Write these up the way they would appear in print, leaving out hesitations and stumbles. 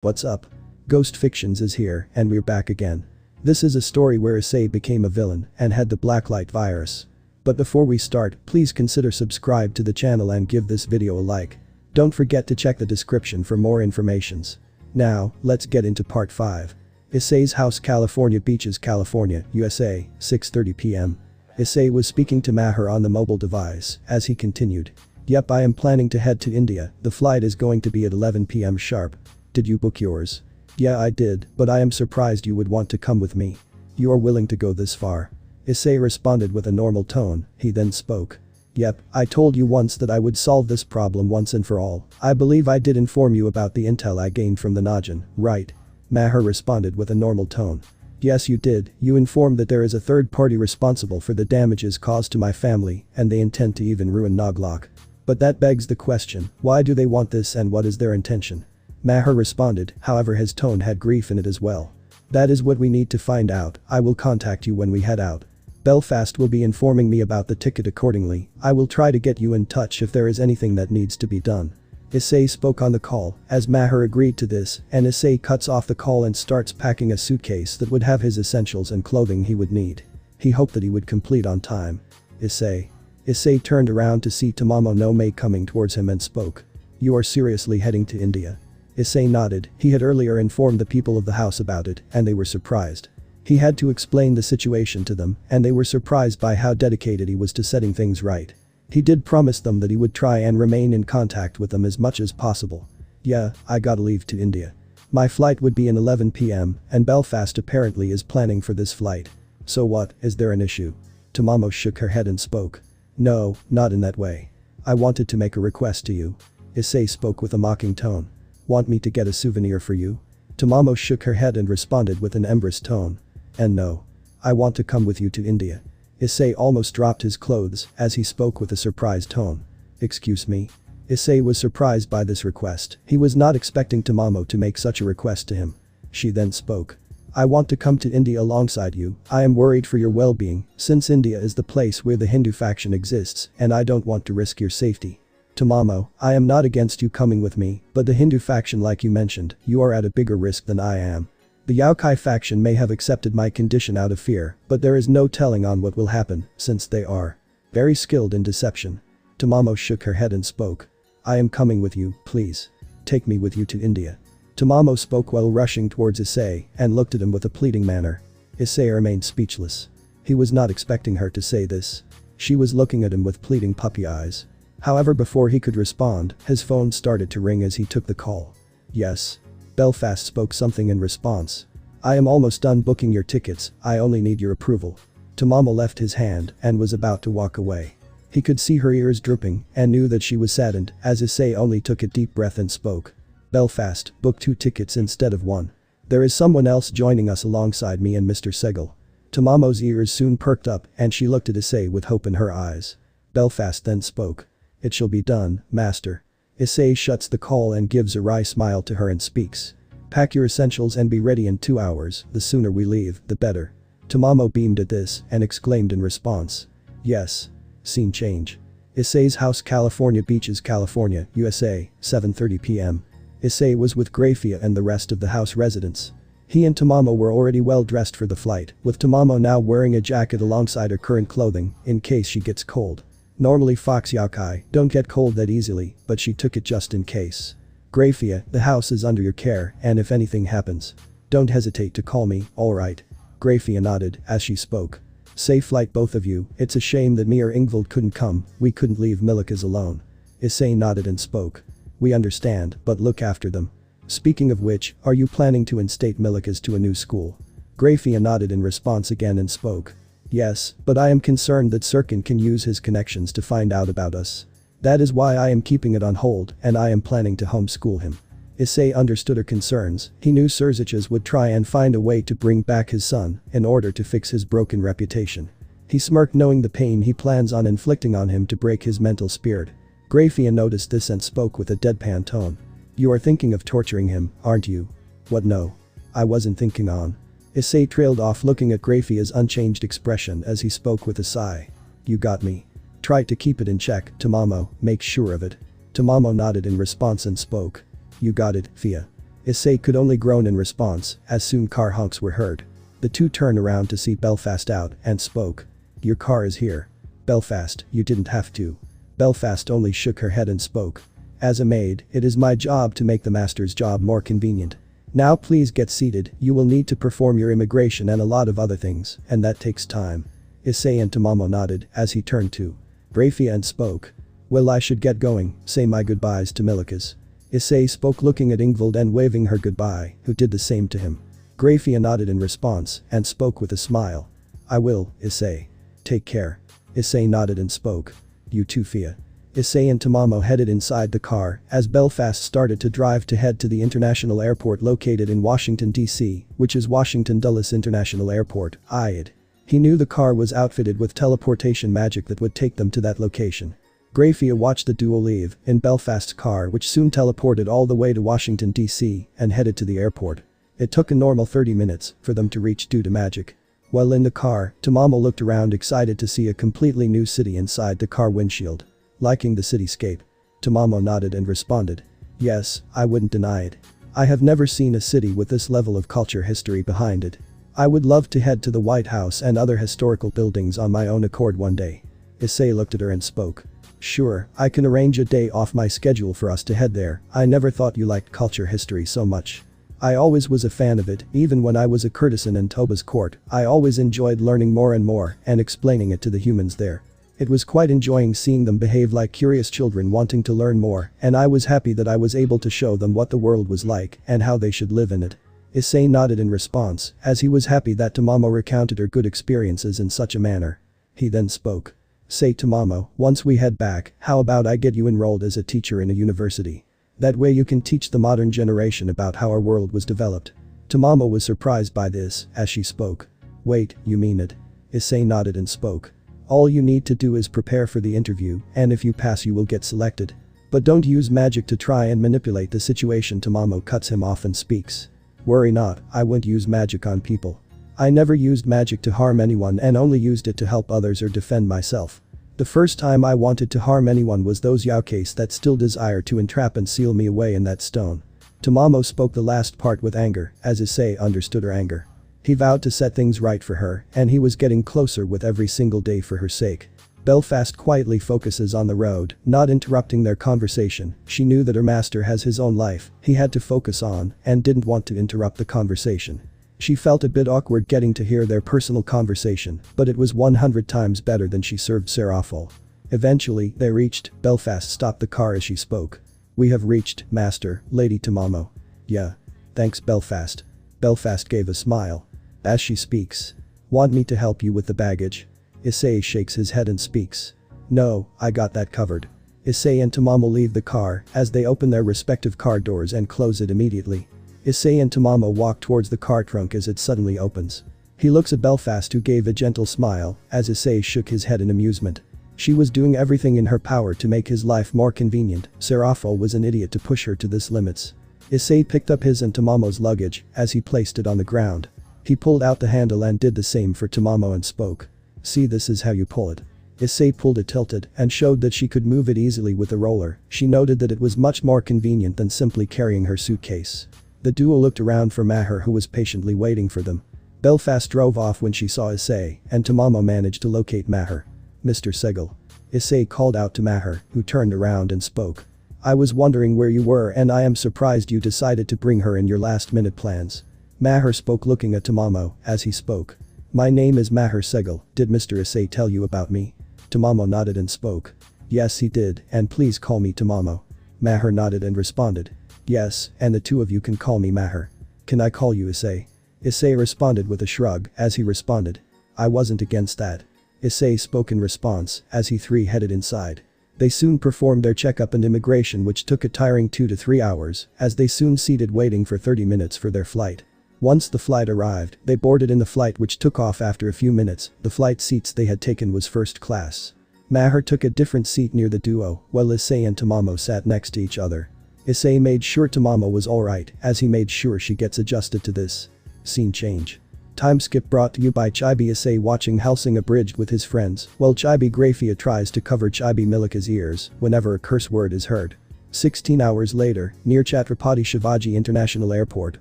What's up? Ghost Fictions is here and we're back again. This is a story where Issei became a villain and had the blacklight virus. But before we start, please consider subscribe to the channel and give this video a like. Don't forget to check the description for more informations. Now, let's get into part 5. Issei's house, California Beaches, California, USA, 6:30 p.m. Issei was speaking to Maher on the mobile device as he continued. Yep, I am planning to head to India. The flight is going to be at 11 p.m. sharp. Did you book yours? Yeah, I did, but I am surprised you would want to come with me. You are willing to go this far? Issei responded with a normal tone. He then spoke. Yep, I told you once that I would solve this problem once and for all. I believe I did inform you about the intel I gained from the Najin, right? Maher responded with a normal tone. Yes, you did. You informed that there is a third party responsible for the damages caused to my family and they intend to even ruin Naglok. But that begs the question, why do they want this and what is their intention? Maher responded, however his tone had grief in it as well. That is what we need to find out. I will contact you when we head out. Belfast will be informing me about the ticket accordingly. I will try to get you in touch if there is anything that needs to be done. Issei spoke on the call as Maher agreed to this and Issei cuts off the call and starts packing a suitcase that would have his essentials and clothing he would need. He hoped that he would complete on time. Issei turned around to see Tamamo no Mei coming towards him and spoke. You are seriously heading to India? Issei nodded. He had earlier informed the people of the house about it and they were surprised. He had to explain the situation to them and they were surprised by how dedicated he was to setting things right. He did promise them that he would try and remain in contact with them as much as possible. Yeah, I gotta leave to India. My flight would be in 11 p.m. and Belfast apparently is planning for this flight. So what, is there an issue? Tamamo shook her head and spoke. No, not in that way. I wanted to make a request to you. Issei spoke with a mocking tone. Want me to get a souvenir for you? Tamamo shook her head and responded with an embarrassed tone. And no. I want to come with you to India. Issei almost dropped his clothes as he spoke with a surprised tone. Excuse me? Issei was surprised by this request. He was not expecting Tamamo to make such a request to him. She then spoke. I want to come to India alongside you. I am worried for your well-being since India is the place where the Hindu faction exists and I don't want to risk your safety. Tamamo, I am not against you coming with me, but the Hindu faction like you mentioned, you are at a bigger risk than I am. The Yaokai faction may have accepted my condition out of fear, but there is no telling on what will happen, since they are very skilled in deception. Tamamo shook her head and spoke. I am coming with you, please. Take me with you to India. Tamamo spoke while rushing towards Issei and looked at him with a pleading manner. Issei remained speechless. He was not expecting her to say this. She was looking at him with pleading puppy eyes. However, before he could respond, his phone started to ring as he took the call. Yes. Belfast spoke something in response. I am almost done booking your tickets, I only need your approval. Tamamo left his hand and was about to walk away. He could see her ears drooping and knew that she was saddened as Issei only took a deep breath and spoke. Belfast, book 2 tickets instead of 1. There is someone else joining us alongside me and Mr. Segal. Tamamo's ears soon perked up and she looked at Issei with hope in her eyes. Belfast then spoke. It shall be done, master. Issei shuts the call and gives a wry smile to her and speaks. Pack your essentials and be ready in 2 hours, the sooner we leave, the better. Tamamo beamed at this and exclaimed in response. Yes. Scene change. Issei's house, California Beaches, California, USA, 7:30 p.m. Issei was with Grafia and the rest of the house residents. He and Tamamo were already well dressed for the flight, with Tamamo now wearing a jacket alongside her current clothing in case she gets cold. Normally Fox Yaokai don't get cold that easily, but she took it just in case. Grafia, the house is under your care and if anything happens, don't hesitate to call me, alright? Grafia nodded as she spoke. Safe flight both of you, it's a shame that me or Ingvild couldn't come, we couldn't leave Milikas alone. Issei nodded and spoke. We understand, but look after them. Speaking of which, are you planning to instate Milikas to a new school? Grafia nodded in response again and spoke. Yes, but I am concerned that Sirkin can use his connections to find out about us. That is why I am keeping it on hold and I am planning to homeschool him. Issei understood her concerns. He knew Sirzichas would try and find a way to bring back his son in order to fix his broken reputation. He smirked knowing the pain he plans on inflicting on him to break his mental spirit. Grafia noticed this and spoke with a deadpan tone. You are thinking of torturing him, aren't you? What, no. I wasn't thinking on. Issei trailed off looking at Grafia's unchanged expression as he spoke with a sigh. You got me. Try to keep it in check, Tamamo, make sure of it. Tamamo nodded in response and spoke. You got it, Fia. Issei could only groan in response, as soon car honks were heard. The two turned around to see Belfast out and spoke. "Your car is here." "Belfast, you didn't have to." Belfast only shook her head and spoke. "As a maid, it is my job to make the master's job more convenient. Now please get seated, you will need to perform your immigration and a lot of other things, and that takes time." Issei and Tamamo nodded as he turned to Grafia and spoke. "Well, I should get going, say my goodbyes to Milikas." Issei spoke looking at Ingvild and waving her goodbye, who did the same to him. Grafia nodded in response and spoke with a smile. "I will, Issei. Take care." Issei nodded and spoke. "You too, Fia." Issei and Tamamo headed inside the car as Belfast started to drive to head to the international airport located in Washington, D.C., which is Washington Dulles International Airport, IAD. He knew the car was outfitted with teleportation magic that would take them to that location. Grafia watched the duo leave in Belfast's car, which soon teleported all the way to Washington, D.C. and headed to the airport. It took a normal 30 minutes for them to reach due to magic. While in the car, Tamamo looked around excited to see a completely new city inside the car windshield. Liking the cityscape? Tamamo nodded and responded. "Yes, I wouldn't deny it. I have never seen a city with this level of culture history behind it. I would love to head to the White House and other historical buildings on my own accord one day." Issei looked at her and spoke. "Sure, I can arrange a day off my schedule for us to head there. I never thought you liked culture history so much." "I always was a fan of it, even when I was a courtesan in Toba's court. I always enjoyed learning more and more and explaining it to the humans there. It was quite enjoying seeing them behave like curious children wanting to learn more, and I was happy that I was able to show them what the world was like and how they should live in it." Issei nodded in response, as he was happy that Tamamo recounted her good experiences in such a manner. He then spoke. "Say Tamamo, once we head back, how about I get you enrolled as a teacher in a university? That way you can teach the modern generation about how our world was developed." Tamamo was surprised by this, as she spoke. "Wait, you mean it?" Issei nodded and spoke. "All you need to do is prepare for the interview, and if you pass you will get selected. But don't use magic to try and manipulate the situation." Tamamo cuts him off and speaks. "Worry not, I won't use magic on people. I never used magic to harm anyone and only used it to help others or defend myself. The first time I wanted to harm anyone was those Yaokais that still desire to entrap and seal me away in that stone." Tamamo spoke the last part with anger, as Issei understood her anger. He vowed to set things right for her, and he was getting closer with every single day for her sake. Belfast quietly focuses on the road, not interrupting their conversation. She knew that her master has his own life he had to focus on and didn't want to interrupt the conversation. She felt a bit awkward getting to hear their personal conversation, but it was 100 times better than she served Serafal. Eventually, they reached. Belfast stopped the car as she spoke. "We have reached, Master, Lady Tamamo." "Yeah. Thanks, Belfast." Belfast gave a smile. As she speaks. "Want me to help you with the baggage?" Issei shakes his head and speaks. "No, I got that covered." Issei and Tamamo leave the car as they open their respective car doors and close it immediately. Issei and Tamamo walk towards the car trunk as it suddenly opens. He looks at Belfast, who gave a gentle smile as Issei shook his head in amusement. She was doing everything in her power to make his life more convenient. Serafal was an idiot to push her to this limits. Issei picked up his and Tamamo's luggage as he placed it on the ground. He pulled out the handle and did the same for Tamamo and spoke. "See, this is how you pull it." Issei pulled it tilted and showed that she could move it easily with the roller. She noted that it was much more convenient than simply carrying her suitcase. The duo looked around for Maher, who was patiently waiting for them. Belfast drove off when she saw Issei, and Tamamo managed to locate Maher. "Mr. Segal." Issei called out to Maher, who turned around and spoke. "I was wondering where you were and I am surprised you decided to bring her in your last-minute plans." Maher spoke looking at Tamamo as he spoke. "My name is Maher Segal. Did Mr. Issei tell you about me?" Tamamo nodded and spoke. "Yes, he did, and please call me Tamamo." Maher nodded and responded. "Yes, and the two of you can call me Maher. Can I call you Issei?" Issei responded with a shrug as he responded. "I wasn't against that." Issei spoke in response as he three headed inside. They soon performed their checkup and immigration, which took a tiring 2 to 3 hours, as they soon seated waiting for 30 minutes for their flight. Once the flight arrived, they boarded in the flight, which took off after a few minutes. The flight seats they had taken was first class. Maher took a different seat near the duo, while Issei and Tamamo sat next to each other. Issei made sure Tamamo was alright, as he made sure she gets adjusted to this. Scene change. Time skip brought to you by Chibi. Issei watching Helsing abridged with his friends, while Chibi Grafia tries to cover Chibi Milika's ears whenever a curse word is heard. 16 hours later, near Chhatrapati Shivaji International Airport,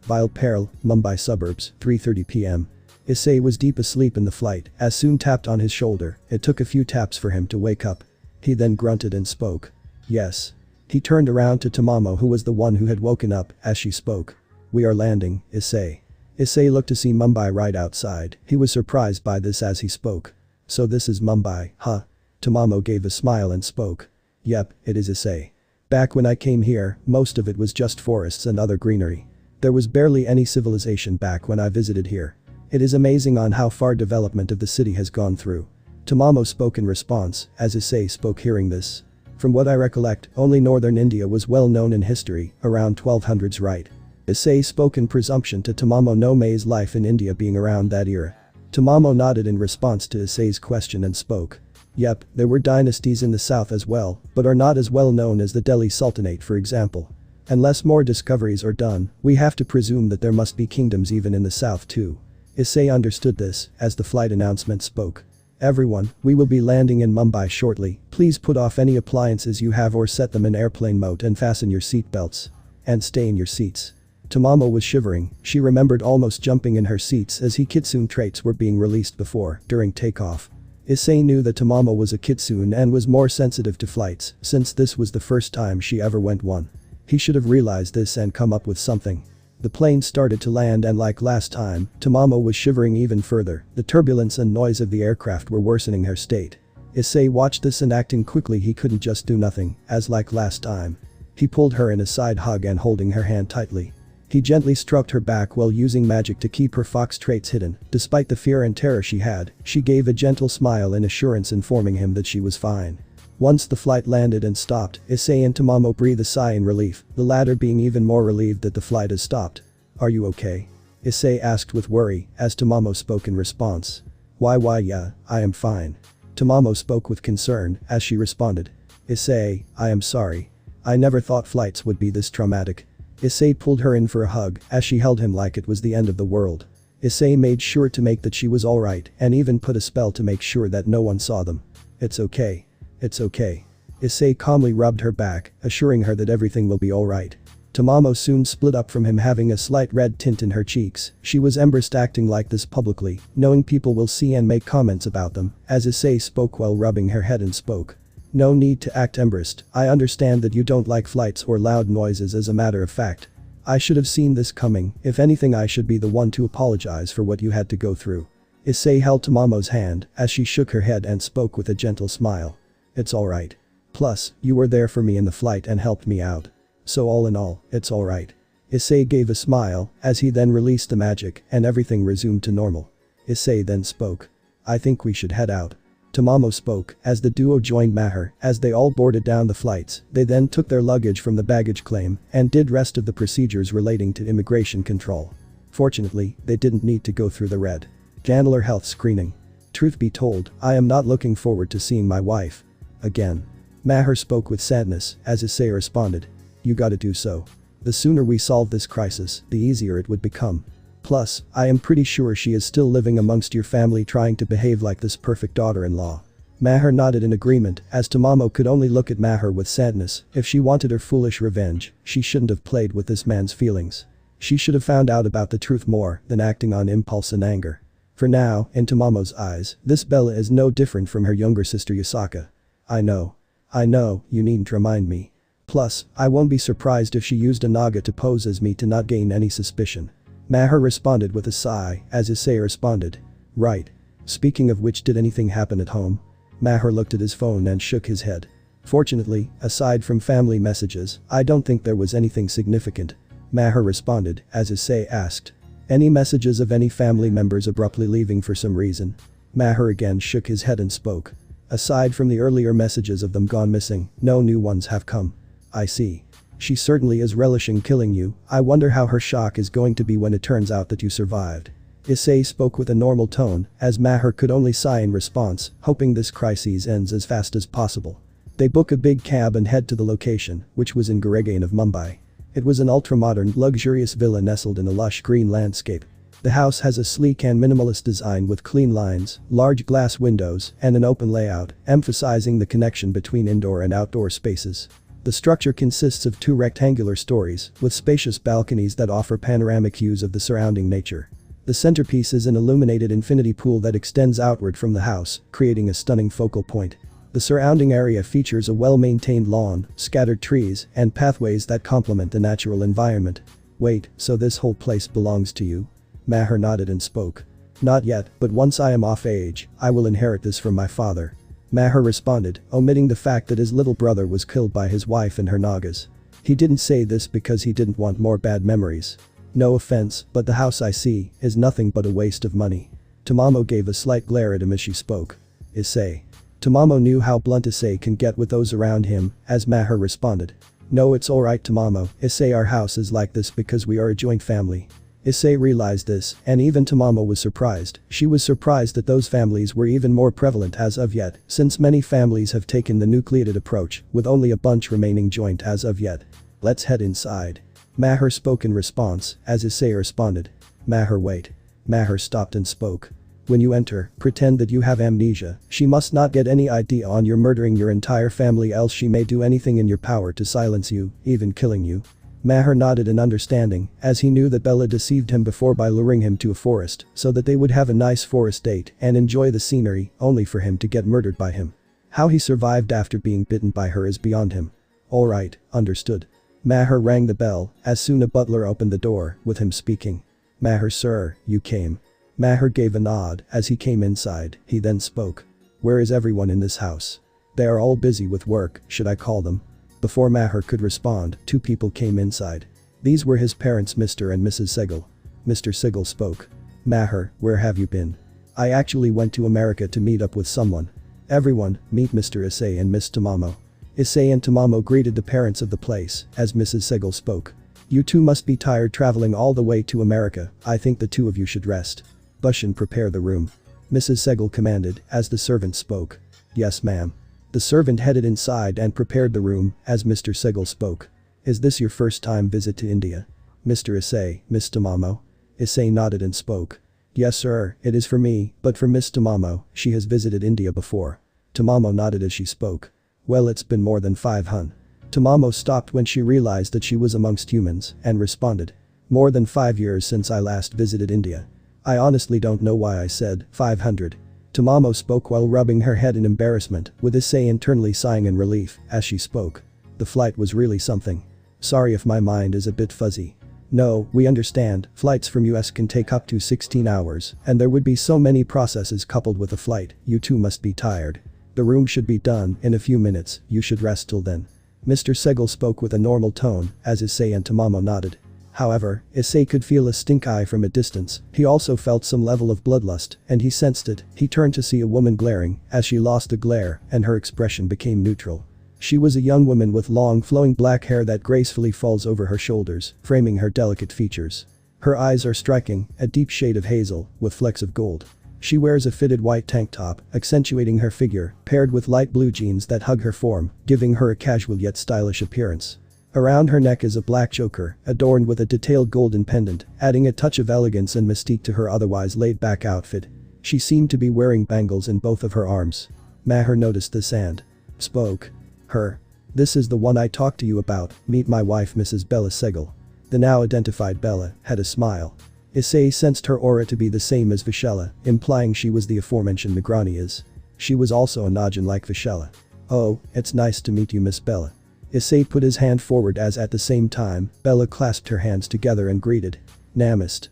Vile Peril, Mumbai suburbs, 3:30 p.m. Issei was deep asleep in the flight, as Soon tapped on his shoulder. It took a few taps for him to wake up. He then grunted and spoke. Yes. He turned around to Tamamo, who was the one who had woken up, as she spoke. We are landing, Issei. Issei looked to see Mumbai right outside. He was surprised by this as he spoke. So this is Mumbai, huh? Tamamo gave a smile and spoke. Yep, it is Issei. Back when I came here, most of it was just forests and other greenery. There was barely any civilization back when I visited here. It is amazing on how far development of the city has gone through. Tamamo spoke in response, as Issei spoke hearing this. From what I recollect, only northern India was well known in history, around 1200s right. Issei spoke in presumption to Tamamo, no May's life in India being around that era. Tamamo nodded in response to Issei's question and spoke. Yep, there were dynasties in the south as well, but are not as well known as the Delhi Sultanate for example. Unless more discoveries are done, we have to presume that there must be kingdoms even in the south too. Issei understood this, as the flight announcement spoke. Everyone, we will be landing in Mumbai shortly. Please put off any appliances you have or set them in airplane mode and fasten your seatbelts. And stay in your seats. Tamamo was shivering. She remembered almost jumping in her seats as kitsune traits were being released before, during takeoff. Issei knew that Tamamo was a kitsune and was more sensitive to flights, since this was the first time she ever went one. He should have realized this and come up with something. The plane started to land and like last time, Tamamo was shivering even further. The turbulence and noise of the aircraft were worsening her state. Issei watched this and acting quickly he couldn't just do nothing, as like last time. He pulled her in a side hug and holding her hand tightly. He gently stroked her back while using magic to keep her fox traits hidden. Despite the fear and terror she had, she gave a gentle smile in assurance informing him that she was fine. Once the flight landed and stopped, Issei and Tamamo breathed a sigh in relief, the latter being even more relieved that the flight has stopped. Are you okay? Issei asked with worry, as Tamamo spoke in response. Why yeah, I am fine. Tamamo spoke with concern, as she responded. Issei, I am sorry. I never thought flights would be this traumatic. Issei pulled her in for a hug, as she held him like it was the end of the world. Issei made sure to make that she was alright, and even put a spell to make sure that no one saw them. It's okay. It's okay. Issei calmly rubbed her back, assuring her that everything will be alright. Tamamo soon split up from him, having a slight red tint in her cheeks. She was embarrassed acting like this publicly, knowing people will see and make comments about them, as Issei spoke while rubbing her head and spoke. No need to act embarrassed. I understand that you don't like flights or loud noises. As a matter of fact, I should have seen this coming. If anything, I should be the one to apologize for what you had to go through. Issei held Tamamo's hand, as she shook her head and spoke with a gentle smile. It's alright. Plus, you were there for me in the flight and helped me out. So all in all, it's alright. Issei gave a smile, as he then released the magic, and everything resumed to normal. Issei then spoke. I think we should head out. Tamamo spoke, as the duo joined Maher, as they all boarded down the flights. They then took their luggage from the baggage claim, and did rest of the procedures relating to immigration control. Fortunately, they didn't need to go through the red Chandler health screening. Truth be told, I am not looking forward to seeing my wife again. Maher spoke with sadness, as Issei responded. You gotta do so. The sooner we solve this crisis, the easier it would become. Plus, I am pretty sure she is still living amongst your family trying to behave like this perfect daughter-in-law. Maher nodded in agreement, as Tamamo could only look at Maher with sadness. If she wanted her foolish revenge, she shouldn't have played with this man's feelings. She should have found out about the truth more than acting on impulse and anger. For now, in Tamamo's eyes, this Bella is no different from her younger sister Yusaka. I know, you needn't remind me. Plus, I won't be surprised if she used a naga to pose as me to not gain any suspicion. Maher responded with a sigh, as Issei responded. Right. Speaking of which, did anything happen at home? Maher looked at his phone and shook his head. Fortunately, aside from family messages, I don't think there was anything significant. Maher responded, as Issei asked. Any messages of any family members abruptly leaving for some reason? Maher again shook his head and spoke. Aside from the earlier messages of them gone missing, no new ones have come. I see. She certainly is relishing killing you. I wonder how her shock is going to be when it turns out that you survived. Issei spoke with a normal tone, as Maher could only sigh in response, hoping this crisis ends as fast as possible. They book a big cab and head to the location, which was in Goregaon of Mumbai. It was an ultra-modern, luxurious villa nestled in a lush green landscape. The house has a sleek and minimalist design with clean lines, large glass windows, and an open layout, emphasizing the connection between indoor and outdoor spaces. The structure consists of 2 rectangular stories with spacious balconies that offer panoramic views of the surrounding nature. The centerpiece is an illuminated infinity pool that extends outward from the house, creating a stunning focal point. The surrounding area features a well-maintained lawn, scattered trees, and pathways that complement the natural environment. Wait, so this whole place belongs to you? Maher nodded and spoke. Not yet, but once I am of age, I will inherit this from my father. Maher responded, omitting the fact that his little brother was killed by his wife and her Nagas. He didn't say this because he didn't want more bad memories. No offense, but the house I see is nothing but a waste of money. Tamamo gave a slight glare at him as she spoke. Issei. Tamamo knew how blunt Issei can get with those around him, as Maher responded. No, it's alright Tamamo, Issei, our house is like this because we are a joint family. Issei realized this, and even Tamamo was surprised. She was surprised that those families were even more prevalent as of yet, since many families have taken the nucleated approach, with only a bunch remaining joint as of yet. Let's head inside. Maher spoke in response, as Issei responded. Maher, wait. Maher stopped and spoke. When you enter, pretend that you have amnesia. She must not get any idea on your murdering your entire family, else she may do anything in your power to silence you, even killing you. Maher nodded in understanding, as he knew that Bella deceived him before by luring him to a forest, so that they would have a nice forest date and enjoy the scenery, only for him to get murdered by him. How he survived after being bitten by her is beyond him. Alright, understood. Maher rang the bell, as soon a butler opened the door, with him speaking. Maher, sir, you came. Maher gave a nod as he came inside. He then spoke. Where is everyone in this house? They are all busy with work, should I call them? Before Maher could respond, 2 people came inside. These were his parents, Mr. and Mrs. Segel. Mr. Segel spoke. Maher, where have you been? I actually went to America to meet up with someone. Everyone, meet Mr. Issei and Miss Tamamo. Issei and Tamamo greeted the parents of the place, as Mrs. Segel spoke. You 2 must be tired traveling all the way to America, I think the 2 of you should rest. Bushin, prepare the room. Mrs. Segel commanded, as the servant spoke. Yes, ma'am. The servant headed inside and prepared the room, as Mr. Segel spoke. Is this your first time visit to India? Mr. Issei, Miss Tamamo? Issei nodded and spoke. Yes, sir, it is for me, but for Miss Tamamo, she has visited India before. Tamamo nodded as she spoke. Well, it's been more than 5 hun. Tamamo stopped when she realized that she was amongst humans, and responded. More than 5 years since I last visited India. I honestly don't know why I said 500. Tamamo spoke while rubbing her head in embarrassment, with Issei internally sighing in relief as she spoke. The flight was really something. Sorry if my mind is a bit fuzzy. No, we understand, flights from US can take up to 16 hours, and there would be so many processes coupled with a flight, you 2 must be tired. The room should be done in a few minutes, you should rest till then. Mr. Segel spoke with a normal tone, as Issei and Tamamo nodded. However, Issei could feel a stink eye from a distance. He also felt some level of bloodlust, and he sensed it. He turned to see a woman glaring, as she lost the glare, and her expression became neutral. She was a young woman with long flowing black hair that gracefully falls over her shoulders, framing her delicate features. Her eyes are striking, a deep shade of hazel, with flecks of gold. She wears a fitted white tank top, accentuating her figure, paired with light blue jeans that hug her form, giving her a casual yet stylish appearance. Around her neck is a black choker, adorned with a detailed golden pendant, adding a touch of elegance and mystique to her otherwise laid-back outfit. She seemed to be wearing bangles in both of her arms. Maher noticed this and spoke. Her. This is the one I talked to you about, meet my wife Mrs. Bella Segel. The now identified Bella had a smile. Issei sensed her aura to be the same as Vishela, implying she was the aforementioned Negrani. She was also a Najin like Vishela. Oh, it's nice to meet you, Miss Bella. Issei put his hand forward as at the same time, Bella clasped her hands together and greeted. Namaste.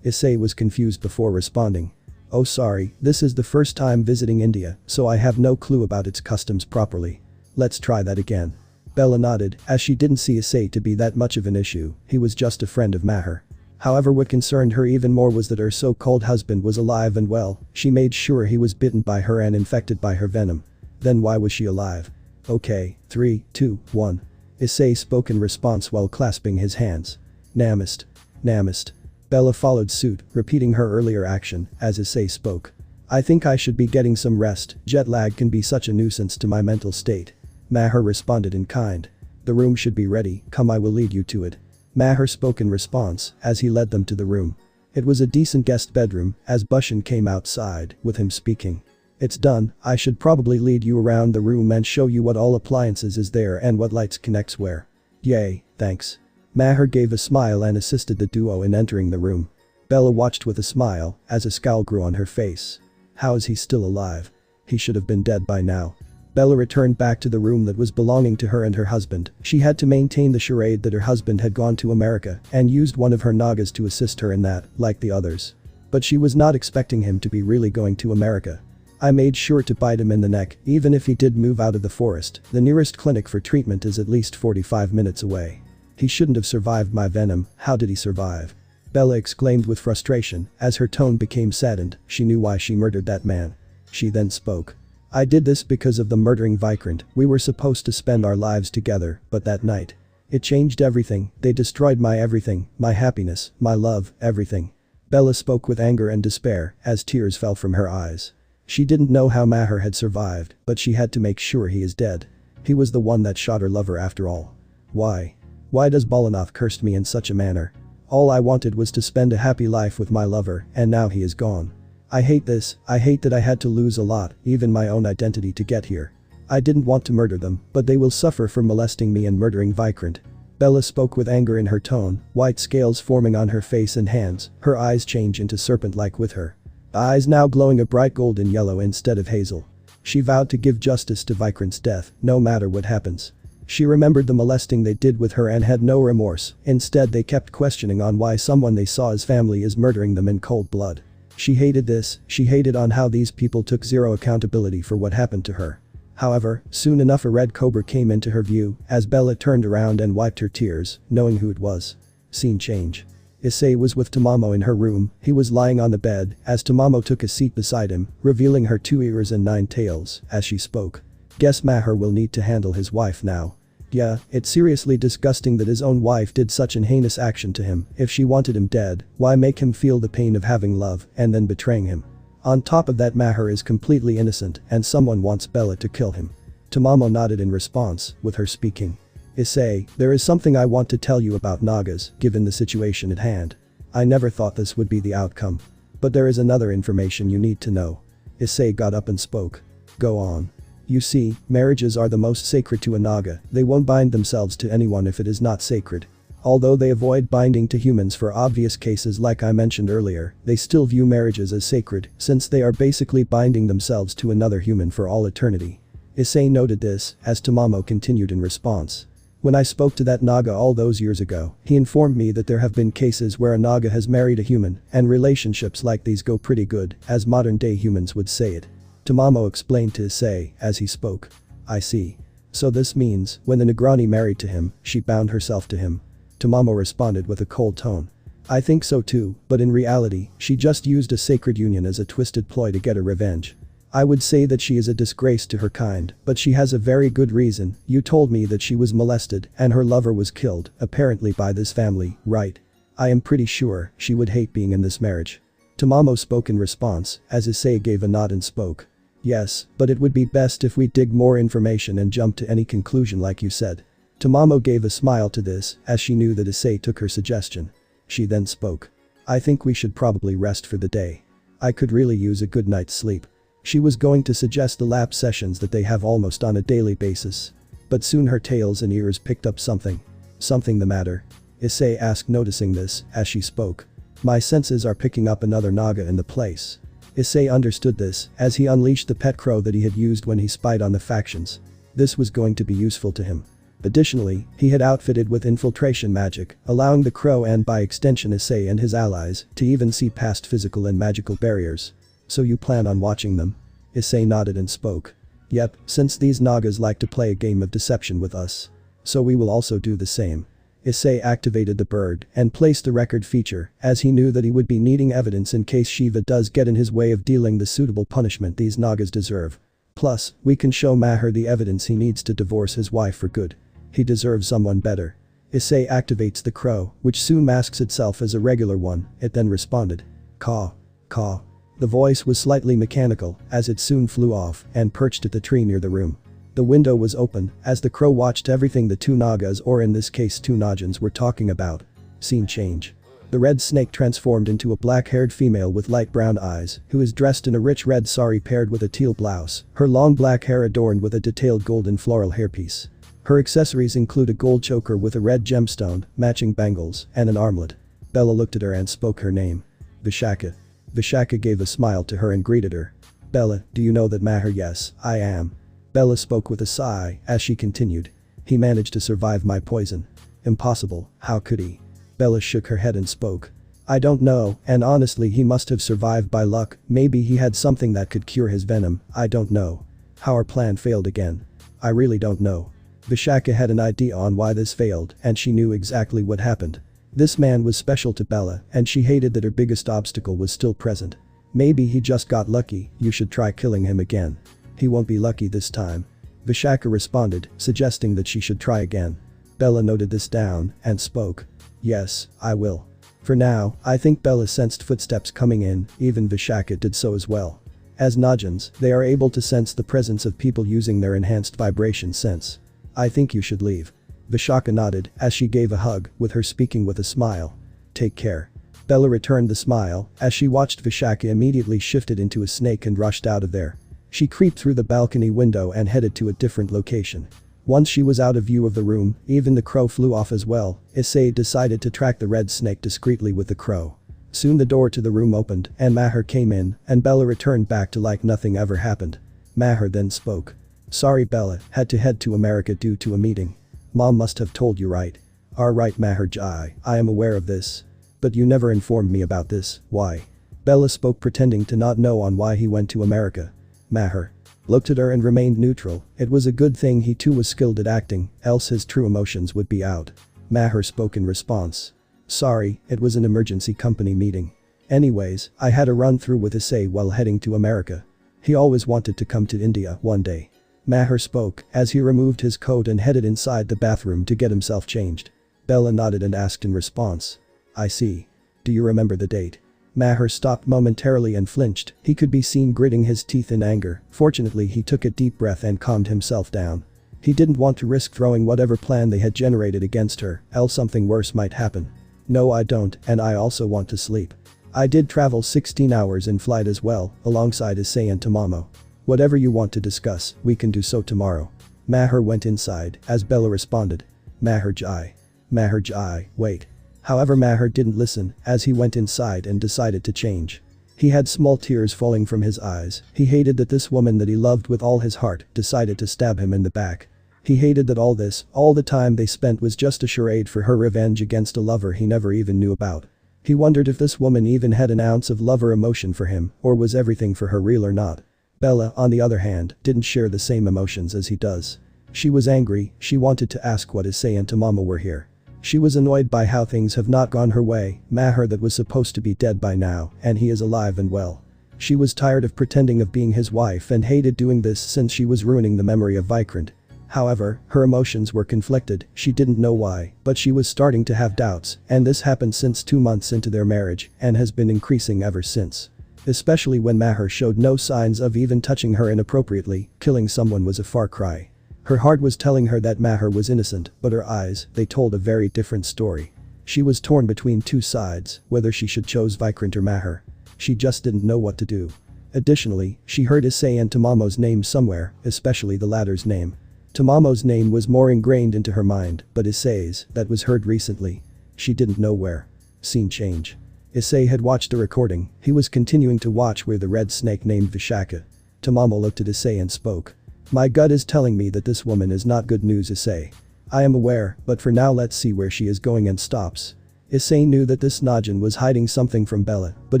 Issei was confused before responding. Oh sorry, this is the first time visiting India, so I have no clue about its customs properly. Let's try that again. Bella nodded, as she didn't see Issei to be that much of an issue, he was just a friend of Maher. However, what concerned her even more was that her so-called husband was alive and well. She made sure he was bitten by her and infected by her venom. Then why was she alive? Okay, 3, 2, 1. Issei spoke in response while clasping his hands. Namaste. Namaste. Bella followed suit, repeating her earlier action, as Issei spoke. I think I should be getting some rest, jet lag can be such a nuisance to my mental state. Maher responded in kind. The room should be ready, come I will lead you to it. Maher spoke in response, as he led them to the room. It was a decent guest bedroom, as Bushin came outside, with him speaking. It's done. I should probably lead you around the room and show you what all appliances is there and what lights connects where. Yay, thanks. Maher gave a smile and assisted the duo in entering the room. Bella watched with a smile as a scowl grew on her face. How is he still alive? He should have been dead by now. Bella returned back to the room that was belonging to her and her husband. She had to maintain the charade that her husband had gone to America and used one of her Nagas to assist her in that, like the others. But she was not expecting him to be really going to America. I made sure to bite him in the neck, even if he did move out of the forest. The nearest clinic for treatment is at least 45 minutes away. He shouldn't have survived my venom. How did he survive? Bella exclaimed with frustration as her tone became saddened. She knew why she murdered that man. She then spoke. I did this because of the murdering Vikrant. We were supposed to spend our lives together, but that night. It changed everything. They destroyed my everything, my happiness, my love, everything. Bella spoke with anger and despair as tears fell from her eyes. She didn't know how Maher had survived, but she had to make sure he is dead. He was the one that shot her lover after all. Why? Why does Bolanoth curse me in such a manner? All I wanted was to spend a happy life with my lover, and now he is gone. I hate this. I hate that I had to lose a lot, even my own identity, to get here. I didn't want to murder them, but they will suffer for molesting me and murdering Vikrant. Bella spoke with anger in her tone, white scales forming on her face and hands, her eyes change into serpent-like with her eyes now glowing a bright golden yellow instead of hazel. She vowed to give justice to Vikrant's death, no matter what happens. She remembered the molesting they did with her and had no remorse. Instead, they kept questioning on why someone they saw as family is murdering them in cold blood. She hated this. She hated on how these people took zero accountability for what happened to her. However, soon enough a red cobra came into her view as Bella turned around and wiped her tears, knowing who it was. Scene change. Issei was with Tamamo in her room. He was lying on the bed as Tamamo took a seat beside him, revealing her 2 ears and 9 tails as she spoke. Guess Maher will need to handle his wife now. Yeah, it's seriously disgusting that his own wife did such an heinous action to him. If she wanted him dead, why make him feel the pain of having love and then betraying him? On top of that, Maher is completely innocent and someone wants Bella to kill him. Tamamo nodded in response, with her speaking. Issei, there is something I want to tell you about Nagas, given the situation at hand. I never thought this would be the outcome. But there is another information you need to know. Issei got up and spoke. Go on. You see, marriages are the most sacred to a Naga. They won't bind themselves to anyone if it is not sacred. Although they avoid binding to humans for obvious cases like I mentioned earlier, they still view marriages as sacred since they are basically binding themselves to another human for all eternity. Issei noted this as Tamamo continued in response. When I spoke to that Naga all those years ago, he informed me that there have been cases where a Naga has married a human and relationships like these go pretty good, as modern day humans would say it. Tamamo explained to Issei as he spoke. I see. So this means, when the Negrani married to him, she bound herself to him. Tamamo responded with a cold tone. I think so too, but in reality, she just used a sacred union as a twisted ploy to get her revenge. I would say that she is a disgrace to her kind, but she has a very good reason. You told me that she was molested and her lover was killed, apparently by this family, right? I am pretty sure she would hate being in this marriage. Tamamo spoke in response, as Issei gave a nod and spoke. Yes, but it would be best if we dig more information and jump to any conclusion like you said. Tamamo gave a smile to this, as she knew that Issei took her suggestion. She then spoke. I think we should probably rest for the day. I could really use a good night's sleep. She was going to suggest the lap sessions that they have almost on a daily basis. But soon her tails and ears picked up something. Something the matter? Issei asked, noticing this, as she spoke. My senses are picking up another Naga in the place. Issei understood this, as he unleashed the pet crow that he had used when he spied on the factions. This was going to be useful to him. Additionally, he had outfitted with infiltration magic, allowing the crow and by extension Issei and his allies to even see past physical and magical barriers. So you plan on watching them? Issei nodded and spoke. Yep, since these Nagas like to play a game of deception with us. So we will also do the same. Issei activated the bird and placed the record feature, as he knew that he would be needing evidence in case Shiva does get in his way of dealing the suitable punishment these Nagas deserve. Plus, we can show Maher the evidence he needs to divorce his wife for good. He deserves someone better. Issei activates the crow, which soon masks itself as a regular one. It then responded. Caw. Caw. The voice was slightly mechanical, as it soon flew off and perched at the tree near the room. The window was open, as the crow watched everything the two Nagas, or in this case two Najans, were talking about. Scene change. The The red snake transformed into a black-haired female with light brown eyes, who is dressed in a rich red sari paired with a teal blouse, her long black hair adorned with a detailed golden floral hairpiece. Her accessories include a gold choker with a red gemstone, matching bangles, and an armlet. Bella looked at her and spoke her name. Vishaka. Vishaka gave a smile to her and greeted her. Bella, do you know that Maher? Yes, I am. Bella spoke with a sigh as she continued. He managed to survive my poison. Impossible, how could he? Bella shook her head and spoke. I don't know, and honestly he must have survived by luck, maybe he had something that could cure his venom, I don't know. How our plan failed again. I really don't know. Vishaka had an idea on why this failed and she knew exactly what happened. This man was special to Bella and she hated that her biggest obstacle was still present. Maybe he just got lucky, you should try killing him again. He won't be lucky this time. Vishaka responded, suggesting that she should try again. Bella noted this down and spoke. Yes, I will. For now, I think Bella sensed footsteps coming in, even Vishaka did so as well. As Najans, they are able to sense the presence of people using their enhanced vibration sense. I think you should leave. Vishaka nodded as she gave a hug, with her speaking with a smile. Take care. Bella returned the smile as she watched Vishaka immediately shifted into a snake and rushed out of there. She creeped through the balcony window and headed to a different location. Once she was out of view of the room, even the crow flew off as well. Issei decided to track the red snake discreetly with the crow. Soon the door to the room opened and Maher came in and Bella returned back to like nothing ever happened. Maher then spoke. Sorry Bella, had to head to America due to a meeting. Mom must have told you right. Right Maher Jai, I am aware of this. But you never informed me about this, why? Bella spoke pretending to not know on why he went to America. Maher looked at her and remained neutral. It was a good thing he too was skilled at acting, else his true emotions would be out. Maher spoke in response. Sorry, it was an emergency company meeting. Anyways, I had a run through with Issei while heading to America. He always wanted to come to India one day. Maher spoke as he removed his coat and headed inside the bathroom to get himself changed. Bella nodded and asked in response. I see. Do you remember the date? Maher stopped momentarily and flinched, he could be seen gritting his teeth in anger. Fortunately he took a deep breath and calmed himself down. He didn't want to risk throwing whatever plan they had generated against her, else something worse might happen. No I don't, and I also want to sleep. I did travel 16 hours in flight as well, alongside Issei and Tamamo. Whatever you want to discuss, we can do so tomorrow. Maher went inside, as Bella responded. Maher Jai. Maher Jai, wait. However Maher didn't listen, as he went inside and decided to change. He had small tears falling from his eyes, he hated that this woman that he loved with all his heart decided to stab him in the back. He hated that all the time they spent was just a charade for her revenge against a lover he never even knew about. He wondered if this woman even had an ounce of love or emotion for him, or was everything for her real or not. Bella, on the other hand, didn't share the same emotions as he does. She was angry, she wanted to ask what Issei and Tamamo were here. She was annoyed by how things have not gone her way, Maher that was supposed to be dead by now, and he is alive and well. She was tired of pretending of being his wife and hated doing this since she was ruining the memory of Vikrant. However, her emotions were conflicted, she didn't know why, but she was starting to have doubts, and this happened since 2 months into their marriage, and has been increasing ever since. Especially when Maher showed no signs of even touching her inappropriately, killing someone was a far cry. Her heart was telling her that Maher was innocent, but her eyes, they told a very different story. She was torn between two sides, whether she should choose Vikrant or Maher. She just didn't know what to do. Additionally, she heard Issei and Tamamo's name somewhere, especially the latter's name. Tamamo's name was more ingrained into her mind, but Issei's, that was heard recently. She didn't know where. Scene change. Issei had watched the recording, he was continuing to watch where the red snake named Vishaka. Tamamo looked at Issei and spoke. My gut is telling me that this woman is not good news Issei. I am aware, but for now let's see where she is going and stops. Issei knew that this Najin was hiding something from Bella, but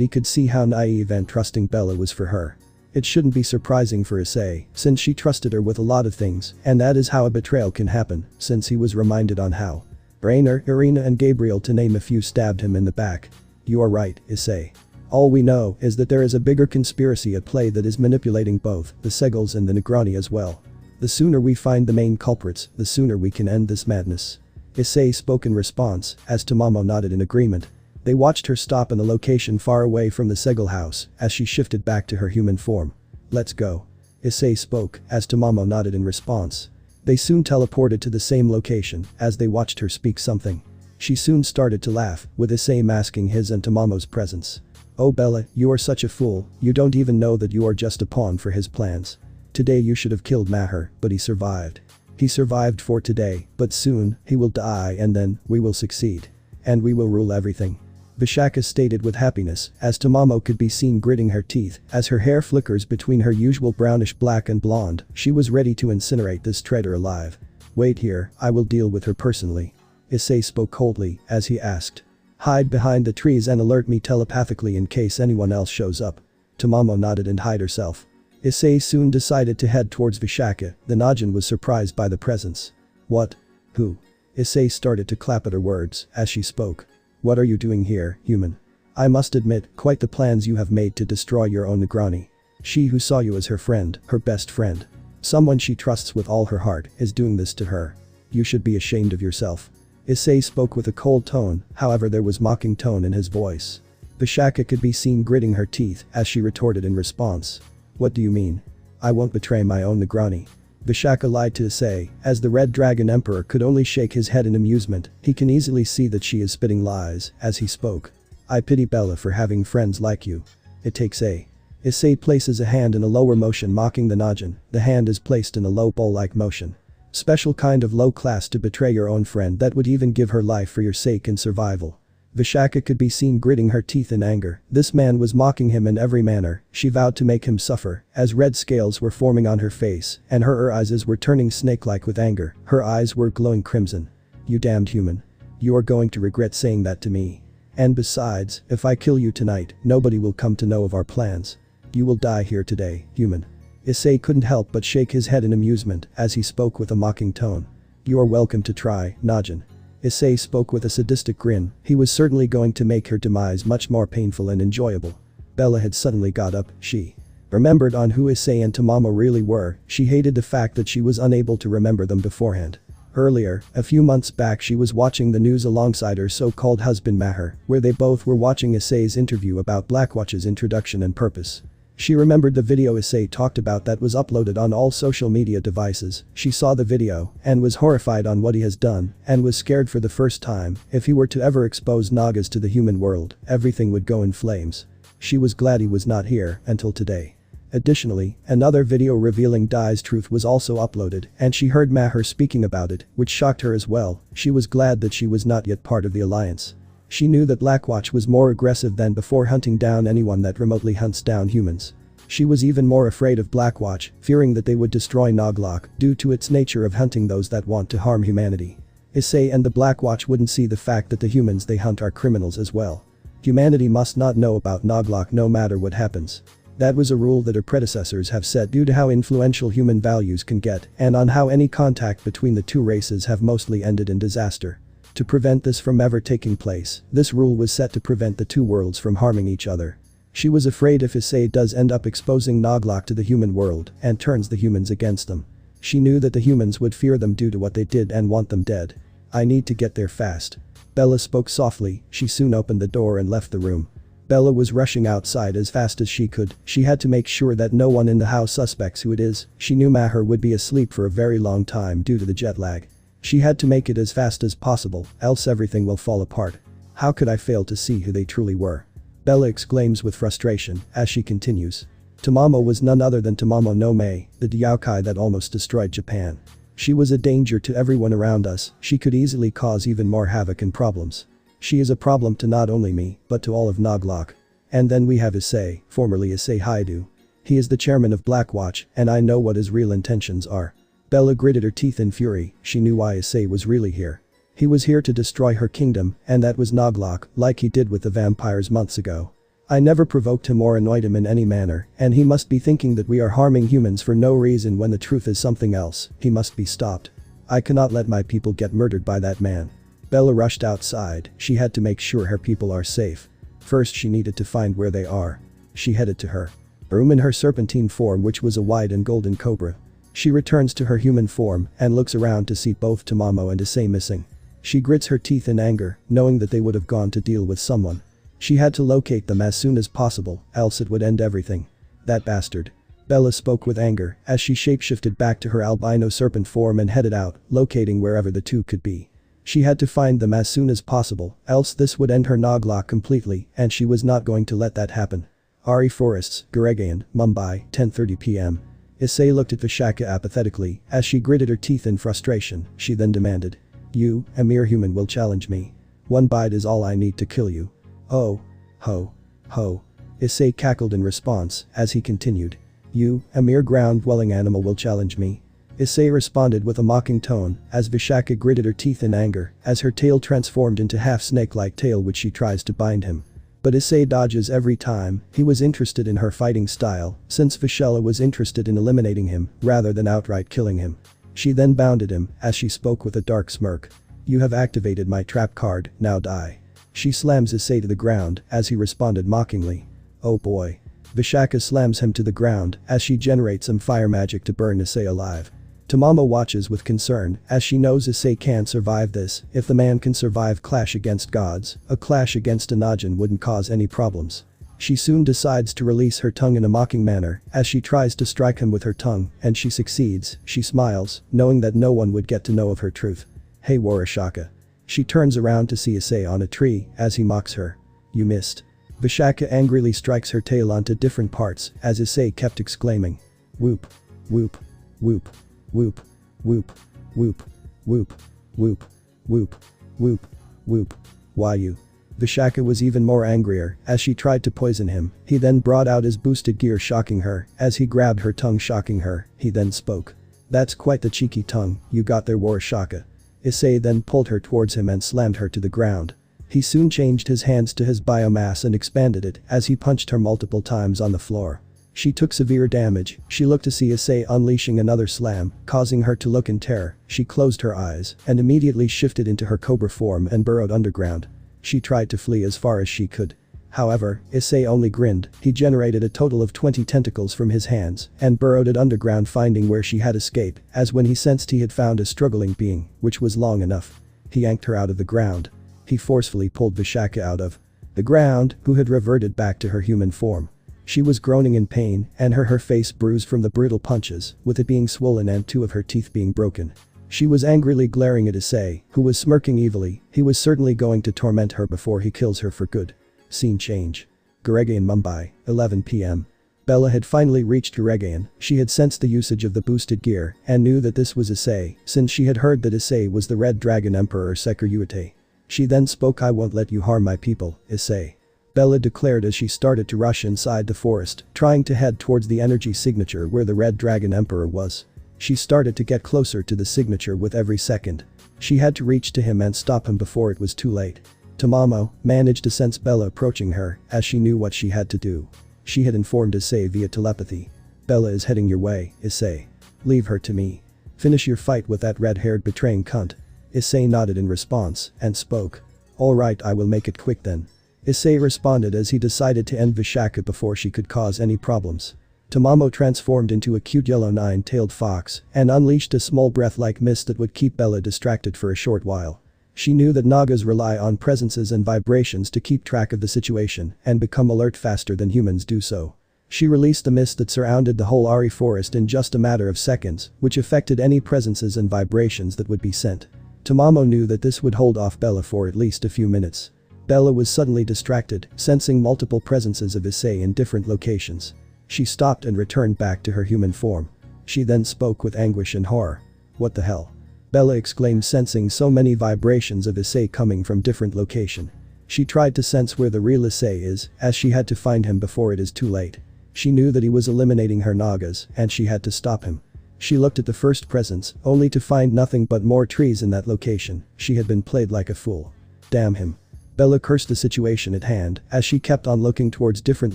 he could see how naive and trusting Bella was for her. It shouldn't be surprising for Issei, since she trusted her with a lot of things, and that is how a betrayal can happen, since he was reminded on how Rainer, Irina and Gabriel to name a few stabbed him in the back. You are right, Issei. All we know is that there is a bigger conspiracy at play that is manipulating both the Segals and the Negrani as well. The sooner we find the main culprits, the sooner we can end this madness. Issei spoke in response, as Tamamo nodded in agreement. They watched her stop in a location far away from the Segal house, as she shifted back to her human form. Let's go. Issei spoke, as Tamamo nodded in response. They soon teleported to the same location, as they watched her speak something. She soon started to laugh, with Issei masking his and Tomomo's presence. "Oh Bella, you are such a fool, you don't even know that you are just a pawn for his plans. Today you should have killed Maher, but he survived. He survived for today, but soon, he will die and then, we will succeed. And we will rule everything." Vishaka stated with happiness, as Tomomo could be seen gritting her teeth, as her hair flickers between her usual brownish black and blonde, she was ready to incinerate this traitor alive. "Wait here, I will deal with her personally." Issei spoke coldly, as he asked. "Hide behind the trees and alert me telepathically in case anyone else shows up." Tomomo nodded and hid herself. Issei soon decided to head towards Vishaka. The Najin was surprised by the presence. "What? Who?" Issei started to clap at her words, as she spoke. "What are you doing here, human? I must admit, quite the plans you have made to destroy your own Negroni. She who saw you as her friend, her best friend. Someone she trusts with all her heart, is doing this to her. You should be ashamed of yourself." Issei spoke with a cold tone, however there was mocking tone in his voice. Vishaka could be seen gritting her teeth, as she retorted in response. "What do you mean? I won't betray my own Negroni." Vishaka lied to Issei, as the Red Dragon Emperor could only shake his head in amusement. He can easily see that she is spitting lies, as he spoke. "I pity Bella for having friends like you. It takes a..." Issei places a hand in a lower motion mocking the Najin. The hand is placed in a low bow-like motion. "Special kind of low class to betray your own friend that would even give her life for your sake and survival." Vishaka could be seen gritting her teeth in anger. This man was mocking him in every manner. She vowed to make him suffer, as red scales were forming on her face, and her eyes were turning snake-like with anger. Her eyes were glowing crimson. "You damned human. You are going to regret saying that to me. And besides, if I kill you tonight, nobody will come to know of our plans. You will die here today, human." Issei couldn't help but shake his head in amusement, as he spoke with a mocking tone. "You are welcome to try, Najin." Issei spoke with a sadistic grin. He was certainly going to make her demise much more painful and enjoyable. Bella had suddenly got up. She remembered on who Issei and Tomomo really were. She hated the fact that she was unable to remember them beforehand. Earlier, a few months back, she was watching the news alongside her so-called husband Maher, where they both were watching Issei's interview about Blackwatch's introduction and purpose. She remembered the video Issei talked about that was uploaded on all social media devices. She saw the video and was horrified on what he has done and was scared for the first time. If he were to ever expose Nagas to the human world, everything would go in flames. She was glad he was not here until today. Additionally, another video revealing Dai's truth was also uploaded, and she heard Maher speaking about it, which shocked her as well. She was glad that she was not yet part of the alliance. She knew that Blackwatch was more aggressive than before, hunting down anyone that remotely hunts down humans. She was even more afraid of Blackwatch, fearing that they would destroy Noglok due to its nature of hunting those that want to harm humanity. Issei and the Blackwatch wouldn't see the fact that the humans they hunt are criminals as well. Humanity must not know about Noglok no matter what happens. That was a rule that her predecessors have set due to how influential human values can get and on how any contact between the two races have mostly ended in disaster. To prevent this from ever taking place, this rule was set to prevent the two worlds from harming each other. She was afraid if Issei does end up exposing Noglok to the human world and turns the humans against them. She knew that the humans would fear them due to what they did and want them dead. "I need to get there fast." Bella spoke softly. She soon opened the door and left the room. Bella was rushing outside as fast as she could. She had to make sure that no one in the house suspects who it is. She knew Maher would be asleep for a very long time due to the jet lag. She had to make it as fast as possible, else everything will fall apart. How could I fail to see who they truly were? Bella exclaims with frustration, as she continues. Tomomo was none other than Tomomo no Mei, the Diaokai that almost destroyed Japan. She was a danger to everyone around us. She could easily cause even more havoc and problems. She is a problem to not only me, but to all of Noglok. And then we have Issei, formerly Issei Haidu. He is the chairman of Blackwatch, and I know what his real intentions are. Bella gritted her teeth in fury. She knew why Issei was really here. He was here to destroy her kingdom, and that was Noglok, like he did with the vampires months ago. I never provoked him or annoyed him in any manner, and he must be thinking that we are harming humans for no reason when the truth is something else. He must be stopped. I cannot let my people get murdered by that man. Bella rushed outside. She had to make sure her people are safe. First she needed to find where they are. She headed to her room in her serpentine form, which was a white and golden cobra. She returns to her human form and looks around to see both Tomomo and Issei missing. She grits her teeth in anger, knowing that they would have gone to deal with someone. She had to locate them as soon as possible, else it would end everything. That bastard. Bella spoke with anger as she shapeshifted back to her albino serpent form and headed out, locating wherever the two could be. She had to find them as soon as possible, else this would end her Noglock completely, and she was not going to let that happen. RE Forests, RageRevan, Mumbai, 10:30 p.m. Issei looked at Vishaka apathetically as she gritted her teeth in frustration. She then demanded. You, a mere human, will challenge me. One bite is all I need to kill you. Oh. Ho. Ho. Issei cackled in response as he continued. You, a mere ground-dwelling animal, will challenge me. Issei responded with a mocking tone as Vishaka gritted her teeth in anger as her tail transformed into half-snake-like tail which she tries to bind him. But Issei dodges every time. He was interested in her fighting style, since Vishaka was interested in eliminating him rather than outright killing him. She then bounded him as she spoke with a dark smirk. You have activated my trap card, now die. She slams Issei to the ground as he responded mockingly. Oh boy. Vishaka slams him to the ground as she generates some fire magic to burn Issei alive. Tamamo watches with concern as she knows Issei can't survive this. If the man can survive clash against gods, a clash against a Najin wouldn't cause any problems. She soon decides to release her tongue in a mocking manner as she tries to strike him with her tongue, and she succeeds. She smiles, knowing that no one would get to know of her truth. Hey Warashaka. She turns around to see Issei on a tree as he mocks her. You missed. Vishaka angrily strikes her tail onto different parts as Issei kept exclaiming. Whoop. Whoop. Whoop. Whoop. Whoop. Whoop. Whoop. Whoop. Whoop. Whoop. Whoop. Why you? Vishaka was even more angrier as she tried to poison him. He then brought out his boosted gear, shocking her as he grabbed her tongue, shocking her. He then spoke. That's quite the cheeky tongue you got there, Warashaka. Issei then pulled her towards him and slammed her to the ground. He soon changed his hands to his biomass and expanded it as he punched her multiple times on the floor. She took severe damage. She looked to see Issei unleashing another slam, causing her to look in terror. She closed her eyes and immediately shifted into her cobra form and burrowed underground. She tried to flee as far as she could. However, Issei only grinned. He generated a total of 20 tentacles from his hands and burrowed it underground, finding where she had escaped, as when he sensed he had found a struggling being, which was long enough. He yanked her out of the ground. He forcefully pulled Vishaka out of the ground, who had reverted back to her human form. She was groaning in pain and her face bruised from the brutal punches, with it being swollen and 2 of her teeth being broken. She was angrily glaring at Issei, who was smirking evilly. He was certainly going to torment her before he kills her for good. Scene change. RageRevan, Mumbai, 11 p.m. Bella had finally reached RageRevan. She had sensed the usage of the boosted gear and knew that this was Issei, since she had heard that Issei was the Red Dragon Emperor Sekiryuite. She then spoke. I won't let you harm my people, Issei. Bella declared as she started to rush inside the forest, trying to head towards the energy signature where the Red Dragon Emperor was. She started to get closer to the signature with every second. She had to reach to him and stop him before it was too late. Tamamo managed to sense Bella approaching her as she knew what she had to do. She had informed Issei via telepathy. Bella is heading your way, Issei. Leave her to me. Finish your fight with that red-haired betraying cunt. Issei nodded in response and spoke. Alright, I will make it quick then. Issei responded as he decided to end Vishaka before she could cause any problems. Tamamo transformed into a cute yellow 9-tailed fox and unleashed a small breath-like mist that would keep Bella distracted for a short while. She knew that Nagas rely on presences and vibrations to keep track of the situation and become alert faster than humans do so. She released the mist that surrounded the whole RE forest in just a matter of seconds, which affected any presences and vibrations that would be sent. Tamamo knew that this would hold off Bella for at least a few minutes. Bella was suddenly distracted, sensing multiple presences of Issei in different locations. She stopped and returned back to her human form. She then spoke with anguish and horror. What the hell? Bella exclaimed, sensing so many vibrations of Issei coming from different location. She tried to sense where the real Issei is, as she had to find him before it is too late. She knew that he was eliminating her Nagas and she had to stop him. She looked at the first presence, only to find nothing but more trees in that location. She had been played like a fool. Damn him. Bella cursed the situation at hand as she kept on looking towards different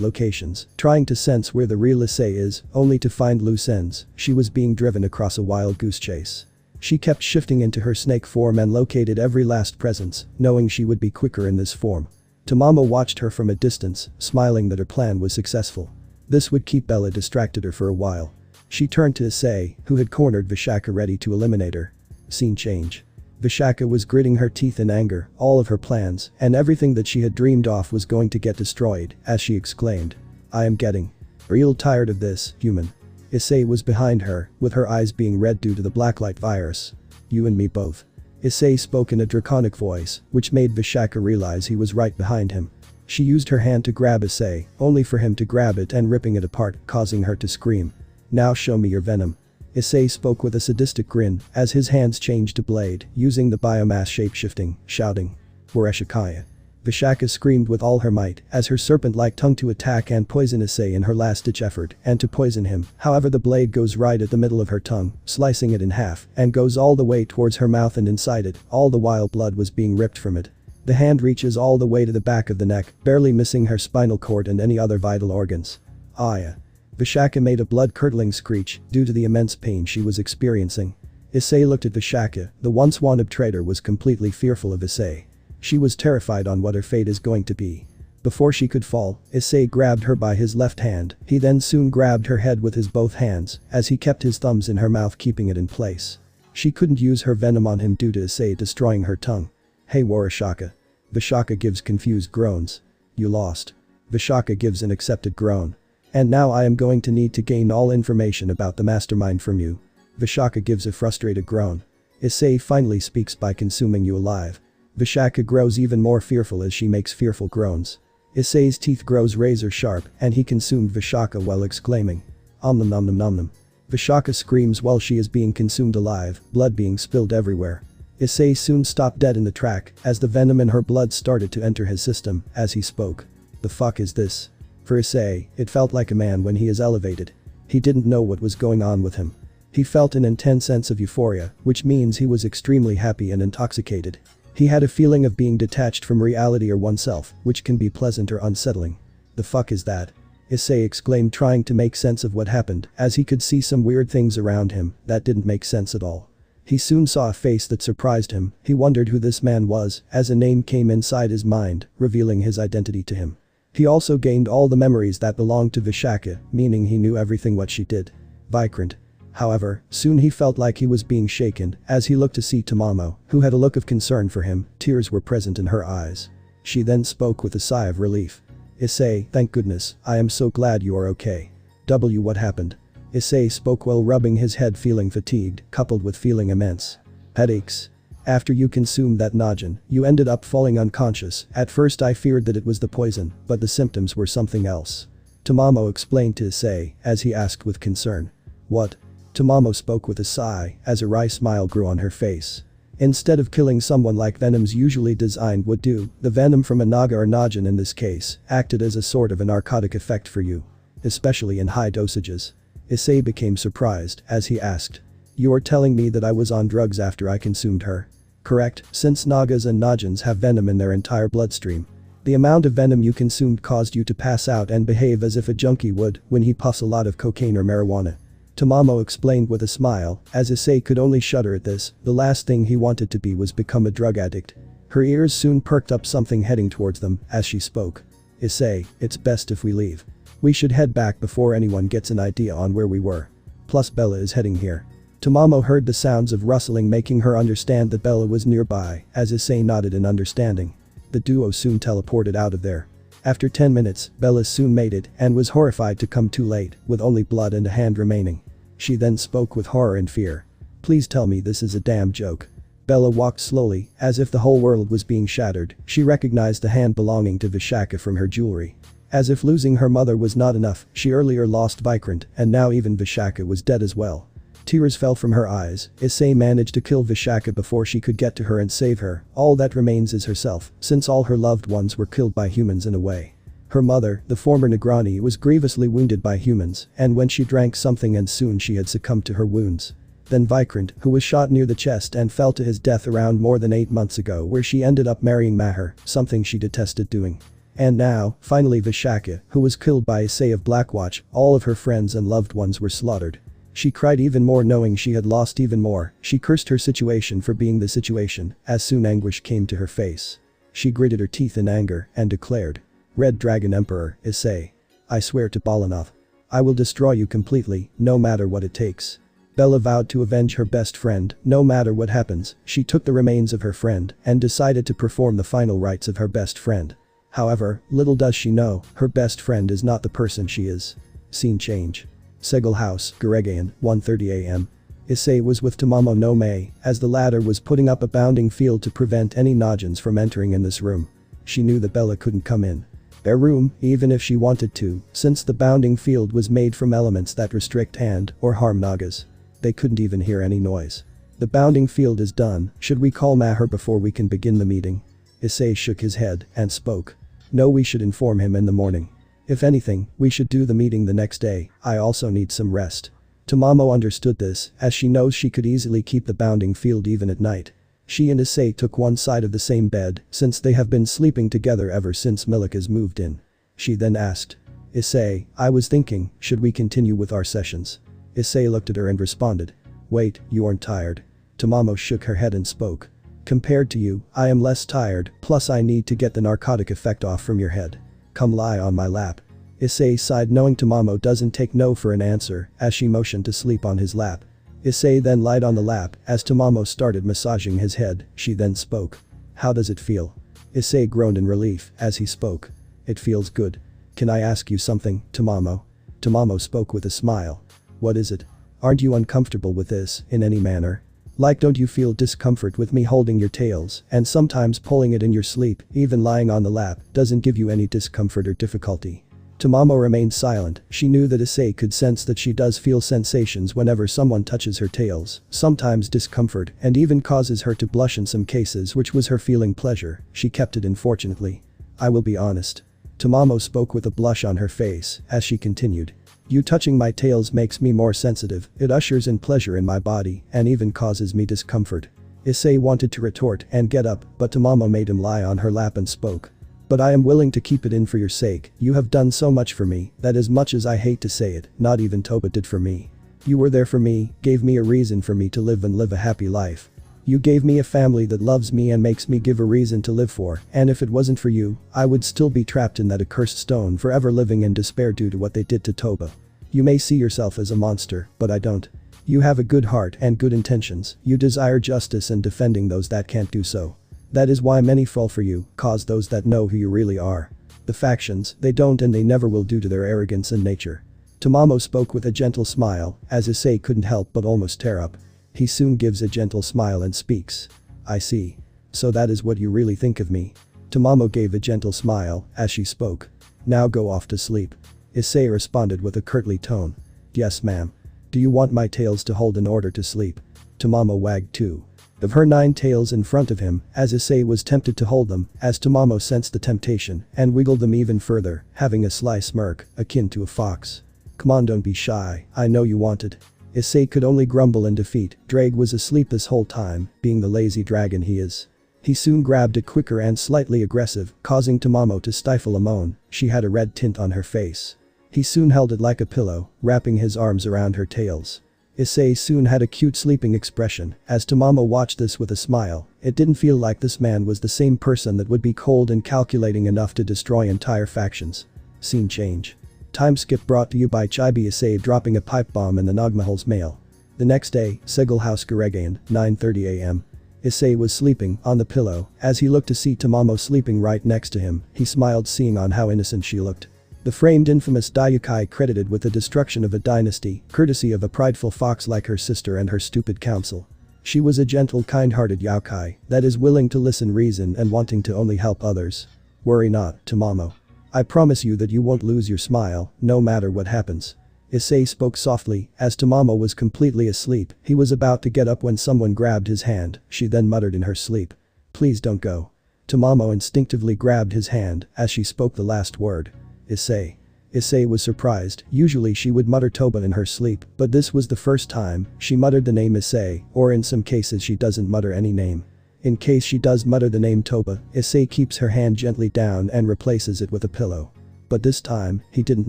locations, trying to sense where the real Issei is, only to find loose ends. She was being driven across a wild goose chase. She kept shifting into her snake form and located every last presence, knowing she would be quicker in this form. Tamamo watched her from a distance, smiling that her plan was successful. This would keep Bella distracted her for a while. She turned to Issei, who had cornered Vishaka, ready to eliminate her. Scene change. Vishaka was gritting her teeth in anger. All of her plans and everything that she had dreamed of was going to get destroyed as she exclaimed. I am getting real tired of this, human. Issei was behind her, with her eyes being red due to the blacklight virus. You and me both. Issei spoke in a draconic voice, which made Vishaka realize he was right behind him. She used her hand to grab Issei, only for him to grab it and ripping it apart, causing her to scream. "Now show me your venom." Issei spoke with a sadistic grin as his hands changed to blade, using the biomass shape-shifting, shouting, "Wareshikaya." Vishaka screamed with all her might as her serpent-like tongue to attack and poison Issei in her last-ditch effort and to poison him. However, the blade goes right at the middle of her tongue, slicing it in half, and goes all the way towards her mouth and inside it, all the while blood was being ripped from it. The hand reaches all the way to the back of the neck, barely missing her spinal cord and any other vital organs. "Aya." Vishaka made a blood-curdling screech due to the immense pain she was experiencing. Issei looked at Vishaka. The once wanted traitor was completely fearful of Issei. She was terrified on what her fate is going to be. Before she could fall, Issei grabbed her by his left hand. He then soon grabbed her head with his both hands as he kept his thumbs in her mouth, keeping it in place. She couldn't use her venom on him due to Issei destroying her tongue. "Hey Wareshaka." Vishaka gives confused groans. "You lost." Vishaka gives an accepted groan. "And now I am going to need to gain all information about the mastermind from you." Vishaka gives a frustrated groan. Issei finally speaks by consuming you alive. Vishaka grows even more fearful as she makes fearful groans. Issei's teeth grows razor sharp and he consumed Vishaka while exclaiming, "Om nom nom nom nom nom." Vishaka screams while she is being consumed alive, blood being spilled everywhere. Issei soon stopped dead in the track as the venom in her blood started to enter his system as he spoke. "The fuck is this?" For Issei, it felt like a man when he is elevated. He didn't know what was going on with him. He felt an intense sense of euphoria, which means he was extremely happy and intoxicated. He had a feeling of being detached from reality or oneself, which can be pleasant or unsettling. "The fuck is that?" Issei exclaimed, trying to make sense of what happened as he could see some weird things around him that didn't make sense at all. He soon saw a face that surprised him. He wondered who this man was as a name came inside his mind, revealing his identity to him. He also gained all the memories that belonged to Vishaka, meaning he knew everything what she did. Vikrant. However, soon he felt like he was being shaken as he looked to see Tamamo, who had a look of concern for him. Tears were present in her eyes. She then spoke with a sigh of relief. "Issei, thank goodness, I am so glad you are okay." What happened? Issei spoke while rubbing his head, feeling fatigued, coupled with feeling immense headaches. "After you consumed that Najin, you ended up falling unconscious. At first I feared that it was the poison, but the symptoms were something else." Tamamo explained to Issei as he asked with concern. "What?" Tamamo spoke with a sigh as a wry smile grew on her face. Instead of killing someone like venoms usually designed would do, the venom from a Naga or Najin in this case acted as a sort of a narcotic effect for you. Especially in high dosages. Issei became surprised as he asked. "You are telling me that I was on drugs after I consumed her? Correct, since Nagas and Najins have venom in their entire bloodstream. The amount of venom you consumed caused you to pass out and behave as if a junkie would when he puffs a lot of cocaine or marijuana." Tamamo explained with a smile, as Issei could only shudder at this. The last thing he wanted to be was become a drug addict. Her ears soon perked up, something heading towards them as she spoke. "Issei, it's best if we leave. We should head back before anyone gets an idea on where we were. Plus Bella is heading here." Tamamo heard the sounds of rustling, making her understand that Bella was nearby as Issei nodded in understanding. The duo soon teleported out of there. After 10 minutes, Bella soon made it and was horrified to come too late, with only blood and a hand remaining. She then spoke with horror and fear. "Please tell me this is a damn joke." Bella walked slowly, as if the whole world was being shattered. She recognized the hand belonging to Vishaka from her jewelry. As if losing her mother was not enough, she earlier lost Vikrant, and now even Vishaka was dead as well. Tears fell from her eyes. Issei managed to kill Vishaka before she could get to her and save her. All that remains is herself, since all her loved ones were killed by humans in a way. Her mother, the former Negrani, was grievously wounded by humans, and when she drank something and soon she had succumbed to her wounds. Then Vikrant, who was shot near the chest and fell to his death around more than 8 months ago, where she ended up marrying Maher, something she detested doing. And now, finally Vishaka, who was killed by Issei of Blackwatch. All of her friends and loved ones were slaughtered. She cried even more, knowing she had lost even more. She cursed her situation for being the situation, as soon anguish came to her face. She gritted her teeth in anger and declared, "Red Dragon Emperor, Issei. I swear to Balanov. I will destroy you completely, no matter what it takes." Bella vowed to avenge her best friend, no matter what happens. She took the remains of her friend and decided to perform the final rites of her best friend. However, little does she know, her best friend is not the person she is. Scene change. Segel House, Garegayan, 1:30 am. Issei was with Tamamo no Mei, as the latter was putting up a bounding field to prevent any Najins from entering in this room. She knew that Bella couldn't come in their room, even if she wanted to, since the bounding field was made from elements that restrict and or harm Nagas. They couldn't even hear any noise. The bounding field is done, should we call Maher before we can begin the meeting? Issei shook his head and spoke. No, we should inform him in the morning. If anything, we should do the meeting the next day. I also need some rest. Tamamo understood this, as she knows she could easily keep the bounding field even at night. She and Issei took one side of the same bed, since they have been sleeping together ever since Milica's moved in. She then asked. Issei, I was thinking, should we continue with our sessions? Issei looked at her and responded. Wait, you aren't tired? Tamamo shook her head and spoke. Compared to you, I am less tired, plus I need to get the narcotic effect off from your head. Come lie on my lap. Issei sighed, knowing Tamamo doesn't take no for an answer, as she motioned to sleep on his lap. Issei then lied on the lap, as Tamamo started massaging his head. She then spoke. How does it feel? Issei groaned in relief, as he spoke. It feels good. Can I ask you something, Tamamo? Tamamo spoke with a smile. What is it? Aren't you uncomfortable with this, in any manner? Like, don't you feel discomfort with me holding your tails and sometimes pulling it in your sleep? Even lying on the lap doesn't give you any discomfort or difficulty. Tamamo remained silent. She knew that Issei could sense that she does feel sensations whenever someone touches her tails, sometimes discomfort, and even causes her to blush in some cases, which was her feeling pleasure. She kept it in, fortunately. I will be honest. Tamamo spoke with a blush on her face, as she continued. You touching my tails makes me more sensitive, it ushers in pleasure in my body, and even causes me discomfort. Issei wanted to retort and get up, but Tamamo made him lie on her lap and spoke. But I am willing to keep it in for your sake. You have done so much for me that, as much as I hate to say it, not even Toba did for me. You were there for me, gave me a reason for me to live and live a happy life. You gave me a family that loves me and makes me give a reason to live for, and if it wasn't for you, I would still be trapped in that accursed stone, forever living in despair due to what they did to Toba. You may see yourself as a monster, but I don't. You have a good heart and good intentions. You desire justice and defending those that can't do so. That is why many fall for you, cause those that know who you really are. The factions, they don't and they never will due to their arrogance and nature. Tamamo spoke with a gentle smile, as Issei couldn't help but almost tear up. He soon gives a gentle smile and speaks. I see. So that is what you really think of me. Tamamo gave a gentle smile, as she spoke. Now go off to sleep. Issei responded with a curtly tone. Yes, ma'am. Do you want my tails to hold in order to sleep? Tamamo wagged two of her 9 tails in front of him, as Issei was tempted to hold them, as Tamamo sensed the temptation and wiggled them even further, having a sly smirk, akin to a fox. Come on, don't be shy, I know you want it. Issei could only grumble in defeat. Drake was asleep this whole time, being the lazy dragon he is. He soon grabbed it quicker and slightly aggressive, causing Tamamo to stifle a moan. She had a red tint on her face. He soon held it like a pillow, wrapping his arms around her tails. Issei soon had a cute sleeping expression, as Tamamo watched this with a smile. It didn't feel like this man was the same person that would be cold and calculating enough to destroy entire factions. Scene change. Time skip brought to you by Chibi. Issei dropping a pipe bomb in the Nagmahal's mail. The next day, Segel House Garegayan, 9:30 am. Issei was sleeping on the pillow. As he looked to see Tamamo sleeping right next to him, he smiled, seeing on how innocent she looked. The framed infamous Dayukai credited with the destruction of a dynasty, courtesy of a prideful fox like her sister and her stupid council. She was a gentle, kind-hearted yokai that is willing to listen, reason and wanting to only help others. Worry not, Tamamo. I promise you that you won't lose your smile, no matter what happens. Issei spoke softly, as Tamamo was completely asleep. He was about to get up when someone grabbed his hand. She then muttered in her sleep. Please don't go. Tamamo instinctively grabbed his hand as she spoke the last word. Issei. Issei was surprised. Usually she would mutter Toba in her sleep, but this was the first time she muttered the name Issei, or in some cases she doesn't mutter any name. In case she does mutter the name Toba, Issei keeps her hand gently down and replaces it with a pillow. But this time, he didn't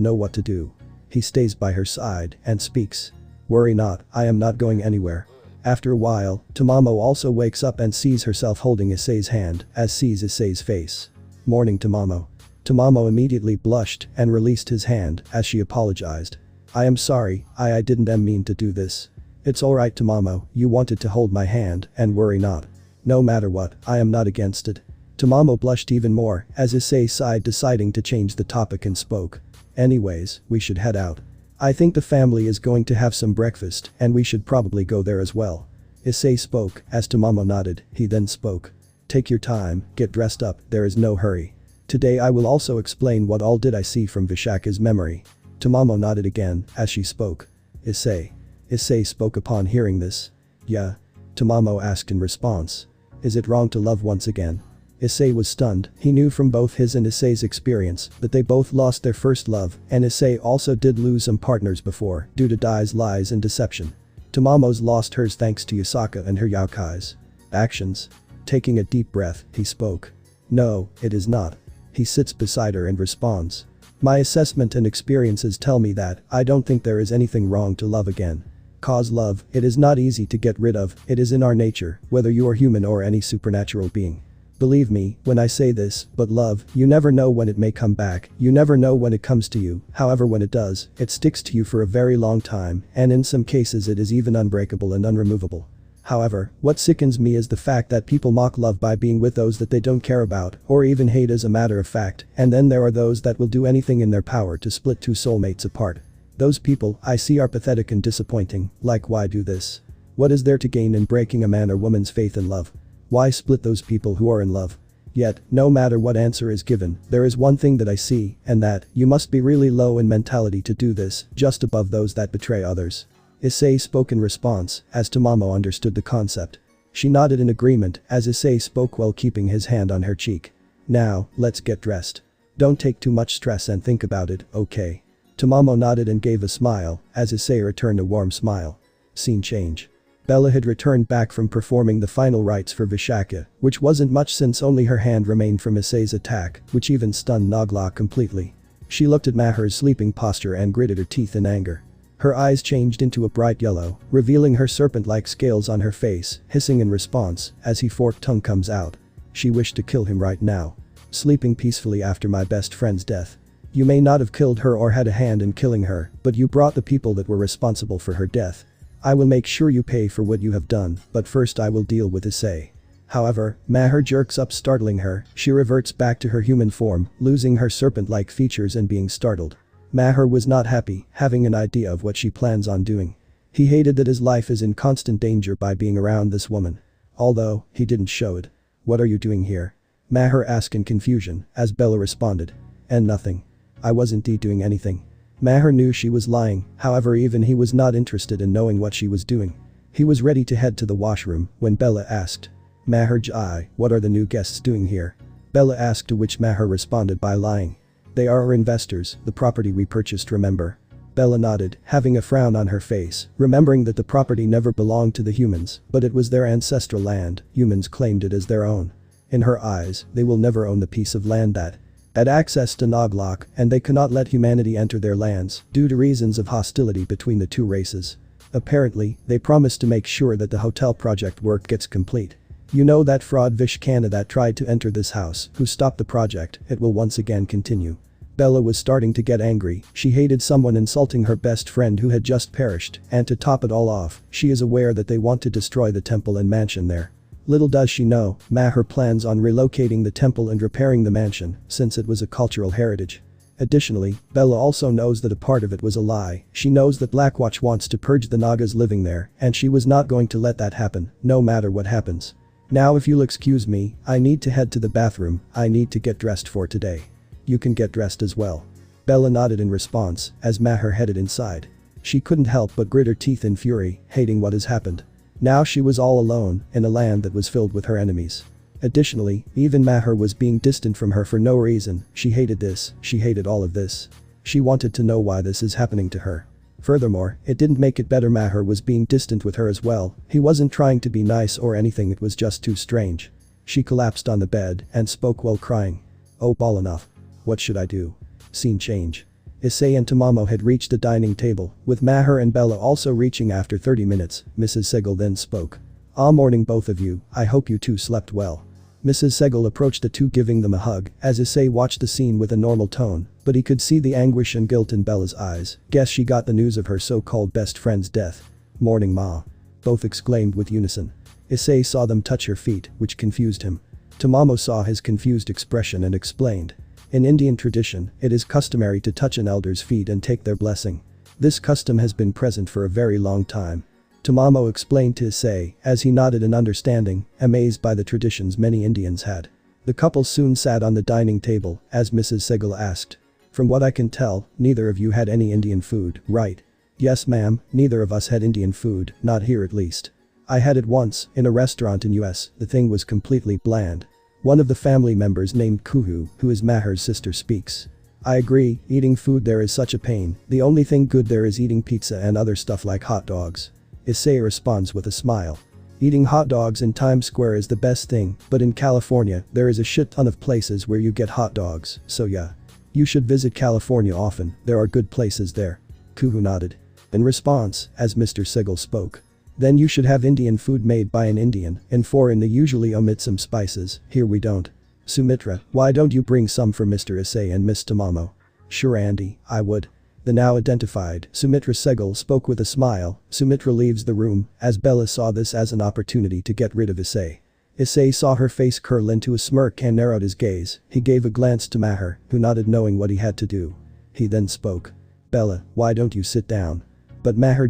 know what to do. He stays by her side and speaks. Worry not, I am not going anywhere. After a while, Tamamo also wakes up and sees herself holding Issei's hand, as sees Issei's face. Morning, Tamamo. Tamamo immediately blushed and released his hand as she apologized. I am sorry, I didn't mean to do this. It's alright, Tamamo, you wanted to hold my hand, and worry not. No matter what, I am not against it. Tamamo blushed even more as Issei sighed, deciding to change the topic and spoke. Anyways, we should head out. I think the family is going to have some breakfast and we should probably go there as well. Issei spoke, as Tamamo nodded, he then spoke. Take your time, get dressed up, there is no hurry. Today I will also explain what all did I see from Vishaka's memory. Tamamo nodded again, as she spoke. Issei. Issei spoke upon hearing this. Yeah? Tamamo asked in response. Is it wrong to love once again? Issei was stunned, he knew from both his and Issei's experience that they both lost their first love and Issei also did lose some partners before due to Dai's lies and deception. Tamamo's lost hers thanks to Yasaka and her yokai's actions. Taking a deep breath, he spoke. No, it is not. He sits beside her and responds. My assessment and experiences tell me that I don't think there is anything wrong to love again. Cause love, it is not easy to get rid of, it is in our nature, whether you are human or any supernatural being. Believe me when I say this, but love, you never know when it may come back, you never know when it comes to you, however when it does, it sticks to you for a very long time and in some cases it is even unbreakable and unremovable. However, what sickens me is the fact that people mock love by being with those that they don't care about or even hate as a matter of fact, and then there are those that will do anything in their power to split two soulmates apart. Those people I see are pathetic and disappointing, like why do this? What is there to gain in breaking a man or woman's faith in love? Why split those people who are in love? Yet, no matter what answer is given, there is one thing that I see, and that, you must be really low in mentality to do this, just above those that betray others. Issei spoke in response, as Tamamo understood the concept. She nodded in agreement as Issei spoke while keeping his hand on her cheek. Now, let's get dressed. Don't take too much stress and think about it, okay? Tamamo nodded and gave a smile, as Issei returned a warm smile. Scene change. Bella had returned back from performing the final rites for Vishaka, which wasn't much since only her hand remained from Issei's attack, which even stunned Nagla completely. She looked at Maher's sleeping posture and gritted her teeth in anger. Her eyes changed into a bright yellow, revealing her serpent-like scales on her face, hissing in response, as her forked tongue comes out. She wished to kill him right now. Sleeping peacefully after my best friend's death. You may not have killed her or had a hand in killing her, but you brought the people that were responsible for her death. I will make sure you pay for what you have done, but first I will deal with Issei. However, Maher jerks up, startling her, she reverts back to her human form, losing her serpent-like features and being startled. Maher was not happy, having an idea of what she plans on doing. He hated that his life is in constant danger by being around this woman. Although, he didn't show it. What are you doing here? Maher asked in confusion, as Bella responded. And nothing. I wasn't doing anything. Maher knew she was lying, however even he was not interested in knowing what she was doing. He was ready to head to the washroom when Bella asked. Maher Jai, what are the new guests doing here? Bella asked, to which Maher responded by lying. They are our investors, the property we purchased, remember? Bella nodded, having a frown on her face, remembering that the property never belonged to the humans, but it was their ancestral land, humans claimed it as their own. In her eyes, they will never own the piece of land that had access to Noglok, and they cannot let humanity enter their lands due to reasons of hostility between the two races. Apparently, they promised to make sure that the hotel project work gets complete. You know that fraud Vishkana that tried to enter this house, who stopped the project, it will once again continue. Bella was starting to get angry, she hated someone insulting her best friend who had just perished, and to top it all off, she is aware that they want to destroy the temple and mansion there. Little does she know, Maher plans on relocating the temple and repairing the mansion, since it was a cultural heritage. Additionally, Bella also knows that a part of it was a lie, she knows that Blackwatch wants to purge the Nagas living there, and she was not going to let that happen, no matter what happens. Now if you'll excuse me, I need to head to the bathroom, I need to get dressed for today. You can get dressed as well. Bella nodded in response, as Maher headed inside. She couldn't help but grit her teeth in fury, hating what has happened. Now she was all alone, in a land that was filled with her enemies. Additionally, even Maher was being distant from her for no reason, she hated this, she hated all of this. She wanted to know why this is happening to her. Furthermore, it didn't make it better Maher was being distant with her as well, he wasn't trying to be nice or anything, it was just too strange. She collapsed on the bed and spoke while crying. Oh ball enough. What should I do? Scene change. Issei and Tamamo had reached the dining table, with Maher and Bella also reaching after 30 minutes, Mrs. Segal then spoke. Ah, morning both of you, I hope you two slept well. Mrs. Segal approached the two, giving them a hug, as Issei watched the scene with a normal tone, but he could see the anguish and guilt in Bella's eyes. Guess she got the news of her so-called best friend's death. Morning ma. Both exclaimed with unison. Issei saw them touch her feet, which confused him. Tamamo saw his confused expression and explained. In Indian tradition, it is customary to touch an elder's feet and take their blessing. This custom has been present for a very long time. Tamamo explained to Issei as he nodded in understanding, amazed by the traditions many Indians had. The couple soon sat on the dining table as Mrs. Segal asked. From what I can tell, neither of you had any Indian food, right? Yes ma'am, neither of us had Indian food, not here at least. I had it once, in a restaurant in US, the thing was completely bland. One of the family members named Kuhu, who is Maher's sister, speaks. I agree, eating food there is such a pain, the only thing good there is eating pizza and other stuff like hot dogs. Issei responds with a smile. Eating hot dogs in Times Square is the best thing, but in California, there is a shit ton of places where you get hot dogs, so yeah. You should visit California often, there are good places there. Kuhu nodded. In response, as Mr. Segal spoke. Then you should have Indian food made by an Indian, and foreign they usually omit some spices, here we don't. Sumitra, why don't you bring some for Mr. Issei and Miss Tamamo? Sure Andy, I would. The now identified Sumitra Segal spoke with a smile. Sumitra leaves the room as Bella saw this as an opportunity to get rid of Issei. Issei saw her face curl into a smirk and narrowed his gaze. He gave a glance to Maher, who nodded knowing what he had to do. He then spoke. Bella, why don't you sit down? But Maher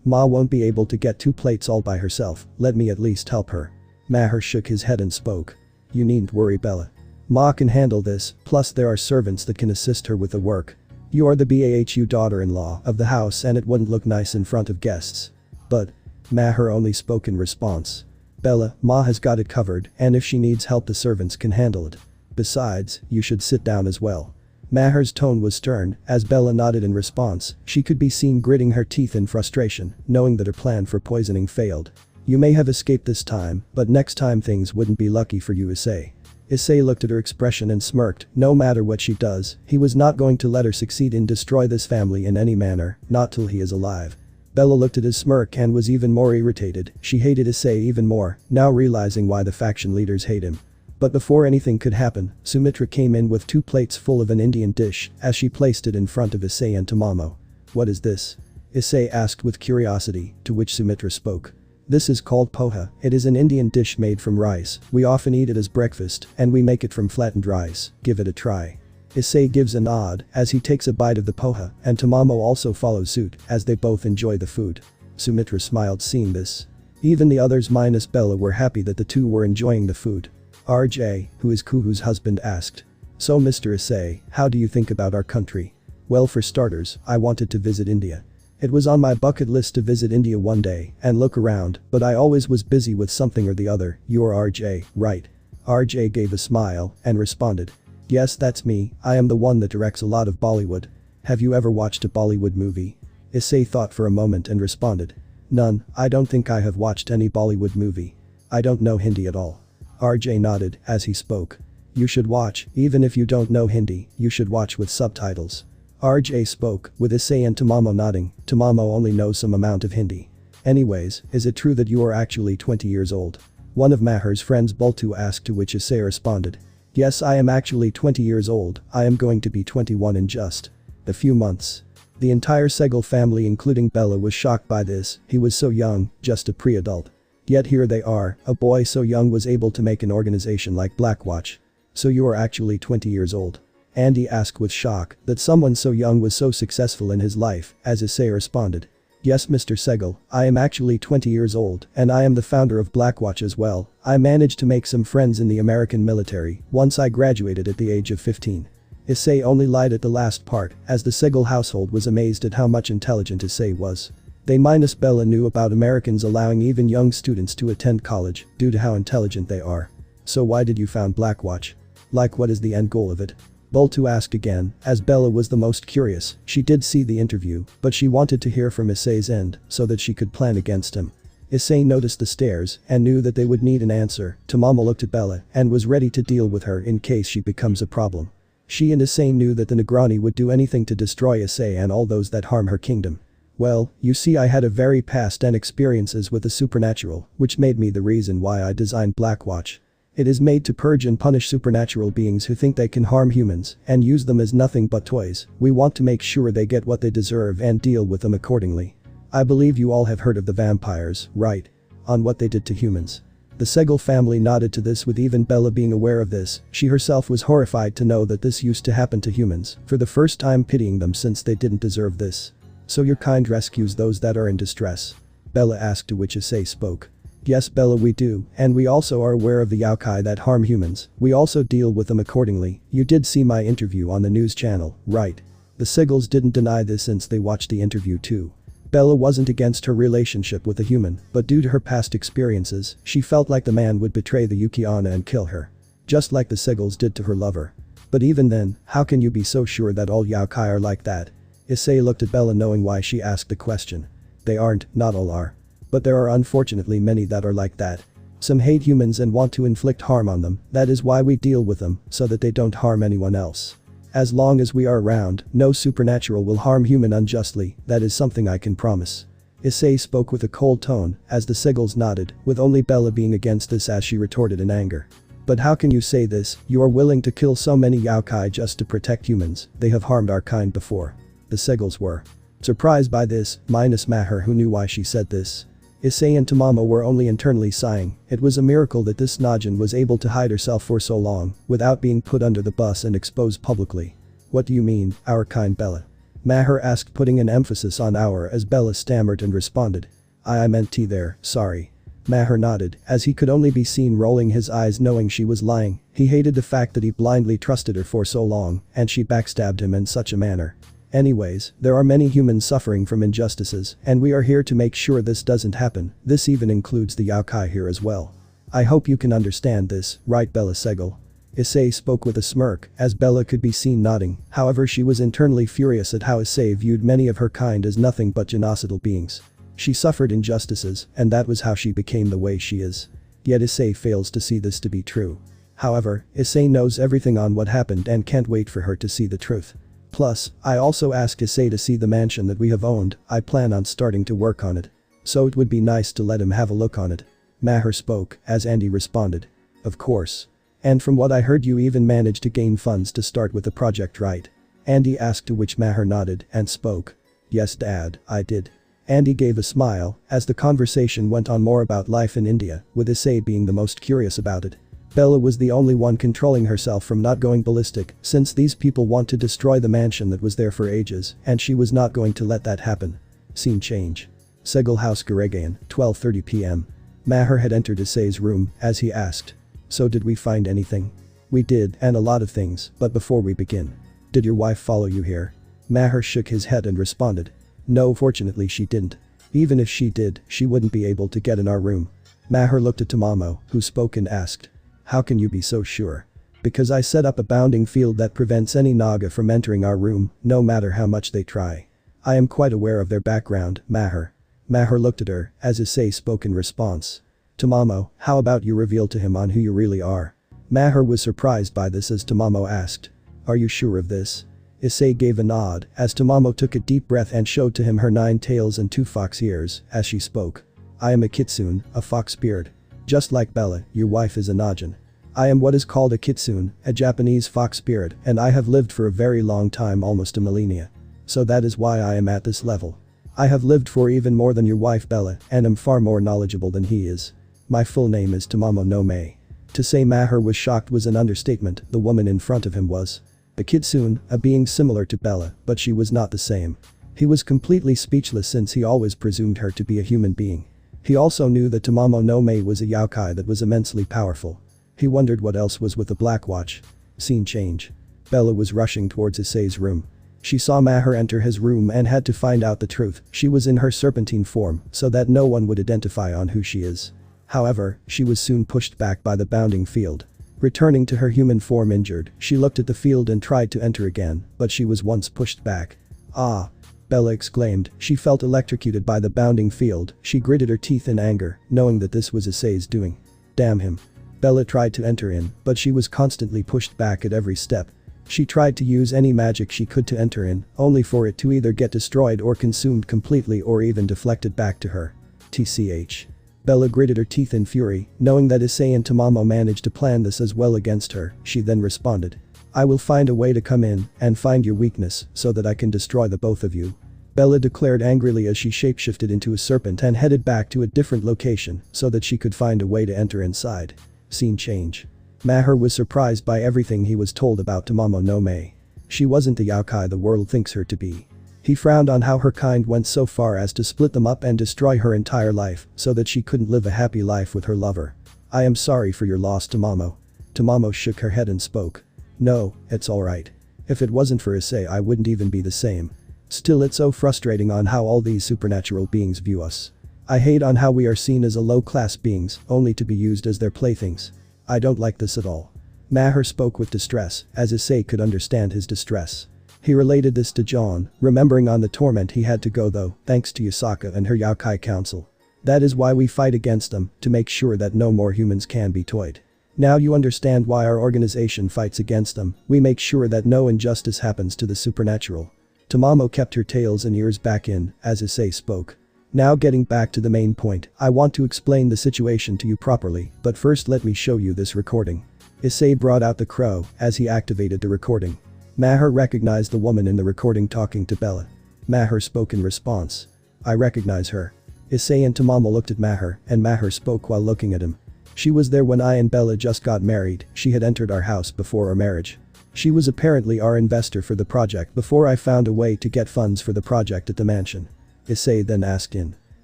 Ma won't be able to get 2 plates all by herself, let me at least help her. Maher shook his head and spoke. You needn't worry Bella. Ma can handle this, plus there are servants that can assist her with the work. You are the BAHU daughter-in-law of the house and it wouldn't look nice in front of guests. But Maher only spoke in response. Bella, Ma has got it covered and if she needs help the servants can handle it. Besides, you should sit down as well. Maher's tone was stern as Bella nodded in response. She could be seen gritting her teeth in frustration, knowing that her plan for poisoning failed. You may have escaped this time, but next time things wouldn't be lucky for you Issei. Issei looked at her expression and smirked. No matter what she does, he was not going to let her succeed in destroy this family in any manner, not till he is alive. Bella looked at his smirk and was even more irritated. She hated Issei even more, now realizing why the faction leaders hate him. But before anything could happen, Sumitra came in with 2 plates full of an Indian dish as she placed it in front of Issei and Tamamo. What is this? Issei asked with curiosity, to which Sumitra spoke. This is called poha, it is an Indian dish made from rice, we often eat it as breakfast and we make it from flattened rice, give it a try. Issei gives a nod as he takes a bite of the poha and Tamamo also follows suit as they both enjoy the food. Sumitra smiled seeing this. Even the others minus Bella were happy that the two were enjoying the food. RJ, who is Kuhu's husband, asked. So Mr. Issei, how do you think about our country? Well for starters, I wanted to visit India. It was on my bucket list to visit India one day and look around, but I always was busy with something or the other. You're RJ, right? RJ gave a smile and responded. Yes that's me, I am the one that directs a lot of Bollywood. Have you ever watched a Bollywood movie? Issei thought for a moment and responded. None, I don't think I have watched any Bollywood movie. I don't know Hindi at all. RJ nodded as he spoke. You should watch, even if you don't know Hindi, you should watch with subtitles. RJ spoke, with Issei and Tamamo nodding. Tamamo only knows some amount of Hindi. Anyways, is it true that you are actually 20 years old? One of Maher's friends Boltu asked, to which Issei responded. Yes I am actually 20 years old, I am going to be 21 in just a few months. The entire Segal family including Bella was shocked by this, he was so young, just a pre-adult. Yet here they are, a boy so young was able to make an organization like Blackwatch. So you are actually 20 years old? Andy asked with shock that someone so young was so successful in his life, as Issei responded. Yes Mr. Segal, I am actually 20 years old and I am the founder of Blackwatch as well. I managed to make some friends in the American military once I graduated at the age of 15. Issei only lied at the last part as the Segal household was amazed at how much intelligent Issei was. They minus Bella knew about Americans allowing even young students to attend college due to how intelligent they are. So why did you found Blackwatch? Like what is the end goal of it? Boltu asked again, as Bella was the most curious. She did see the interview, but she wanted to hear from Issei's end so that she could plan against him. Issei noticed the stares and knew that they would need an answer. Tamamo looked at Bella and was ready to deal with her in case she becomes a problem. She and Issei knew that the Negrani would do anything to destroy Issei and all those that harm her kingdom. Well, you see I had a very past and experiences with the supernatural, which made me the reason why I designed Blackwatch. It is made to purge and punish supernatural beings who think they can harm humans and use them as nothing but toys. We want to make sure they get what they deserve and deal with them accordingly. I believe you all have heard of the vampires, right? On what they did to humans. The Segal family nodded to this with even Bella being aware of this. She herself was horrified to know that this used to happen to humans, for the first time pitying them since they didn't deserve this. So your kind rescues those that are in distress? Bella asked, to which Issei spoke. Yes Bella, we do, and we also are aware of the yokai that harm humans. We also deal with them accordingly. You did see my interview on the news channel, right? The Sigils didn't deny this since they watched the interview too. Bella wasn't against her relationship with a human, but due to her past experiences, she felt like the man would betray the Yuki-onna and kill her. Just like the Sigils did to her lover. But even then, how can you be so sure that all yokai are like that? Issei looked at Bella, knowing why she asked the question. They aren't, not all are. But there are unfortunately many that are like that. Some hate humans and want to inflict harm on them. That is why we deal with them, so that they don't harm anyone else. As long as we are around, no supernatural will harm human unjustly, that is something I can promise. Issei spoke with a cold tone, as the Sigils nodded, with only Bella being against this as she retorted in anger. But how can you say this? You are willing to kill so many yokai just to protect humans. They have harmed our kind before. The Sigils were surprised by this, minus Maher, who knew why she said this. Issei and Tamamo were only internally sighing. It was a miracle that this Najin was able to hide herself for so long, without being put under the bus and exposed publicly. What do you mean, our kind Bella? Maher asked, putting an emphasis on our, as Bella stammered and responded. I meant T there, sorry. Maher nodded, as he could only be seen rolling his eyes, knowing she was lying. He hated the fact that he blindly trusted her for so long, and she backstabbed him in such a manner. Anyways, there are many humans suffering from injustices, and we are here to make sure this doesn't happen. This even includes the yokai here as well. I hope you can understand this, right Bella Sigil? Issei spoke with a smirk, as Bella could be seen nodding. However, she was internally furious at how Issei viewed many of her kind as nothing but genocidal beings. She suffered injustices, and that was how she became the way she is. Yet Issei fails to see this to be true. However, Issei knows everything on what happened and can't wait for her to see the truth. Plus, I also asked Issei to see the mansion that we have owned. I plan on starting to work on it. So it would be nice to let him have a look on it. Maher spoke, as Andy responded. Of course. And from what I heard, you even managed to gain funds to start with the project, right? Andy asked, to which Maher nodded and spoke. Yes Dad, I did. Andy gave a smile, as the conversation went on more about life in India, with Issei being the most curious about it. Bella was the only one controlling herself from not going ballistic, since these people want to destroy the mansion that was there for ages, and she was not going to let that happen. Scene change. Sigil House, Garegaon, 12:30 p.m. Maher had entered Issei's room, as he asked. So did we find anything? We did, and a lot of things, but before we begin. Did your wife follow you here? Maher shook his head and responded. No, fortunately she didn't. Even if she did, she wouldn't be able to get in our room. Maher looked at Tamamo, who spoke and asked. How can you be so sure? Because I set up a bounding field that prevents any Naga from entering our room, no matter how much they try. I am quite aware of their background, Maher. Maher looked at her, as Issei spoke in response. Tamamo, how about you reveal to him on who you really are? Maher was surprised by this as Tamamo asked. Are you sure of this? Issei gave a nod, as Tamamo took a deep breath and showed to him her 9 tails and 2 fox ears, as she spoke. I am a kitsune, a fox spirit. Just like Bella, your wife is a Najin. I am what is called a kitsune, a Japanese fox spirit, and I have lived for a very long time, almost a millennia. So that is why I am at this level. I have lived for even more than your wife Bella, and am far more knowledgeable than he is. My full name is Tamamo no Mei. To say Maher was shocked was an understatement, the woman in front of him was. A kitsune, a being similar to Bella, but she was not the same. He was completely speechless since he always presumed her to be a human being. He also knew that Tamamo no Mei was a yokai that was immensely powerful. He wondered what else was with the Black Watch. Scene change. Bella was rushing towards Issei's room. She saw Maher enter his room and had to find out the truth. She was in her serpentine form, so that no one would identify on who she is. However, she was soon pushed back by the bounding field. Returning to her human form injured, she looked at the field and tried to enter again, but she was once pushed back. Ah! Bella exclaimed. She felt electrocuted by the bounding field. She gritted her teeth in anger, knowing that this was Issei's doing. Damn him. Bella tried to enter in, but she was constantly pushed back at every step. She tried to use any magic she could to enter in, only for it to either get destroyed or consumed completely or even deflected back to her. TCH. Bella gritted her teeth in fury, knowing that Issei and Tamamo managed to plan this as well against her. She then responded. I will find a way to come in and find your weakness so that I can destroy the both of you. Bella declared angrily as she shapeshifted into a serpent and headed back to a different location so that she could find a way to enter inside. Scene change. Maher was surprised by everything he was told about Tamamo no Mei. She wasn't the yokai the world thinks her to be. He frowned on how her kind went so far as to split them up and destroy her entire life so that she couldn't live a happy life with her lover. I am sorry for your loss, Tamamo. Tamamo shook her head and spoke. No, it's alright. If it wasn't for Issei, I wouldn't even be the same. Still, it's so frustrating on how all these supernatural beings view us. I hate on how we are seen as a low-class beings, only to be used as their playthings. I don't like this at all. Maher spoke with distress, as Issei could understand his distress. He related this to John, remembering on the torment he had to go though, thanks to Yasaka and her Yokai Council. That is why we fight against them, to make sure that no more humans can be toyed. Now you understand why our organization fights against them. We make sure that no injustice happens to the supernatural. Tamamo kept her tails and ears back in, as Issei spoke. Now getting back to the main point, I want to explain the situation to you properly, but first let me show you this recording. Issei brought out the crow, as he activated the recording. Maher recognized the woman in the recording talking to Bella. Maher spoke in response. I recognize her. Issei and Tamamo looked at Maher, and Maher spoke while looking at him. She was there when I and Bella just got married. She had entered our house before our marriage. She was apparently our investor for the project before I found a way to get funds for the project at the mansion. Issei then asked in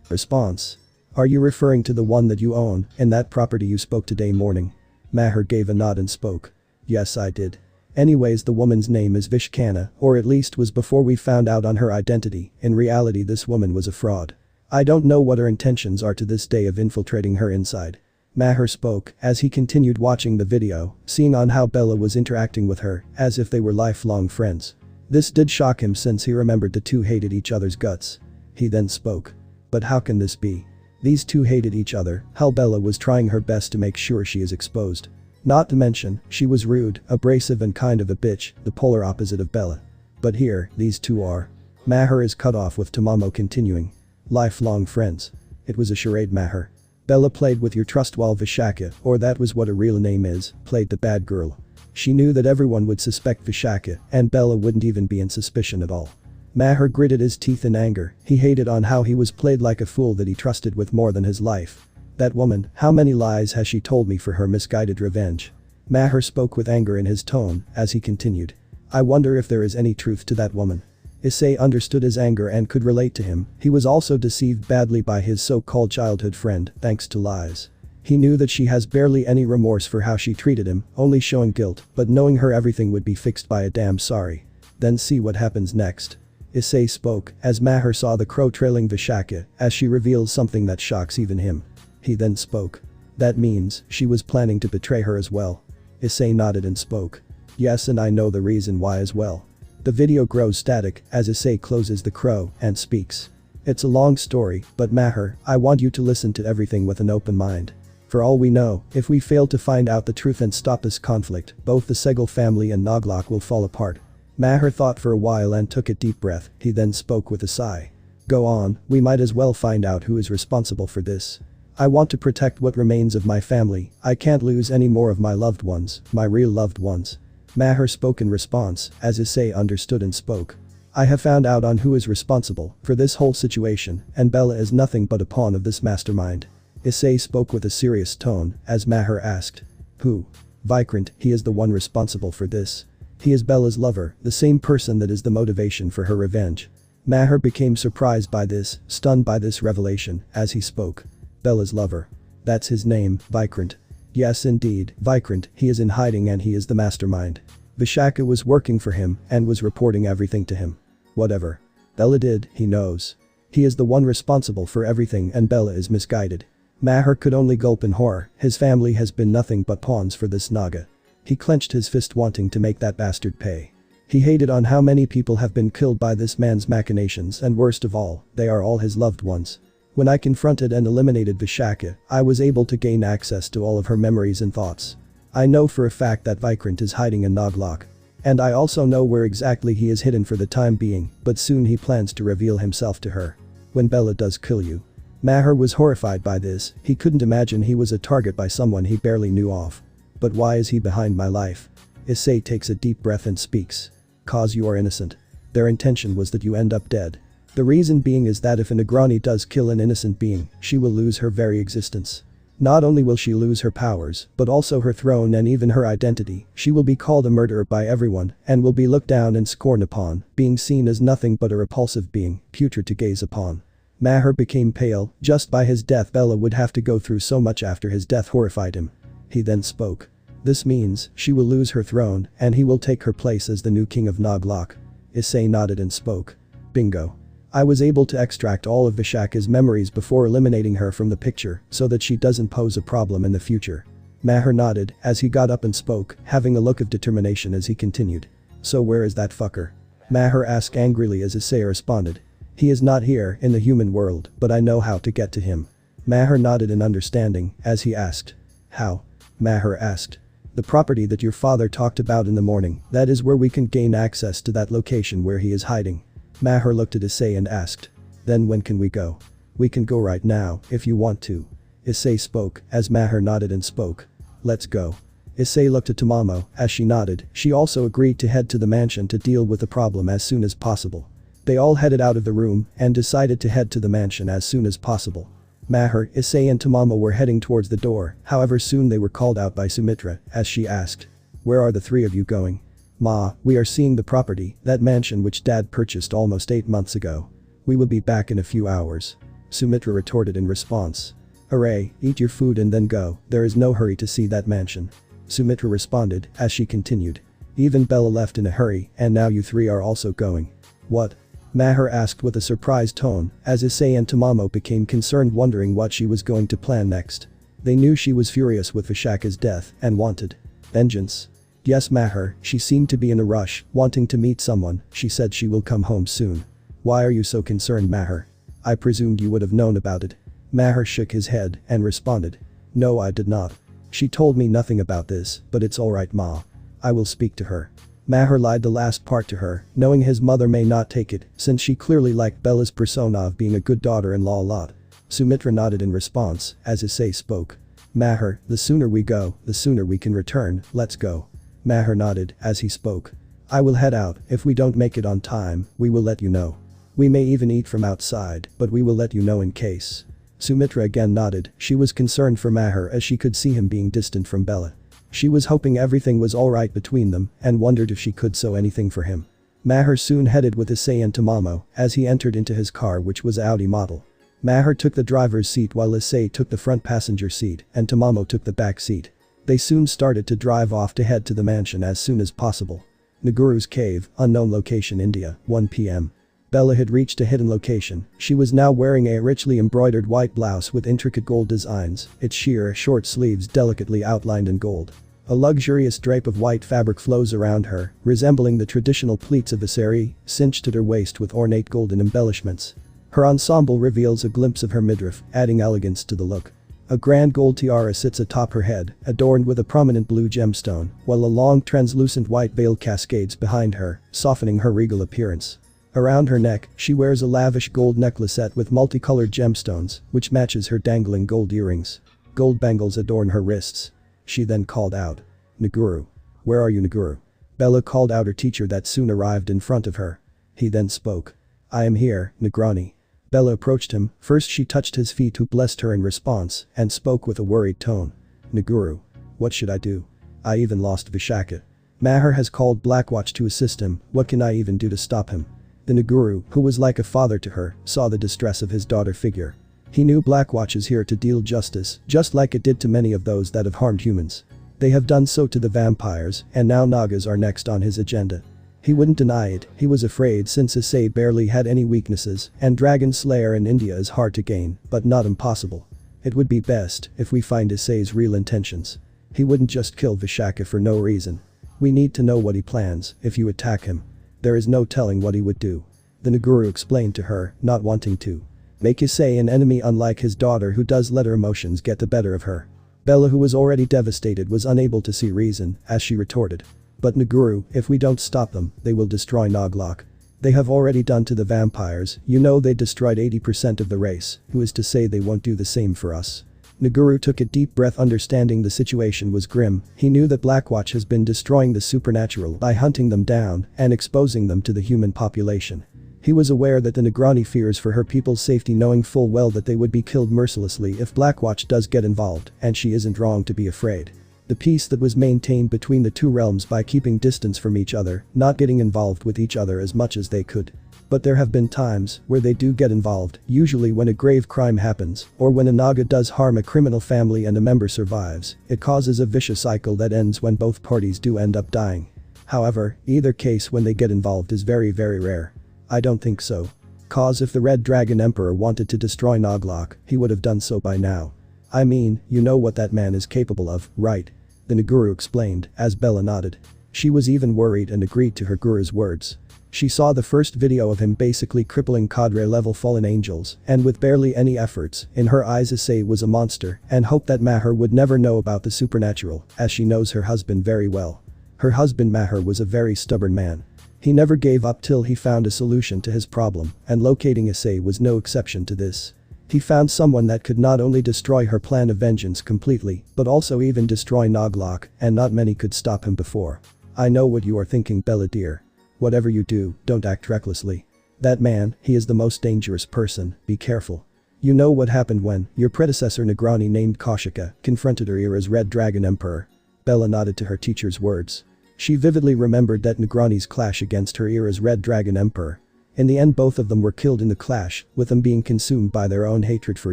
response. Are you referring to the one that you own, and that property you spoke today morning? Maher gave a nod and spoke. Yes, I did. Anyways, the woman's name is Vishkana, or at least was before we found out on her identity. In reality, this woman was a fraud. I don't know what her intentions are to this day of infiltrating her inside. Maher spoke as he continued watching the video, seeing on how Bella was interacting with her, as if they were lifelong friends. This did shock him since he remembered the two hated each other's guts. He then spoke. But how can this be? These two hated each other, how Bella was trying her best to make sure she is exposed. Not to mention, she was rude, abrasive and kind of a bitch, the polar opposite of Bella. But here, these two are. Maher is cut off with Tamamo continuing. Lifelong friends. It was a charade, Maher. Bella played with your trust while Vishaka, or that was what her real name is, played the bad girl. She knew that everyone would suspect Vishaka, and Bella wouldn't even be in suspicion at all. Maher gritted his teeth in anger. He hated on how he was played like a fool that he trusted with more than his life. That woman, how many lies has she told me for her misguided revenge? Maher spoke with anger in his tone, as he continued. I wonder if there is any truth to that woman. Issei understood his anger and could relate to him. He was also deceived badly by his so-called childhood friend, thanks to lies. He knew that she has barely any remorse for how she treated him, only showing guilt, but knowing her everything would be fixed by a damn sorry. Then see what happens next. Issei spoke, as Maher saw the crow trailing Vishaka, as she reveals something that shocks even him. He then spoke. That means, she was planning to betray her as well. Issei nodded and spoke. Yes, and I know the reason why as well. The video grows static as Issei closes the crow and speaks. It's a long story, but Maher, I want you to listen to everything with an open mind. For all we know, if we fail to find out the truth and stop this conflict, both the Segel family and Noglok will fall apart. Maher thought for a while and took a deep breath. He then spoke with a sigh. Go on, we might as well find out who is responsible for this. I want to protect what remains of my family. I can't lose any more of my loved ones, my real loved ones. Maher spoke in response, as Issei understood and spoke. I have found out on who is responsible for this whole situation, and Bella is nothing but a pawn of this mastermind. Issei spoke with a serious tone, as Maher asked. Who? Vikrant, he is the one responsible for this. He is Bella's lover, the same person that is the motivation for her revenge. Maher became surprised by this, stunned by this revelation, as he spoke. Bella's lover. That's his name, Vikrant. Yes indeed, Vikrant, he is in hiding and he is the mastermind. Vishaka was working for him and was reporting everything to him. Whatever Bella did, he knows. He is the one responsible for everything and Bella is misguided. Maher could only gulp in horror. His family has been nothing but pawns for this Naga. He clenched his fist wanting to make that bastard pay. He hated on how many people have been killed by this man's machinations and worst of all, they are all his loved ones. When I confronted and eliminated Vishaka, I was able to gain access to all of her memories and thoughts. I know for a fact that Vikrant is hiding in Noglok. And I also know where exactly he is hidden for the time being, but soon he plans to reveal himself to her. When Bella does kill you. Maher was horrified by this. He couldn't imagine he was a target by someone he barely knew of. But why is he behind my life? Issei takes a deep breath and speaks. Cause you are innocent. Their intention was that you end up dead. The reason being is that if a Negroni does kill an innocent being, she will lose her very existence. Not only will she lose her powers, but also her throne and even her identity. She will be called a murderer by everyone and will be looked down and scorned upon, being seen as nothing but a repulsive being, putrid to gaze upon. Maher became pale. Just by his death Bella would have to go through so much after his death horrified him. He then spoke. This means she will lose her throne and he will take her place as the new king of Noglok. Issei nodded and spoke. Bingo. I was able to extract all of Vishaka's memories before eliminating her from the picture so that she doesn't pose a problem in the future. Maher nodded as he got up and spoke, having a look of determination as he continued. So where is that fucker? Maher asked angrily as Issei responded. He is not here in the human world, but I know how to get to him. Maher nodded in understanding as he asked. How? Maher asked. The property that your father talked about in the morning, that is where we can gain access to that location where he is hiding. Maher looked at Issei and asked. Then when can we go? We can go right now, if you want to. Issei spoke, as Maher nodded and spoke. Let's go. Issei looked at Tamamo, as she nodded, she also agreed to head to the mansion to deal with the problem as soon as possible. They all headed out of the room and decided to head to the mansion as soon as possible. Maher, Issei and Tamamo were heading towards the door, however soon they were called out by Sumitra, as she asked. Where are the three of you going? Ma, we are seeing the property, that mansion which Dad purchased almost 8 months ago. We will be back in a few hours. Sumitra retorted in response. Hooray, eat your food and then go, there is no hurry to see that mansion. Sumitra responded, as she continued. Even Bella left in a hurry, and now you three are also going. What? Maher asked with a surprised tone, as Issei and Tamamo became concerned wondering what she was going to plan next. They knew she was furious with Vishaka's death and wanted vengeance. Yes Maher, she seemed to be in a rush, wanting to meet someone, she said she will come home soon. Why are you so concerned Maher? I presumed you would have known about it. Maher shook his head and responded. No I did not. She told me nothing about this, but it's alright Ma. I will speak to her. Maher lied the last part to her, knowing his mother may not take it, since she clearly liked Bella's persona of being a good daughter-in-law a lot. Sumitra nodded in response, as Issei spoke. Maher, the sooner we go, the sooner we can return, let's go. Maher nodded as he spoke. I will head out, if we don't make it on time, we will let you know. We may even eat from outside, but we will let you know in case. Sumitra again nodded, she was concerned for Maher as she could see him being distant from Bella. She was hoping everything was alright between them and wondered if she could sew anything for him. Maher soon headed with Issei and Tamamo as he entered into his car which was an Audi model. Maher took the driver's seat while Issei took the front passenger seat and Tamamo took the back seat. They soon started to drive off to head to the mansion as soon as possible. Naguru's cave, unknown location India, 1 p.m. Bella had reached a hidden location, she was now wearing a richly embroidered white blouse with intricate gold designs, its sheer, short sleeves delicately outlined in gold. A luxurious drape of white fabric flows around her, resembling the traditional pleats of a sari, cinched at her waist with ornate golden embellishments. Her ensemble reveals a glimpse of her midriff, adding elegance to the look. A grand gold tiara sits atop her head, adorned with a prominent blue gemstone, while a long translucent white veil cascades behind her, softening her regal appearance. Around her neck, she wears a lavish gold necklace set with multicolored gemstones, which matches her dangling gold earrings. Gold bangles adorn her wrists. She then called out. Naguru. Where are you Naguru? Bella called out her teacher that soon arrived in front of her. He then spoke. I am here, Nagrani. Bella approached him, first she touched his feet who blessed her in response and spoke with a worried tone. Naguru. What should I do? I even lost Vishaka. Maher has called Blackwatch to assist him, what can I even do to stop him? The Naguru, who was like a father to her, saw the distress of his daughter figure. He knew Blackwatch is here to deal justice, just like it did to many of those that have harmed humans. They have done so to the vampires, and now Nagas are next on his agenda. He wouldn't deny it, he was afraid since Issei barely had any weaknesses, and Dragon Slayer in India is hard to gain, but not impossible. It would be best if we find Issei's real intentions. He wouldn't just kill Vishaka for no reason. We need to know what he plans, if you attack him. There is no telling what he would do. The Naguru explained to her, not wanting to make Issei an enemy unlike his daughter who does let her emotions get the better of her. Bella who was already devastated was unable to see reason, as she retorted. But Naguru, if we don't stop them, they will destroy Noglok. They have already done to the vampires, you know they destroyed 80% of the race, who is to say they won't do the same for us. Naguru took a deep breath understanding the situation was grim, he knew that Blackwatch has been destroying the supernatural by hunting them down and exposing them to the human population. He was aware that the Negrani fears for her people's safety, knowing full well that they would be killed mercilessly if Blackwatch does get involved, and she isn't wrong to be afraid. The peace that was maintained between the two realms by keeping distance from each other, not getting involved with each other as much as they could. But there have been times where they do get involved, usually when a grave crime happens, or when a Naga does harm a criminal family and a member survives. It causes a vicious cycle that ends when both parties do end up dying. However, either case when they get involved is very rare. I don't think so. Cause if the Red Dragon Emperor wanted to destroy Naglok, he would have done so by now. I mean, you know what that man is capable of, right? The Naguru explained, as Bella nodded. She was even worried and agreed to her guru's words. She saw the first video of him basically crippling cadre-level fallen angels, and with barely any efforts, in her eyes Issei was a monster, and hoped that Maher would never know about the supernatural, as she knows her husband very well. Her husband Maher was a very stubborn man. He never gave up till he found a solution to his problem, and locating Issei was no exception to this. He found someone that could not only destroy her plan of vengeance completely, but also even destroy Naglok, and not many could stop him before. I know what you are thinking, Bella dear. Whatever you do, don't act recklessly. That man, he is the most dangerous person, be careful. You know what happened when your predecessor Negrani named Kaushika confronted her era's Red Dragon Emperor. Bella nodded to her teacher's words. She vividly remembered that Negrani's clash against her era's Red Dragon Emperor. In the end both of them were killed in the clash, with them being consumed by their own hatred for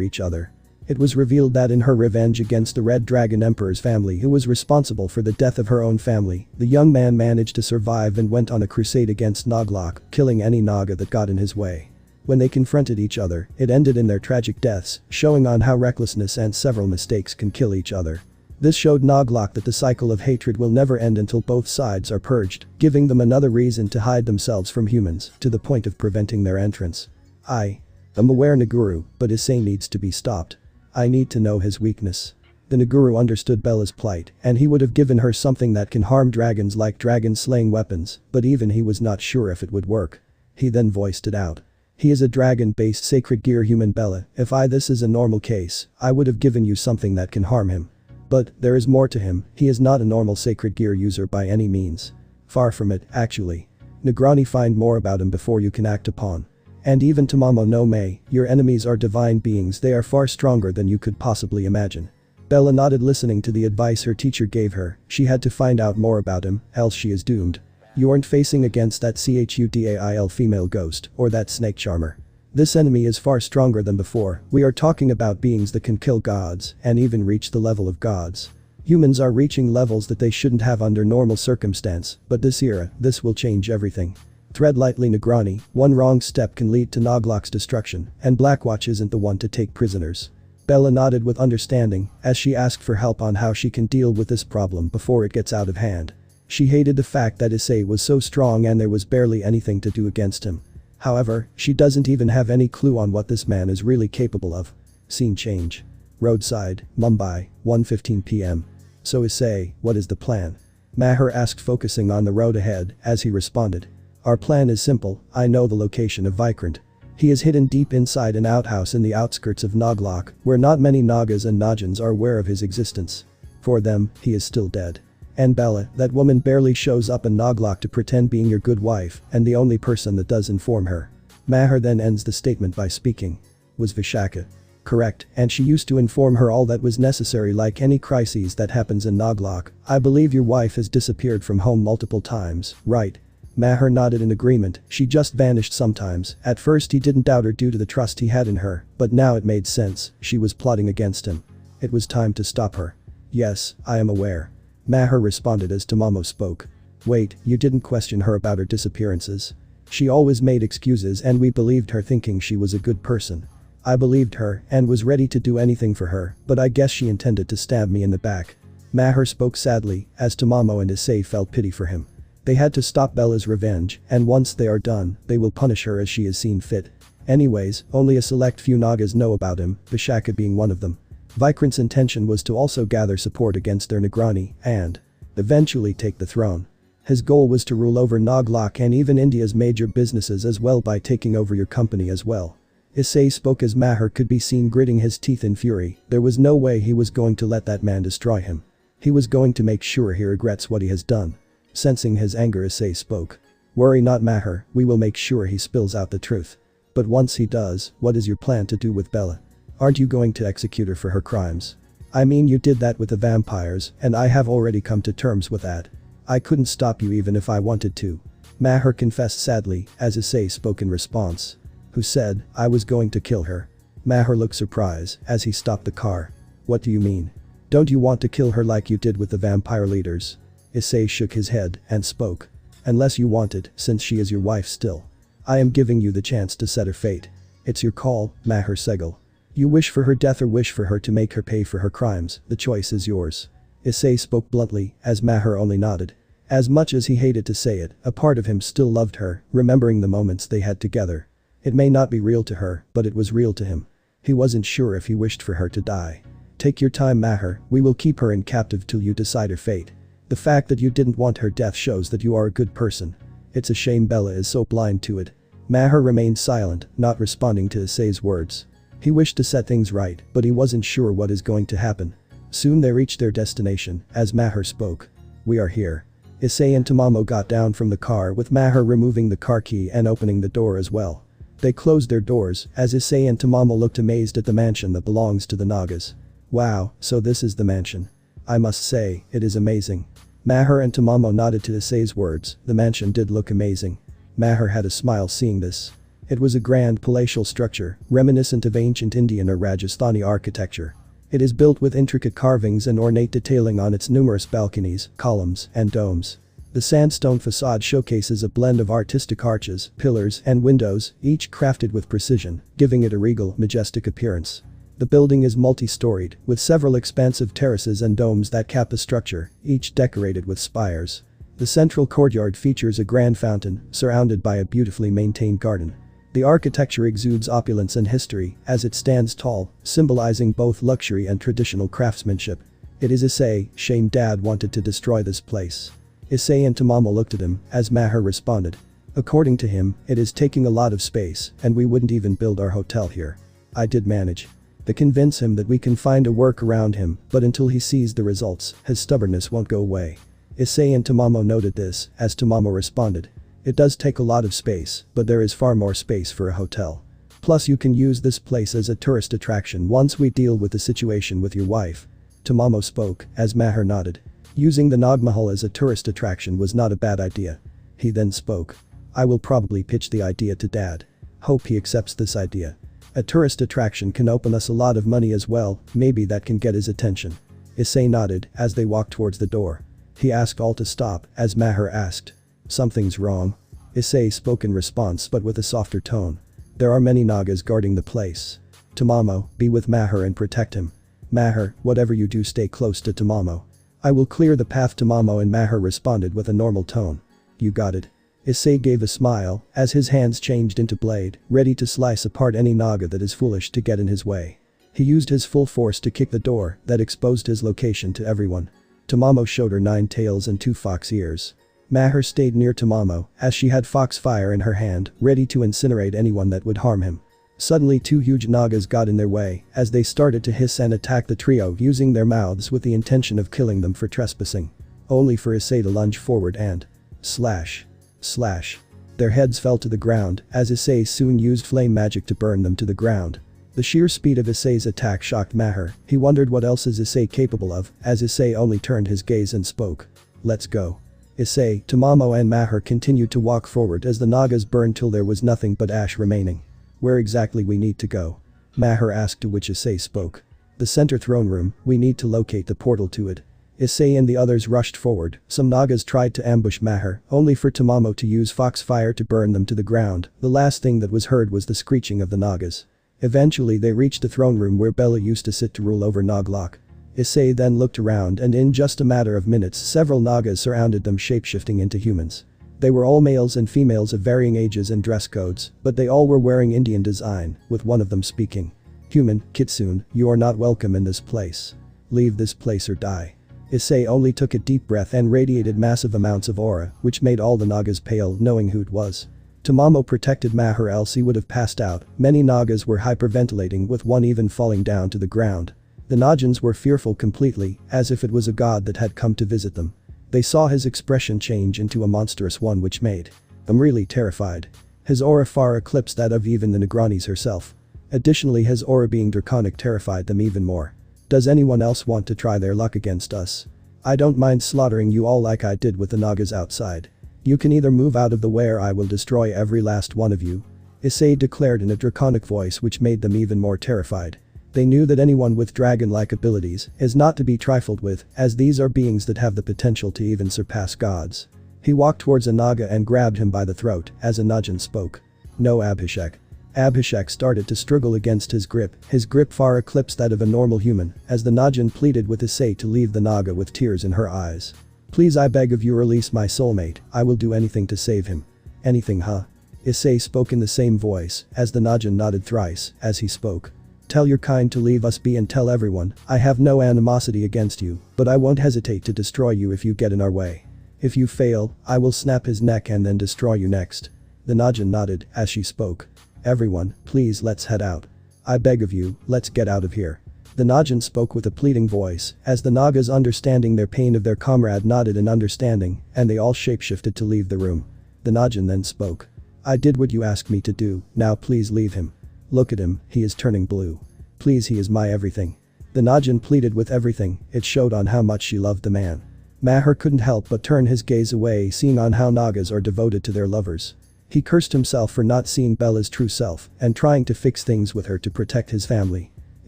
each other. It was revealed that in her revenge against the Red Dragon Emperor's family, who was responsible for the death of her own family, the young man managed to survive and went on a crusade against Naglok, killing any Naga that got in his way. When they confronted each other, it ended in their tragic deaths, showing on how recklessness and several mistakes can kill each other. This showed Naglok that the cycle of hatred will never end until both sides are purged, giving them another reason to hide themselves from humans, to the point of preventing their entrance. I am aware Naguru, but Issei needs to be stopped. I need to know his weakness. The Naguru understood Bella's plight, and he would have given her something that can harm dragons like dragon-slaying weapons, but even he was not sure if it would work. He then voiced it out. He is a dragon-based sacred gear human, Bella. If this is a normal case, I would have given you something that can harm him. But there is more to him. He is not a normal sacred gear user by any means. Far from it, actually. Negrani, find more about him before you can act upon. And even Tamamo no Mei, your enemies are divine beings. They are far stronger than you could possibly imagine. Bella nodded, listening to the advice her teacher gave her. She had to find out more about him, else she is doomed. You aren't facing against that Chudail female ghost, or that snake charmer. This enemy is far stronger than before. We are talking about beings that can kill gods, and even reach the level of gods. Humans are reaching levels that they shouldn't have under normal circumstance, but this will change everything. Tread lightly, Negrani. One wrong step can lead to Naglok's destruction, and Blackwatch isn't the one to take prisoners. Bella nodded with understanding, as she asked for help on how she can deal with this problem before it gets out of hand. She hated the fact that Issei was so strong and there was barely anything to do against him. However, she doesn't even have any clue on what this man is really capable of. Scene change. Roadside, Mumbai, 1:15 p.m. So Issei, what is the plan? Maher asked, focusing on the road ahead, as he responded. Our plan is simple. I know the location of Vikrant. He is hidden deep inside an outhouse in the outskirts of Naglok, where not many Nagas and Najans are aware of his existence. For them, he is still dead. And Bella, that woman barely shows up in Naglok to pretend being your good wife, and the only person that does inform her. Maher then ends the statement by speaking. Was Vishaka correct? And she used to inform her all that was necessary, like any crises that happens in Naglok. I believe your wife has disappeared from home multiple times, right? Maher nodded in agreement. She just vanished sometimes. At first he didn't doubt her due to the trust he had in her, but now it made sense. She was plotting against him. It was time to stop her. Yes, I am aware. Maher responded as Tamamo spoke. Wait, you didn't question her about her disappearances? She always made excuses and we believed her, thinking she was a good person. I believed her and was ready to do anything for her, but I guess she intended to stab me in the back. Maher spoke sadly, as Tamamo and Issei felt pity for him. They had to stop Bella's revenge, and once they are done, they will punish her as she is seen fit. Anyways, only a select few Nagas know about him, Vishaka being one of them. Vikrant's intention was to also gather support against their Negrani and eventually take the throne. His goal was to rule over Naglok and even India's major businesses as well by taking over your company as well. Issei spoke as Maher could be seen gritting his teeth in fury. There was no way he was going to let that man destroy him. He was going to make sure he regrets what he has done. Sensing his anger, Issei spoke. Worry not Maher, we will make sure he spills out the truth. But once he does, what is your plan to do with Bella? Aren't you going to execute her for her crimes? I mean, you did that with the vampires, and I have already come to terms with that. I couldn't stop you even if I wanted to. Maher confessed sadly, as Issei spoke in response. Who said, I was going to kill her? Maher looked surprised as he stopped the car. What do you mean? Don't you want to kill her like you did with the vampire leaders? Issei shook his head and spoke. Unless you want it, since she is your wife still. I am giving you the chance to set her fate. It's your call, Maher Segel. You wish for her death or wish for her to make her pay for her crimes, the choice is yours. Issei spoke bluntly, as Maher only nodded. As much as he hated to say it, a part of him still loved her, remembering the moments they had together. It may not be real to her, but it was real to him. He wasn't sure if he wished for her to die. Take your time Maher, we will keep her in captive till you decide her fate. The fact that you didn't want her death shows that you are a good person. It's a shame Bella is so blind to it. Maher remained silent, not responding to Issei's words. He wished to set things right, but he wasn't sure what is going to happen. Soon they reached their destination, as Maher spoke. We are here. Issei and Tamamo got down from the car with Maher removing the car key and opening the door as well. They closed their doors, as Issei and Tamamo looked amazed at the mansion that belongs to the Nagas. Wow, so this is the mansion. I must say, it is amazing. Maher and Tamamo nodded to Issei's words, the mansion did look amazing. Maher had a smile seeing this. It was a grand palatial structure, reminiscent of ancient Indian or Rajasthani architecture. It is built with intricate carvings and ornate detailing on its numerous balconies, columns, and domes. The sandstone facade showcases a blend of artistic arches, pillars, and windows, each crafted with precision, giving it a regal, majestic appearance. The building is multi-storied, with several expansive terraces and domes that cap the structure, each decorated with spires. The central courtyard features a grand fountain, surrounded by a beautifully maintained garden. The architecture exudes opulence and history, as it stands tall, symbolizing both luxury and traditional craftsmanship. It is Issei, shame Dad wanted to destroy this place. Issei and Tamamo looked at him, as Maher responded. According to him, it is taking a lot of space, and we wouldn't even build our hotel here. I did manage. To convince him that we can find a work around him, but until he sees the results, his stubbornness won't go away. Issei and Tamamo noted this, as Tamamo responded. It does take a lot of space, but there is far more space for a hotel. Plus you can use this place as a tourist attraction once we deal with the situation with your wife. Tamamo spoke, as Maher nodded. Using the Nag Mahal as a tourist attraction was not a bad idea. He then spoke. I will probably pitch the idea to Dad. Hope he accepts this idea. A tourist attraction can open us a lot of money as well, maybe that can get his attention. Issei nodded, as they walked towards the door. He asked all to stop, as Maher asked. Something's wrong. Issei spoke in response but with a softer tone. There are many Nagas guarding the place. Tamamo, be with Maher and protect him. Maher, whatever you do stay close to Tamamo. I will clear the path. Tamamo and Maher responded with a normal tone. You got it. Issei gave a smile, as his hands changed into blade, ready to slice apart any Naga that is foolish to get in his way. He used his full force to kick the door that exposed his location to everyone. Tamamo showed her 9 tails and 2 fox ears. Maher stayed near Tamamo, as she had fox fire in her hand, ready to incinerate anyone that would harm him. Suddenly 2 huge Nagas got in their way, as they started to hiss and attack the trio using their mouths with the intention of killing them for trespassing. Only for Issei to lunge forward and slash. Slash. Their heads fell to the ground, as Issei soon used flame magic to burn them to the ground. The sheer speed of Issei's attack shocked Maher. He wondered what else is Issei capable of, as Issei only turned his gaze and spoke. Let's go. Issei, Tamamo and Maher continued to walk forward as the Nagas burned till there was nothing but ash remaining. Where exactly we need to go? Maher asked, to which Issei spoke. The center throne room, we need to locate the portal to it. Issei and the others rushed forward. Some Nagas tried to ambush Maher, only for Tamamo to use foxfire to burn them to the ground. The last thing that was heard was the screeching of the Nagas. Eventually they reached the throne room where Bella used to sit to rule over Naglok. Issei then looked around and in just a matter of minutes several Nagas surrounded them, shapeshifting into humans. They were all males and females of varying ages and dress codes, but they all were wearing Indian design, with one of them speaking. Human, Kitsune, you are not welcome in this place. Leave this place or die. Issei only took a deep breath and radiated massive amounts of aura, which made all the Nagas pale, knowing who it was. Tamamo protected Maher, else he would have passed out. Many Nagas were hyperventilating, with one even falling down to the ground. The Najans were fearful completely, as if it was a god that had come to visit them. They saw his expression change into a monstrous one, which made I'm really terrified. His aura far eclipsed that of even the Negrani's herself. Additionally, his aura being draconic terrified them even more. Does anyone else want to try their luck against us? I don't mind slaughtering you all like I did with the Nagas outside. You can either move out of the way or I will destroy every last one of you. Issei declared in a draconic voice which made them even more terrified. They knew that anyone with dragon-like abilities is not to be trifled with, as these are beings that have the potential to even surpass gods. He walked towards a Naga and grabbed him by the throat as a Najin spoke. No, Abhishek. Abhishek started to struggle against his grip far eclipsed that of a normal human, as the Najin pleaded with Issei to leave the Naga with tears in her eyes. Please, I beg of you, release my soulmate, I will do anything to save him. Anything, huh? Issei spoke in the same voice, as the Najin nodded thrice, as he spoke. Tell your kind to leave us be and tell everyone, I have no animosity against you, but I won't hesitate to destroy you if you get in our way. If you fail, I will snap his neck and then destroy you next. The Najin nodded, as she spoke. Everyone, please let's head out. I beg of you, let's get out of here. The Najin spoke with a pleading voice, as the Nagas understanding their pain of their comrade nodded in understanding, and they all shapeshifted to leave the room. The Najin then spoke. I did what you asked me to do, now please leave him. Look at him, he is turning blue. Please, he is my everything. The Najin pleaded with everything, it showed on how much she loved the man. Maher couldn't help but turn his gaze away, seeing on how Nagas are devoted to their lovers. He cursed himself for not seeing Bella's true self and trying to fix things with her to protect his family.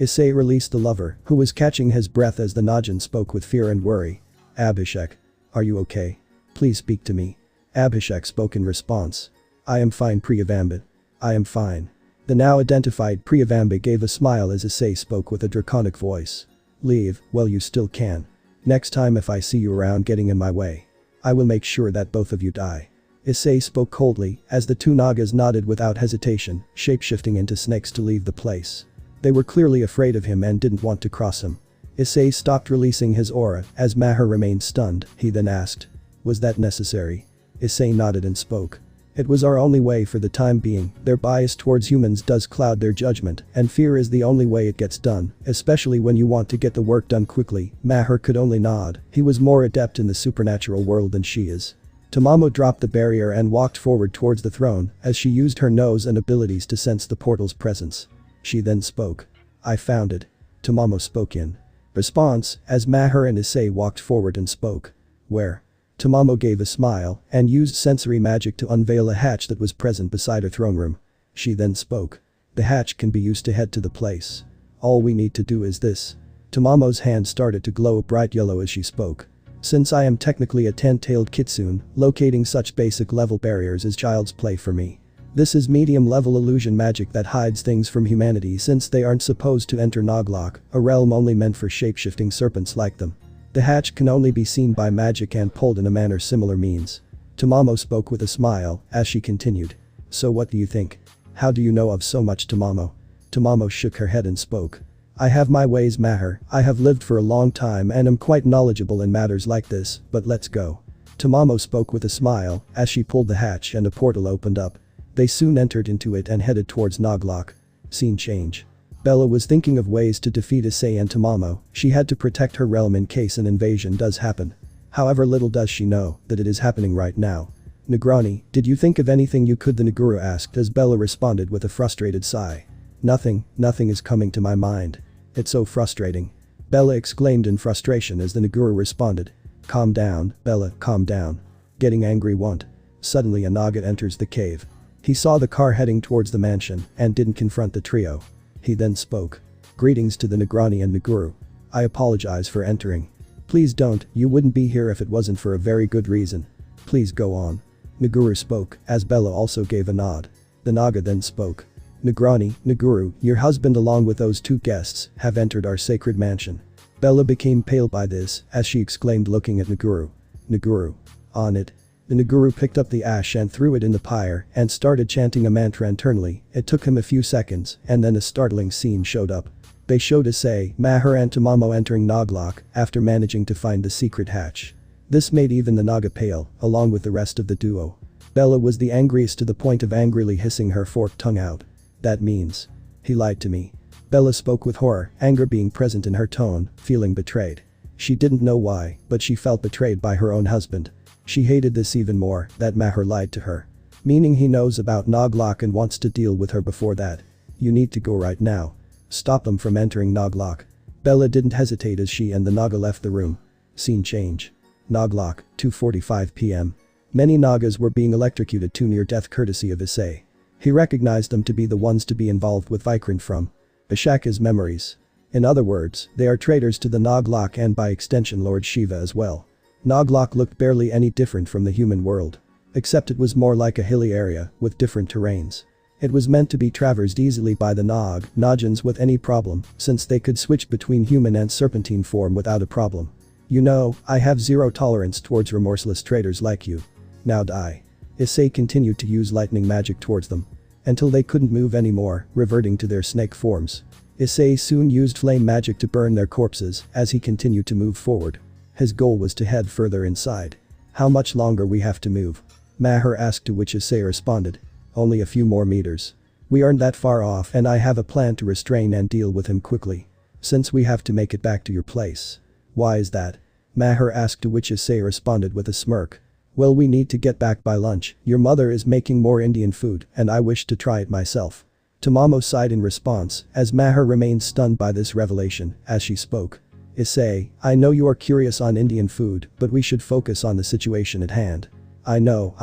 Issei released the lover, who was catching his breath as the Najin spoke with fear and worry. Abhishek. Are you okay? Please speak to me. Abhishek spoke in response. I am fine, Priyavamba. I am fine. The now identified Priyavamba gave a smile as Issei spoke with a draconic voice. Leave, well you still can. Next time if I see you around getting in my way, I will make sure that both of you die. Issei spoke coldly, as the two Nagas nodded without hesitation, shapeshifting into snakes to leave the place. They were clearly afraid of him and didn't want to cross him. Issei stopped releasing his aura, as Maher remained stunned, he then asked. Was that necessary? Issei nodded and spoke. It was our only way for the time being, their bias towards humans does cloud their judgment, and fear is the only way it gets done, especially when you want to get the work done quickly. Maher could only nod, he was more adept in the supernatural world than she is. Tamamo dropped the barrier and walked forward towards the throne, as she used her nose and abilities to sense the portal's presence. She then spoke. I found it. Tamamo spoke in response, as Maher and Issei walked forward and spoke. Where? Tamamo gave a smile and used sensory magic to unveil a hatch that was present beside her throne room. She then spoke. The hatch can be used to head to the place. All we need to do is this. Tamamo's hand started to glow a bright yellow as she spoke. Since I am technically a 10-tailed kitsune, locating such basic level barriers is child's play for me. This is medium level illusion magic that hides things from humanity since they aren't supposed to enter Noglok, a realm only meant for shapeshifting serpents like them. The hatch can only be seen by magic and pulled in a manner similar means. Tamamo spoke with a smile, as she continued. So what do you think? How do you know of so much, Tamamo? Tamamo shook her head and spoke. I have my ways, Maher, I have lived for a long time and am quite knowledgeable in matters like this, but let's go. Tamamo spoke with a smile, as she pulled the hatch and a portal opened up. They soon entered into it and headed towards Noglok. Scene change. Bella was thinking of ways to defeat Issei and Tamamo, she had to protect her realm in case an invasion does happen. However, little does she know that it is happening right now. Negrani, did you think of anything you could? The Neguru asked as Bella responded with a frustrated sigh. Nothing is coming to my mind. It's so frustrating. Bella exclaimed in frustration as the Neguru responded. Calm down, Bella, calm down. Getting angry won't. Suddenly a Naga enters the cave. He saw the car heading towards the mansion and didn't confront the trio. He then spoke. Greetings to the Negrani and Neguru. I apologize for entering. Please don't, you wouldn't be here if it wasn't for a very good reason. Please go on. Neguru spoke, as Bella also gave a nod. The Naga then spoke. Negrani, Neguru, your husband along with those two guests have entered our sacred mansion. Bella became pale by this, as she exclaimed looking at Neguru. Neguru. On it. The Neguru picked up the ash and threw it in the pyre and started chanting a mantra internally. It took him a few seconds and then a startling scene showed up. They showed Issei, Maher and Tamamo entering Noglok after managing to find the secret hatch. This made even the Naga pale, along with the rest of the duo. Bella was the angriest to the point of angrily hissing her forked tongue out. That means. He lied to me. Bella spoke with horror, anger being present in her tone, feeling betrayed. She didn't know why, but she felt betrayed by her own husband. She hated this even more, that Maher lied to her. Meaning he knows about Noglok and wants to deal with her before that. You need to go right now. Stop them from entering Noglok. Bella didn't hesitate as she and the Naga left the room. Scene change. Noglok, 2:45 p.m. Many Nagas were being electrocuted to near death courtesy of Issei. He recognized them to be the ones to be involved with Vikrant from Vishaka's memories. In other words, they are traitors to the Noglok and by extension Lord Shiva as well. Noglok looked barely any different from the human world. Except it was more like a hilly area with different terrains. It was meant to be traversed easily by the Nogans with any problem, since they could switch between human and serpentine form without a problem. You know, I have zero tolerance towards remorseless traitors like you. Now die. Issei continued to use lightning magic towards them. Until they couldn't move anymore, reverting to their snake forms. Issei soon used flame magic to burn their corpses as he continued to move forward. His goal was to head further inside. How much longer we have to move? Maher asked, to which Issei responded. Only a few more meters. We aren't that far off and I have a plan to restrain and deal with him quickly. Since we have to make it back to your place. Why is that? Maher asked, to which Issei responded with a smirk. Well, we need to get back by lunch. Your mother is making more Indian food and I wish to try it myself. Tamamo sighed in response as Maher remained stunned by this revelation as she spoke. Issei, I know you are curious on Indian food, but we should focus on the situation at hand. I know.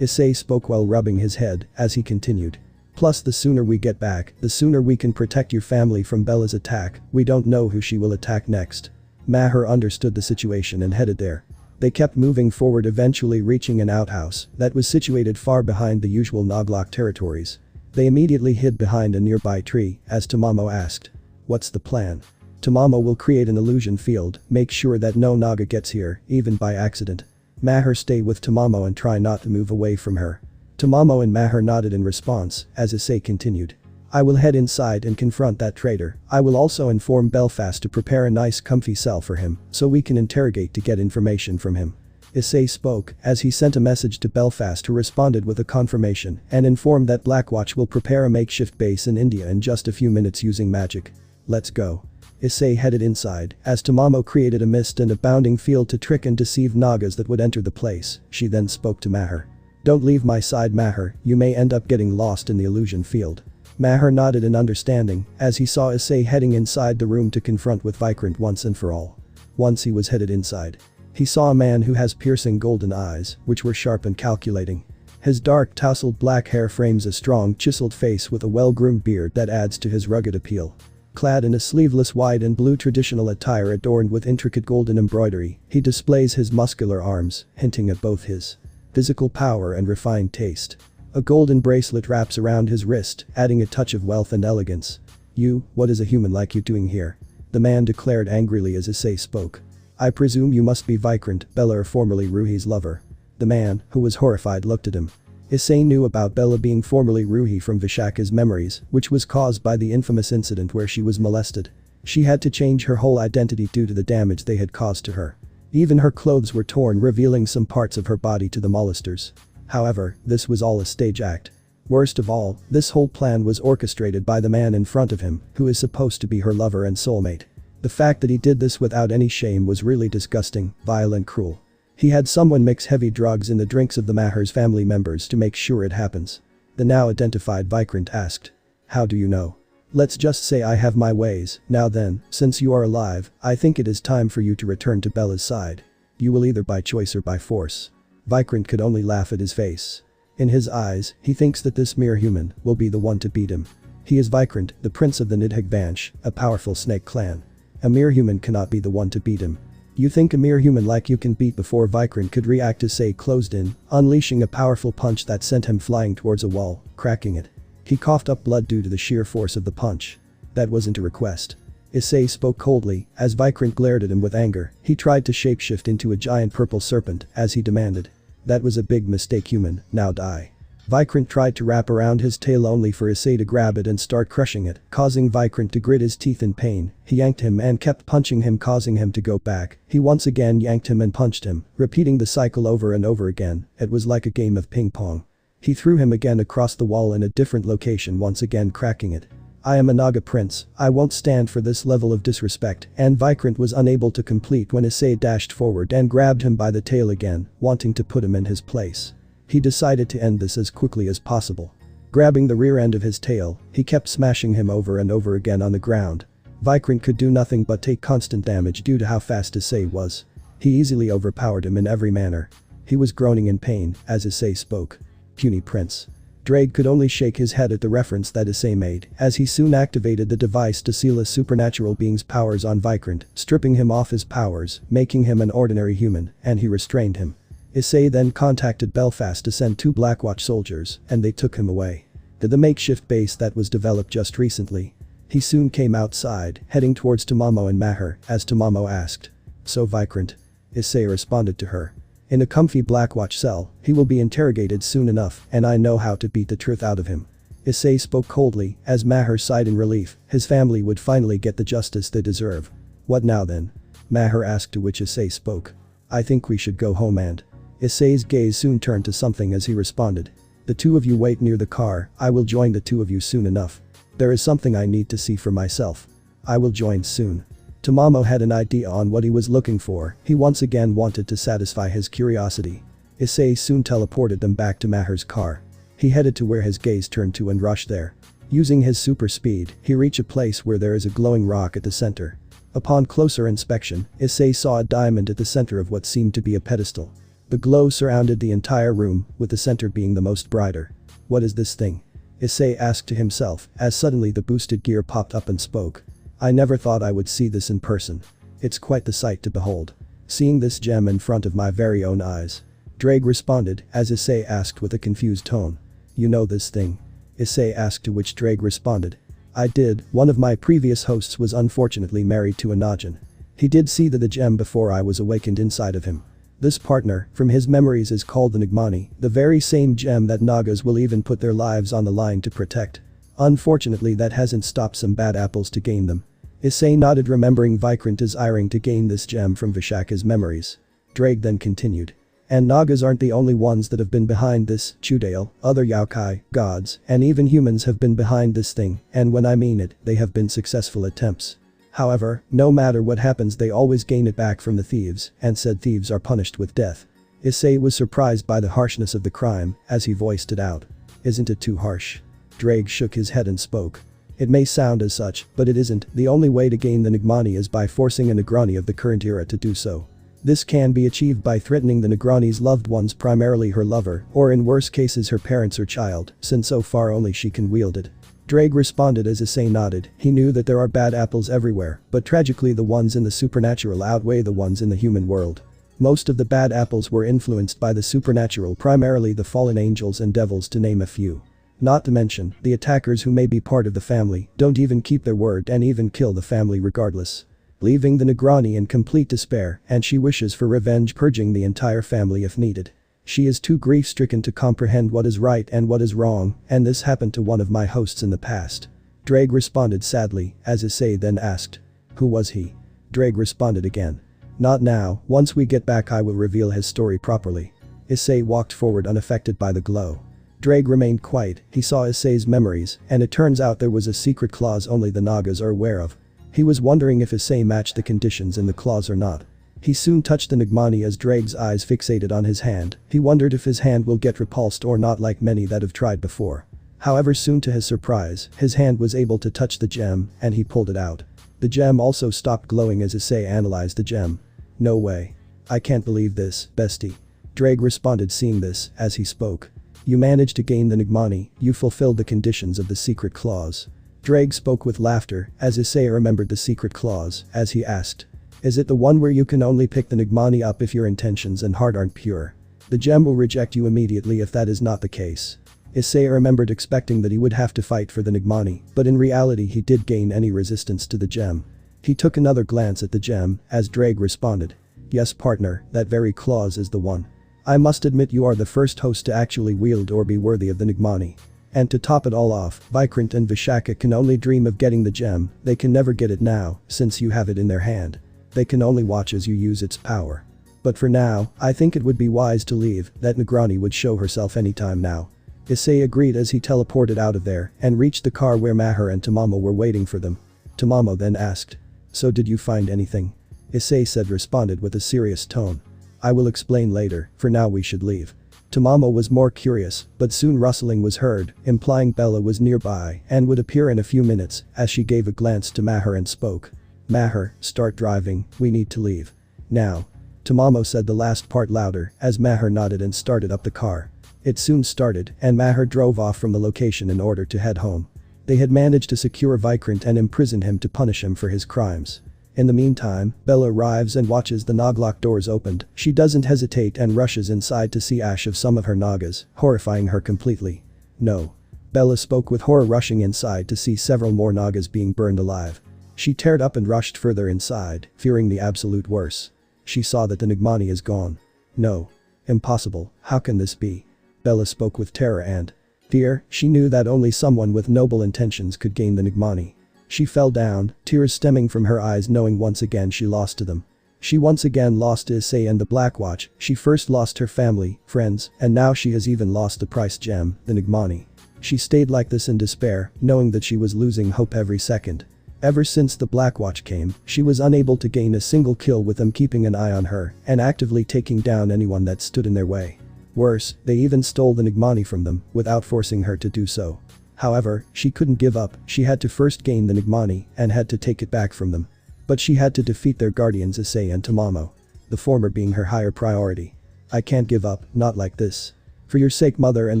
Issei spoke while rubbing his head as he continued. Plus the sooner we get back, the sooner we can protect your family from Bella's attack. We don't know who she will attack next. Maher understood the situation and headed there. They kept moving forward, eventually reaching an outhouse that was situated far behind the usual Noglok territories. They immediately hid behind a nearby tree as Tamamo asked. What's the plan? Tamamo will create an illusion field, make sure that no Naga gets here, even by accident. Maher stay with Tamamo and try not to move away from her. Tamamo and Maher nodded in response as Issei continued. I will head inside and confront that traitor. I will also inform Belfast to prepare a nice comfy cell for him so we can interrogate to get information from him. Issei spoke as he sent a message to Belfast, who responded with a confirmation and informed that Blackwatch will prepare a makeshift base in India in just a few minutes using magic. Let's go. Issei headed inside as Tamamo created a mist and a bounding field to trick and deceive Nagas that would enter the place. She then spoke to Maher. Don't leave my side, Maher, you may end up getting lost in the illusion field. Maher nodded in understanding as he saw Issei heading inside the room to confront with Vikrant once and for all. Once he was headed inside, he saw a man who has piercing golden eyes, which were sharp and calculating. His dark tousled black hair frames a strong chiseled face with a well-groomed beard that adds to his rugged appeal. Clad in a sleeveless white and blue traditional attire adorned with intricate golden embroidery, he displays his muscular arms, hinting at both his physical power and refined taste. A golden bracelet wraps around his wrist, adding a touch of wealth and elegance. You, what is a human like you doing here? The man declared angrily as Issei spoke. I presume you must be Vikrant, Bella, formerly Ruhi's lover. The man, who was horrified, looked at him. Issei knew about Bella being formerly Ruhi from Vishaka's memories, which was caused by the infamous incident where she was molested. She had to change her whole identity due to the damage they had caused to her. Even her clothes were torn, revealing some parts of her body to the molesters. However, this was all a stage act. Worst of all, this whole plan was orchestrated by the man in front of him, who is supposed to be her lover and soulmate. The fact that he did this without any shame was really disgusting, vile and cruel. He had someone mix heavy drugs in the drinks of the Maher's family members to make sure it happens. The now identified Vikrant asked. How do you know? Let's just say I have my ways. Now then, since you are alive, I think it is time for you to return to Bella's side. You will either by choice or by force. Vikrant could only laugh at his face. In his eyes, he thinks that this mere human will be the one to beat him. He is Vikrant, the prince of the Nidhogg, a powerful snake clan. A mere human cannot be the one to beat him. You think a mere human like you can beat before Vikrant could react? Issei closed in, unleashing a powerful punch that sent him flying towards a wall, cracking it. He coughed up blood due to the sheer force of the punch. That wasn't a request. Issei spoke coldly as Vikrant glared at him with anger. He tried to shapeshift into a giant purple serpent as he demanded. That was a big mistake, human, now die. Vikrant tried to wrap around his tail only for Issei to grab it and start crushing it, causing Vikrant to grit his teeth in pain. He yanked him and kept punching him, causing him to go back. He once again yanked him and punched him, repeating the cycle over and over again. It was like a game of ping pong. He threw him again across the wall in a different location, once again cracking it. I am a Naga prince, I won't stand for this level of disrespect, and Vikrant was unable to complete when Issei dashed forward and grabbed him by the tail again, wanting to put him in his place. He decided to end this as quickly as possible. Grabbing the rear end of his tail, he kept smashing him over and over again on the ground. Vikrant could do nothing but take constant damage due to how fast Issei was. He easily overpowered him in every manner. He was groaning in pain as Issei spoke. Puny prince. Drake could only shake his head at the reference that Issei made, as he soon activated the device to seal a supernatural being's powers on Vikrant, stripping him off his powers, making him an ordinary human, and he restrained him. Issei then contacted Belfast to send 2 Blackwatch soldiers, and they took him away to the makeshift base that was developed just recently. He soon came outside, heading towards Tamamo and Maher, as Tamamo asked. "So Vikrant?" Issei responded to her. "In a comfy Blackwatch cell, he will be interrogated soon enough, and I know how to beat the truth out of him." Issei spoke coldly, as Maher sighed in relief. His family would finally get the justice they deserve. "What now then?" Maher asked, to which Issei spoke. "I think we should go home and..." Issei's gaze soon turned to something as he responded. "The 2 of you wait near the car, I will join the 2 of you soon enough. There is something I need to see for myself. I will join soon." Tamamo had an idea on what he was looking for. He once again wanted to satisfy his curiosity. Issei soon teleported them back to Maher's car. He headed to where his gaze turned to and rushed there. Using his super speed, he reached a place where there is a glowing rock at the center. Upon closer inspection, Issei saw a diamond at the center of what seemed to be a pedestal. The glow surrounded the entire room, with the center being the most brighter. "What is this thing?" Issei asked to himself, as suddenly the boosted gear popped up and spoke. "I never thought I would see this in person. It's quite the sight to behold. Seeing this gem in front of my very own eyes." Drake responded, as Issei asked with a confused tone. "You know this thing?" Issei asked, to which Drake responded. "I did. One of my previous hosts was unfortunately married to a Najin. He did see the gem before I was awakened inside of him. This partner, from his memories, is called the Nigmani, the very same gem that Nagas will even put their lives on the line to protect. Unfortunately, that hasn't stopped some bad apples to gain them." Issei nodded, remembering Vikrant desiring to gain this gem from Vishaka's memories. Drake then continued. "And Nagas aren't the only ones that have been behind this, Chudale, other yokai, gods, and even humans have been behind this thing, and when I mean it, they have been successful attempts. However, no matter what happens, they always gain it back from the thieves, and said thieves are punished with death." Issei was surprised by the harshness of the crime, as he voiced it out. "Isn't it too harsh?" Drake shook his head and spoke. "It may sound as such, but it isn't. The only way to gain the Nigmani is by forcing a Negrani of the current era to do so. This can be achieved by threatening the Negrani's loved ones, primarily her lover, or in worse cases her parents or child, since so far only she can wield it." Drake responded as Issei nodded. He knew that there are bad apples everywhere, but tragically the ones in the supernatural outweigh the ones in the human world. Most of the bad apples were influenced by the supernatural, primarily the fallen angels and devils, to name a few. Not to mention, the attackers who may be part of the family don't even keep their word and even kill the family regardless, leaving the Negrani in complete despair, and she wishes for revenge, purging the entire family if needed. She is too grief-stricken to comprehend what is right and what is wrong, and this happened to one of my hosts in the past. Drake responded sadly, as Issei then asked. "Who was he?" Drake responded again. "Not now, once we get back I will reveal his story properly." Issei walked forward unaffected by the glow. Drake remained quiet. He saw Issei's memories, and it turns out there was a secret clause only the Nagas are aware of. He was wondering if Issei matched the conditions in the clause or not. He soon touched the Nigmani as Drake's eyes fixated on his hand. He wondered if his hand will get repulsed or not, like many that have tried before. However, soon to his surprise, his hand was able to touch the gem, and he pulled it out. The gem also stopped glowing as Issei analyzed the gem. "No way. I can't believe this, bestie." Drake responded, seeing this, as he spoke. "You managed to gain the Nigmani, you fulfilled the conditions of the secret clause." Drake spoke with laughter, as Issei remembered the secret clause, as he asked. "Is it the one where you can only pick the Nigmani up if your intentions and heart aren't pure? The gem will reject you immediately if that is not the case." Issei remembered expecting that he would have to fight for the Nigmani, but in reality he did gain any resistance to the gem. He took another glance at the gem, as Drake responded. "Yes partner, that very clause is the one. I must admit you are the first host to actually wield or be worthy of the Nigmani. And to top it all off, Vikrant and Vishaka can only dream of getting the gem. They can never get it now, since you have it in their hand. They can only watch as you use its power. But for now, I think it would be wise to leave. That Negrani would show herself anytime now." Issei agreed as he teleported out of there and reached the car where Maher and Tamamo were waiting for them. Tamamo then asked. "So did you find anything?" Issei responded with a serious tone. "I will explain later, for now we should leave." Tamamo was more curious, but soon rustling was heard, implying Bella was nearby and would appear in a few minutes as she gave a glance to Maher and spoke. Maher, start driving, we need to leave. Now. Tamamo said the last part louder as Maher nodded and started up the car. It soon started and Maher drove off from the location in order to head home. They had managed to secure Vikrant and imprison him to punish him for his crimes. In the meantime, Bella arrives and watches the Noglock doors opened. She doesn't hesitate and rushes inside to see ash of some of her Nagas, horrifying her completely. No. Bella spoke with horror, rushing inside to see several more Nagas being burned alive. She teared up and rushed further inside, fearing the absolute worst. She saw that the Nigmani is gone. No. Impossible, how can this be? Bella spoke with terror and fear. She knew that only someone with noble intentions could gain the Nigmani. She fell down, tears stemming from her eyes, knowing once again she lost to them. She once again lost to Issei and the Black Watch. She first lost her family, friends, and now she has even lost the price gem, the Nigmani. She stayed like this in despair, knowing that she was losing hope every second. Ever since the Black Watch came, she was unable to gain a single kill with them keeping an eye on her and actively taking down anyone that stood in their way. Worse, they even stole the Nigmani from them without forcing her to do so. However, she couldn't give up. She had to first gain the Nigmani and had to take it back from them. But she had to defeat their guardians Issei and Tamamo. The former being her higher priority. I can't give up, not like this. For your sake, mother, and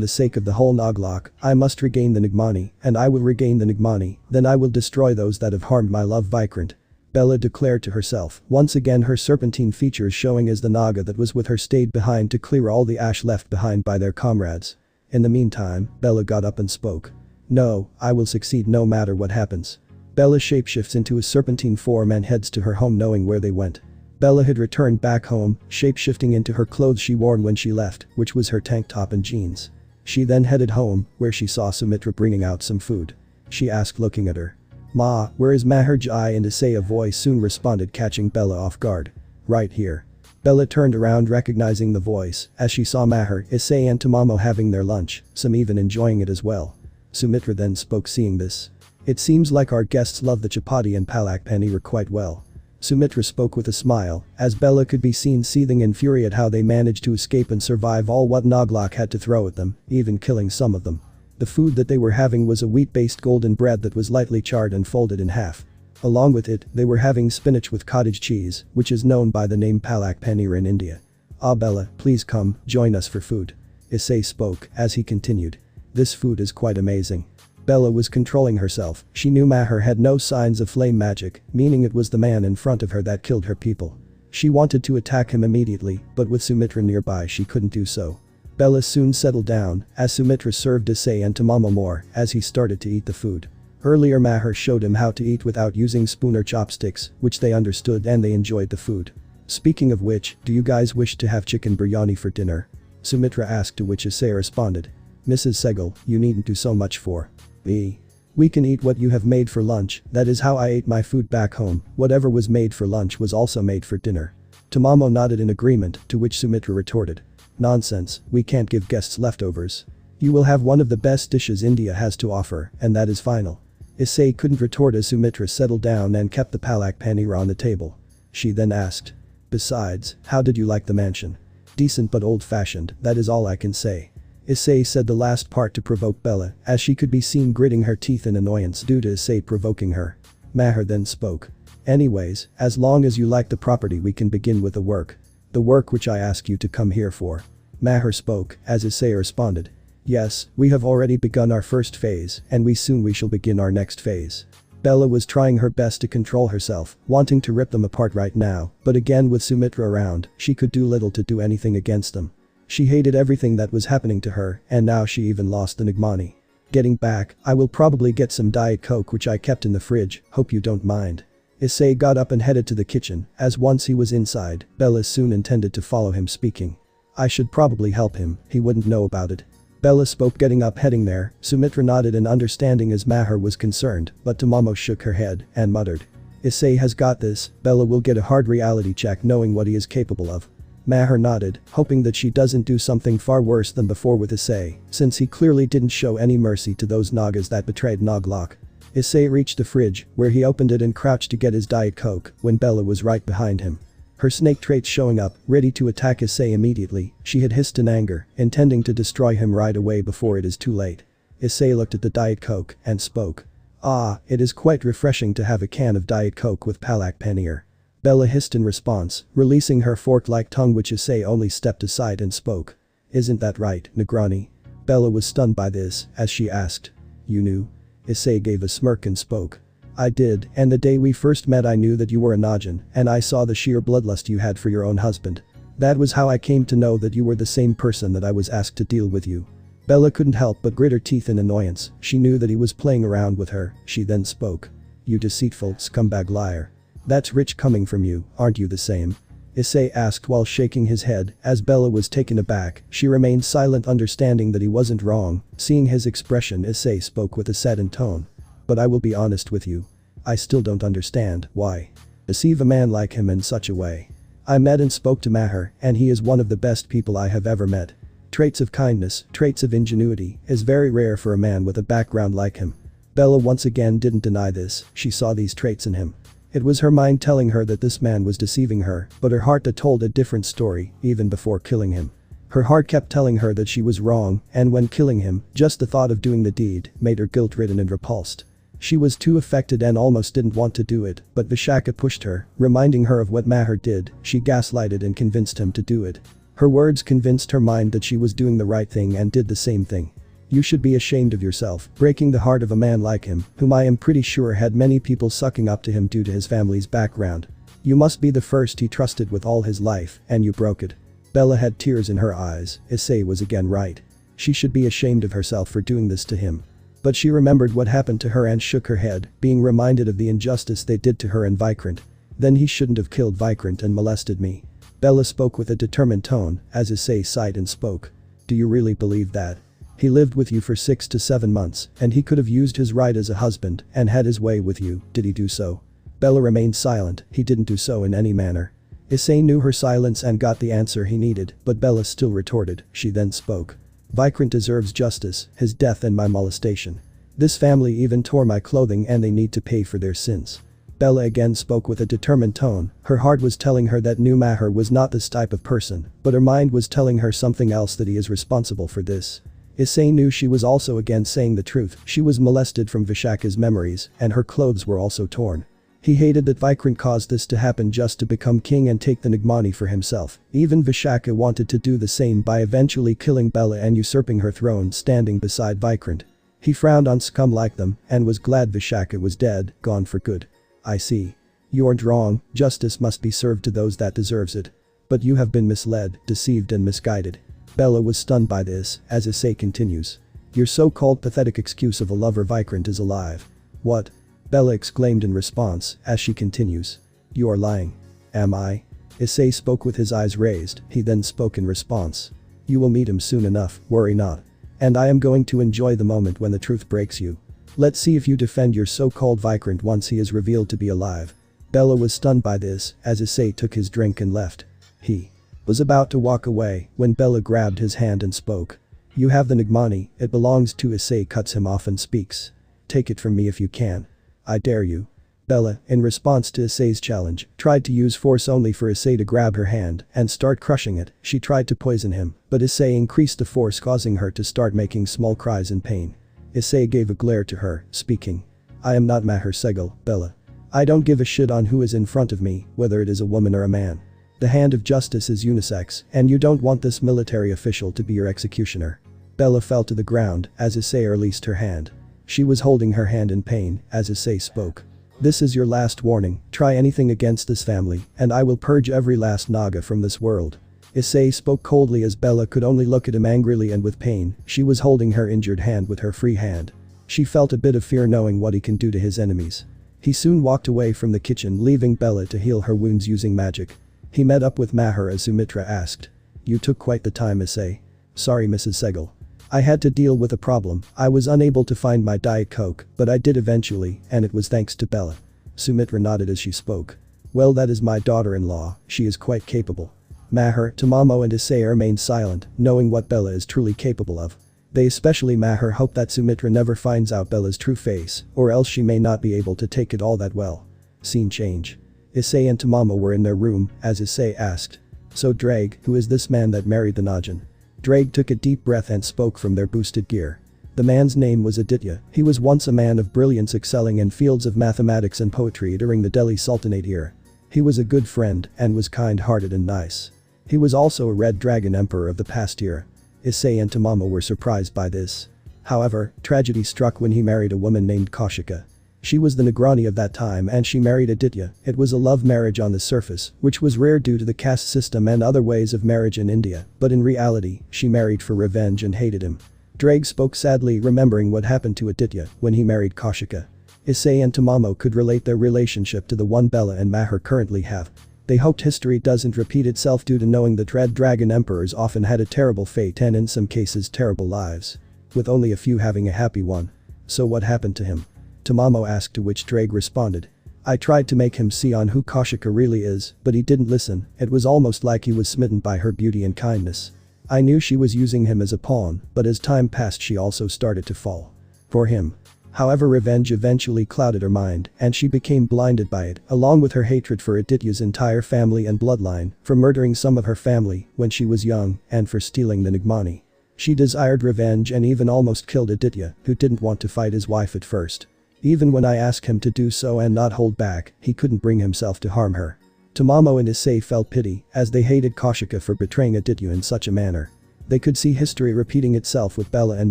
the sake of the whole Noglock, I must regain the Nigmani, and I will regain the Nigmani, then I will destroy those that have harmed my love Vikrant. Bella declared to herself, once again her serpentine features showing as the Naga that was with her stayed behind to clear all the ash left behind by their comrades. In the meantime, Bella got up and spoke. No, I will succeed no matter what happens. Bella shapeshifts into a serpentine form and heads to her home, knowing where they went. Bella had returned back home, shapeshifting into her clothes she worn when she left, which was her tank top and jeans. She then headed home, where she saw Sumitra bringing out some food. She asked, looking at her. Ma, where is Maher Jai? And Issei, a voice soon responded, catching Bella off guard. Right here. Bella turned around, recognizing the voice, as she saw Maher, Issei and Tamamo having their lunch, some even enjoying it as well. Sumitra then spoke, seeing this. It seems like our guests love the chapati and palak paneer quite well. Sumitra spoke with a smile, as Bella could be seen seething in fury at how they managed to escape and survive all what Noglock had to throw at them, even killing some of them. The food that they were having was a wheat-based golden bread that was lightly charred and folded in half. Along with it, they were having spinach with cottage cheese, which is known by the name palak paneer in India. Ah, Bella, please come, join us for food. Issei spoke, as he continued. This food is quite amazing. Bella was controlling herself. She knew Maher had no signs of flame magic, meaning it was the man in front of her that killed her people. She wanted to attack him immediately, but with Sumitra nearby she couldn't do so. Bella soon settled down, as Sumitra served Issei and Tamamo more, as he started to eat the food. Earlier Maher showed him how to eat without using spoon or chopsticks, which they understood and they enjoyed the food. Speaking of which, do you guys wish to have chicken biryani for dinner? Sumitra asked, to which Issei responded. Mrs. Sehgal, you needn't do so much for me. We can eat what you have made for lunch. That is how I ate my food back home. Whatever was made for lunch was also made for dinner. Tamamo nodded in agreement, to which Sumitra retorted. Nonsense, we can't give guests leftovers. You will have one of the best dishes India has to offer, and that is final. Issei couldn't retort as Sumitra settled down and kept the palak paneer on the table. She then asked. Besides, how did you like the mansion? Decent but old-fashioned, that is all I can say. Issei said the last part to provoke Bella, as she could be seen gritting her teeth in annoyance due to Issei provoking her. Maher then spoke. Anyways, as long as you like the property we can begin with the work. The work which I ask you to come here for. Maher spoke, as Issei responded. Yes, we have already begun our first phase, and we shall begin our next phase. Bella was trying her best to control herself, wanting to rip them apart right now, but again with Sumitra around, she could do little to do anything against them. She hated everything that was happening to her, and now she even lost the Nigmani. Getting back, I will probably get some Diet Coke which I kept in the fridge, hope you don't mind. Issei got up and headed to the kitchen, as once he was inside, Bella soon intended to follow him, speaking. I should probably help him, he wouldn't know about it. Bella spoke, getting up heading there. Sumitra nodded in understanding as Maher was concerned, but Tamamo shook her head and muttered. Issei has got this. Bella will get a hard reality check knowing what he is capable of. Maher nodded, hoping that she doesn't do something far worse than before with Issei, since he clearly didn't show any mercy to those Nagas that betrayed Noglock. Issei reached the fridge, where he opened it and crouched to get his Diet Coke, when Bella was right behind him. Her snake traits showing up, ready to attack Issei immediately, she had hissed in anger, intending to destroy him right away before it is too late. Issei looked at the Diet Coke and spoke. "Ah, it is quite refreshing to have a can of Diet Coke with Palak Panir." Bella hissed in response, releasing her fork-like tongue which Issei only stepped aside and spoke. "Isn't that right, Negroni?" Bella was stunned by this, as she asked. "You knew?" Issei gave a smirk and spoke. "I did, and the day we first met I knew that you were a Najin, and I saw the sheer bloodlust you had for your own husband. That was how I came to know that you were the same person that I was asked to deal with you." Bella couldn't help but grit her teeth in annoyance, she knew that he was playing around with her, she then spoke. "You deceitful scumbag liar. That's rich coming from you, aren't you the same?" Issei asked while shaking his head, as Bella was taken aback, she remained silent understanding that he wasn't wrong, seeing his expression Issei spoke with a saddened tone. "But I will be honest with you. I still don't understand why deceive a man like him in such a way. I met and spoke to Maher, and he is one of the best people I have ever met. Traits of kindness, traits of ingenuity, is very rare for a man with a background like him." Bella once again didn't deny this, she saw these traits in him. It was her mind telling her that this man was deceiving her, but her heart that told a different story, even before killing him. Her heart kept telling her that she was wrong, and when killing him, just the thought of doing the deed made her guilt-ridden and repulsed. She was too affected and almost didn't want to do it, but Vishaka pushed her, reminding her of what Maher did, she gaslighted and convinced him to do it. Her words convinced her mind that she was doing the right thing and did the same thing. "You should be ashamed of yourself, breaking the heart of a man like him, whom I am pretty sure had many people sucking up to him due to his family's background. You must be the first he trusted with all his life, and you broke it." Bella had tears in her eyes, Issei was again right. She should be ashamed of herself for doing this to him. But she remembered what happened to her and shook her head, being reminded of the injustice they did to her and Vikrant. "Then he shouldn't have killed Vikrant and molested me." Bella spoke with a determined tone, as Issei sighed and spoke. "Do you really believe that? He lived with you for 6 to 7 months, and he could have used his right as a husband and had his way with you, did he do so?" Bella remained silent, "He didn't do so in any manner." Issei knew her silence and got the answer he needed, but Bella still retorted, she then spoke. "Vikrant deserves justice, his death and my molestation. This family even tore my clothing and they need to pay for their sins." Bella again spoke with a determined tone, her heart was telling her that new Maher was not this type of person, but her mind was telling her something else, that he is responsible for this. Issei knew she was also again saying the truth, she was molested from Vishaka's memories, and her clothes were also torn. He hated that Vikrant caused this to happen just to become king and take the Nagmani for himself. Even Vishaka wanted to do the same by eventually killing Bella and usurping her throne standing beside Vikrant. He frowned on scum like them and was glad Vishaka was dead, gone for good. "I see. You aren't wrong, justice must be served to those that deserves it. But you have been misled, deceived and misguided." Bella was stunned by this, as Issei continues. "Your so-called pathetic excuse of a lover Vikrant is alive." "What?" Bella exclaimed in response, as she continues. "You are lying." "Am I?" Issei spoke with his eyes raised, he then spoke in response. "You will meet him soon enough, worry not. And I am going to enjoy the moment when the truth breaks you. Let's see if you defend your so-called Vikrant once he is revealed to be alive." Bella was stunned by this, as Issei took his drink and left. He was about to walk away when Bella grabbed his hand and spoke. "You have the Nagmani, it belongs to." Issei cuts him off and speaks. "Take it from me if you can. I dare you." Bella, in response to Issei's challenge, tried to use force only for Issei to grab her hand and start crushing it. She tried to poison him, but Issei increased the force, causing her to start making small cries in pain. Issei gave a glare to her, speaking. "I am not Maher Segel, Bella. I don't give a shit on who is in front of me, whether it is a woman or a man. The hand of justice is unisex, and you don't want this military official to be your executioner." Bella fell to the ground as Issei released her hand. She was holding her hand in pain as Issei spoke. "This is your last warning, try anything against this family, and I will purge every last Naga from this world." Issei spoke coldly as Bella could only look at him angrily and with pain, she was holding her injured hand with her free hand. She felt a bit of fear knowing what he can do to his enemies. He soon walked away from the kitchen, leaving Bella to heal her wounds using magic. He met up with Maher as Sumitra asked. "You took quite the time, Issei." "Sorry, Mrs. Segel. I had to deal with a problem, I was unable to find my Diet Coke, but I did eventually, and it was thanks to Bella." Sumitra nodded as she spoke. "Well, that is my daughter-in-law, she is quite capable." Maher, Tamamo and Issei remained silent, knowing what Bella is truly capable of. They, especially Maher, hope that Sumitra never finds out Bella's true face, or else she may not be able to take it all that well. Scene change. Issei and Tamamo were in their room as Issei asked. So Drake, who is this man that married the Najin? Drake took a deep breath and spoke from their boosted gear. The man's name was Aditya. He was once a man of brilliance excelling in fields of mathematics and poetry during the Delhi Sultanate era. He was a good friend and was kind-hearted and nice. He was also a Red Dragon Emperor of the past era. Issei and Tamamo were surprised by this. However, tragedy struck when he married a woman named Kaushika. She was the Negrani of that time and she married Aditya. It was a love marriage on the surface, which was rare due to the caste system and other ways of marriage in India, but in reality, she married for revenge and hated him. Drake spoke sadly, remembering what happened to Aditya when he married Kaushika. Issei and Tamamo could relate their relationship to the one Bella and Maher currently have. They hoped history doesn't repeat itself due to knowing that Red Dragon Emperors often had a terrible fate and in some cases terrible lives. With only a few having a happy one. So what happened to him? Tamamo asked, to which Drake responded. I tried to make him see on who Kaushika really is, but he didn't listen. It was almost like he was smitten by her beauty and kindness. I knew she was using him as a pawn, but as time passed she also started to fall for him. However, revenge eventually clouded her mind and she became blinded by it, along with her hatred for Aditya's entire family and bloodline, for murdering some of her family when she was young and for stealing the Nigmani. She desired revenge and even almost killed Aditya, who didn't want to fight his wife at first. Even when I asked him to do so and not hold back, he couldn't bring himself to harm her. Tamamo and Issei felt pity as they hated Kaushika for betraying Aditya in such a manner. They could see history repeating itself with Bella and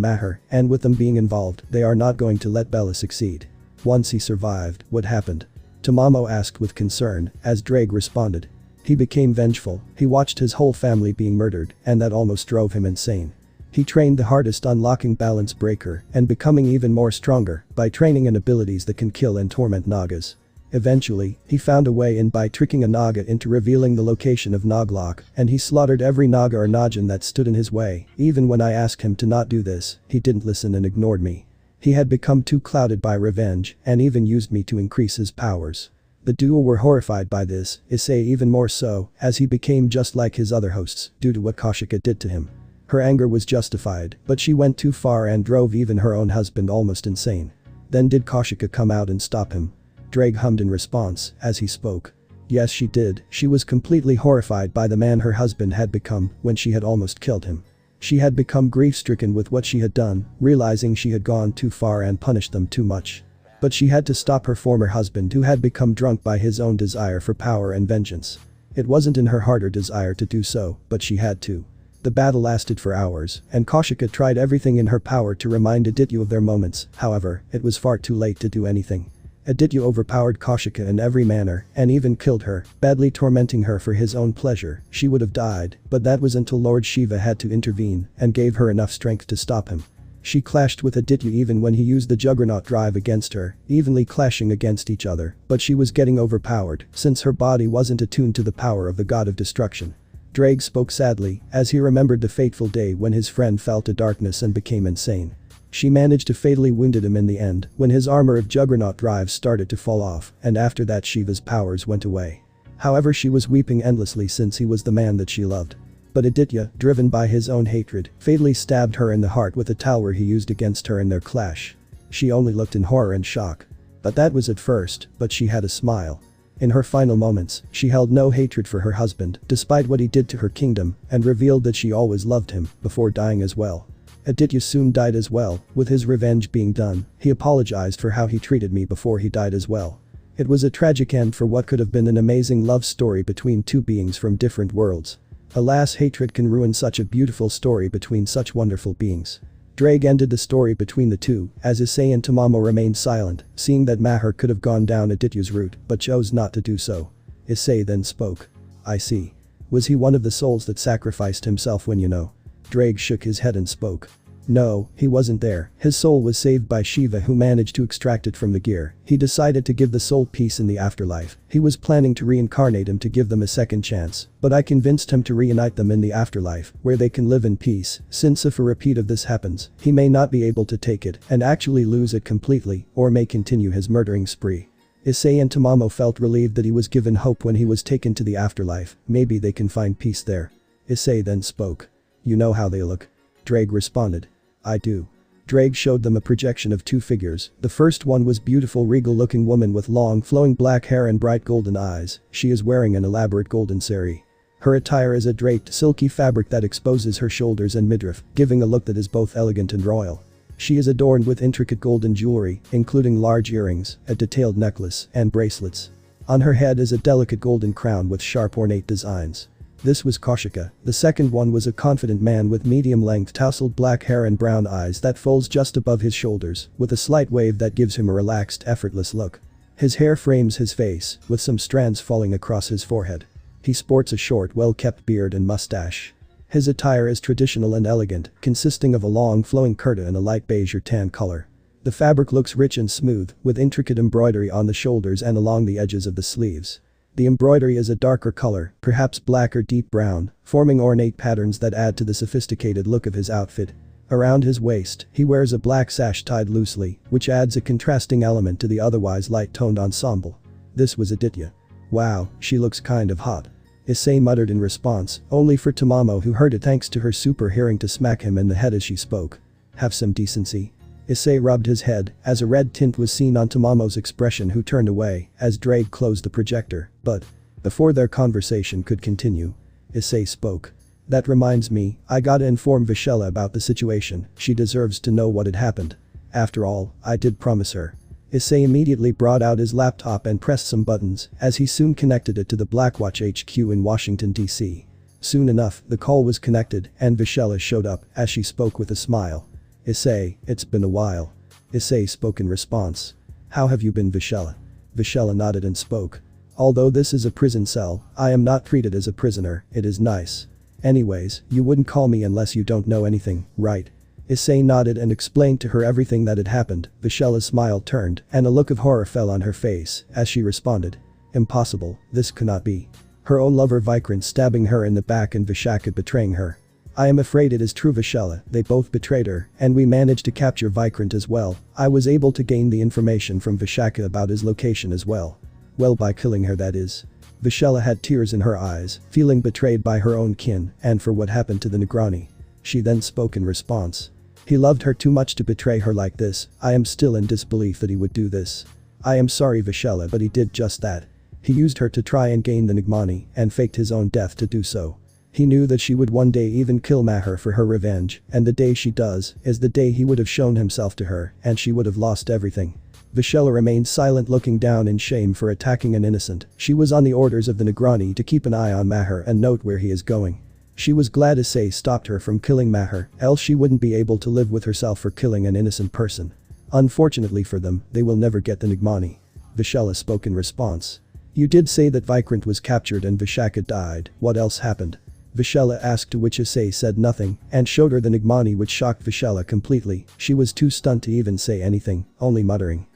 Maher, and with them being involved, they are not going to let Bella succeed. Once he survived, what happened? Tamamo asked with concern, as Drake responded. He became vengeful, he watched his whole family being murdered, and that almost drove him insane. He trained the hardest, unlocking Balance Breaker and becoming even more stronger by training in abilities that can kill and torment Nagas. Eventually, he found a way in by tricking a Naga into revealing the location of Naglok, and he slaughtered every Naga or Najin that stood in his way. Even when I asked him to not do this, he didn't listen and ignored me. He had become too clouded by revenge and even used me to increase his powers. The duo were horrified by this, Issei even more so, as he became just like his other hosts due to what Kaushika did to him. Her anger was justified, but she went too far and drove even her own husband almost insane. Then did Kaushika come out and stop him? Drake hummed in response as he spoke. Yes, she did. She was completely horrified by the man her husband had become when she had almost killed him. She had become grief-stricken with what she had done, realizing she had gone too far and punished them too much. But she had to stop her former husband, who had become drunk by his own desire for power and vengeance. It wasn't in her heart or desire to do so, but she had to. The battle lasted for hours, and Kaushika tried everything in her power to remind Aditya of their moments. However, it was far too late to do anything. Aditya overpowered Kaushika in every manner and even killed her, badly tormenting her for his own pleasure. She would have died, but that was until Lord Shiva had to intervene and gave her enough strength to stop him. She clashed with Aditya even when he used the Juggernaut drive against her, evenly clashing against each other, but she was getting overpowered since her body wasn't attuned to the power of the god of destruction. Drake spoke sadly as he remembered the fateful day when his friend fell to darkness and became insane. She managed to fatally wounded him in the end when his armor of Juggernaut drives started to fall off, and after that Shiva's powers went away. However, she was weeping endlessly since he was the man that she loved. But Aditya, driven by his own hatred, fatally stabbed her in the heart with a talwar he used against her in their clash. She only looked in horror and shock. But that was at first, but she had a smile. In her final moments, she held no hatred for her husband despite what he did to her kingdom and revealed that she always loved him before dying as well. Aditya soon died as well, with his revenge being done. He apologized for how he treated me before he died as well. It was a tragic end for what could have been an amazing love story between two beings from different worlds. Alas, hatred can ruin such a beautiful story between such wonderful beings. Drake ended the story between the two, as Issei and Tamamo remained silent, seeing that Maher could have gone down Aditya's route but chose not to do so. Issei then spoke. I see. Was he one of the souls that sacrificed himself when you know? Drake shook his head and spoke. No, he wasn't there. His soul was saved by Shiva, who managed to extract it from the gear. He decided to give the soul peace in the afterlife. He was planning to reincarnate him to give them a second chance, but I convinced him to reunite them in the afterlife, where they can live in peace, since if a repeat of this happens, he may not be able to take it and actually lose it completely, or may continue his murdering spree. Issei and Tamamo felt relieved that he was given hope when he was taken to the afterlife. Maybe they can find peace there. Issei then spoke. You know how they look? Drake responded. I do. Drake showed them a projection of two figures. The first one was beautiful regal-looking woman with long flowing black hair and bright golden eyes. She is wearing an elaborate golden sari. Her attire is a draped silky fabric that exposes her shoulders and midriff, giving a look that is both elegant and royal. She is adorned with intricate golden jewelry, including large earrings, a detailed necklace, and bracelets. On her head is a delicate golden crown with sharp ornate designs. This was Koshika. The second one was a confident man with medium-length tousled black hair and brown eyes that folds just above his shoulders, with a slight wave that gives him a relaxed, effortless look. His hair frames his face, with some strands falling across his forehead. He sports a short, well-kept beard and mustache. His attire is traditional and elegant, consisting of a long flowing kurta in a light beige or tan color. The fabric looks rich and smooth, with intricate embroidery on the shoulders and along the edges of the sleeves. The embroidery is a darker color, perhaps black or deep brown, forming ornate patterns that add to the sophisticated look of his outfit. Around his waist, he wears a black sash tied loosely, which adds a contrasting element to the otherwise light-toned ensemble. This was Aditya. Wow, she looks kind of hot. Issei muttered in response, only for Tamamo, who heard it thanks to her super hearing, to smack him in the head as she spoke. Have some decency. Issei rubbed his head, as a red tint was seen on Tamamo's expression, who turned away as Drake closed the projector, but before their conversation could continue, Issei spoke. That reminds me, I gotta inform Vishela about the situation. She deserves to know what had happened. After all, I did promise her. Issei immediately brought out his laptop and pressed some buttons, as he soon connected it to the Blackwatch HQ in Washington, D.C. Soon enough, the call was connected, and Vishela showed up, as she spoke with a smile. Issei, it's been a while. Issei spoke in response. How have you been, Vishela? Vishela nodded and spoke. Although this is a prison cell, I am not treated as a prisoner, it is nice. Anyways, you wouldn't call me unless you don't know anything, right? Issei nodded and explained to her everything that had happened. Vishela's smile turned, and a look of horror fell on her face, as she responded. Impossible, this cannot be. Her own lover Vikrant stabbing her in the back and Vishaka betraying her. I am afraid it is true, Vishela, they both betrayed her, and we managed to capture Vikrant as well. I was able to gain the information from Vishaka about his location as well. Well, by killing her, that is. Vishela had tears in her eyes, feeling betrayed by her own kin and for what happened to the Negrani. She then spoke in response. He loved her too much to betray her like this. I am still in disbelief that he would do this. I am sorry, Vishela, but he did just that. He used her to try and gain the Nigmani and faked his own death to do so. He knew that she would one day even kill Maher for her revenge, and the day she does is the day he would have shown himself to her and she would have lost everything. Vishela remained silent, looking down in shame for attacking an innocent. She was on the orders of the Negrani to keep an eye on Maher and note where he is going. She was glad Issei stopped her from killing Maher, else she wouldn't be able to live with herself for killing an innocent person. Unfortunately for them, they will never get the Nigmani. Vishela spoke in response. You did say that Vikrant was captured and Vishaka died, what else happened? Vishela asked, to which Issei said nothing and showed her the Nigmani, which shocked Vishela completely. She was too stunned to even say anything, only muttering.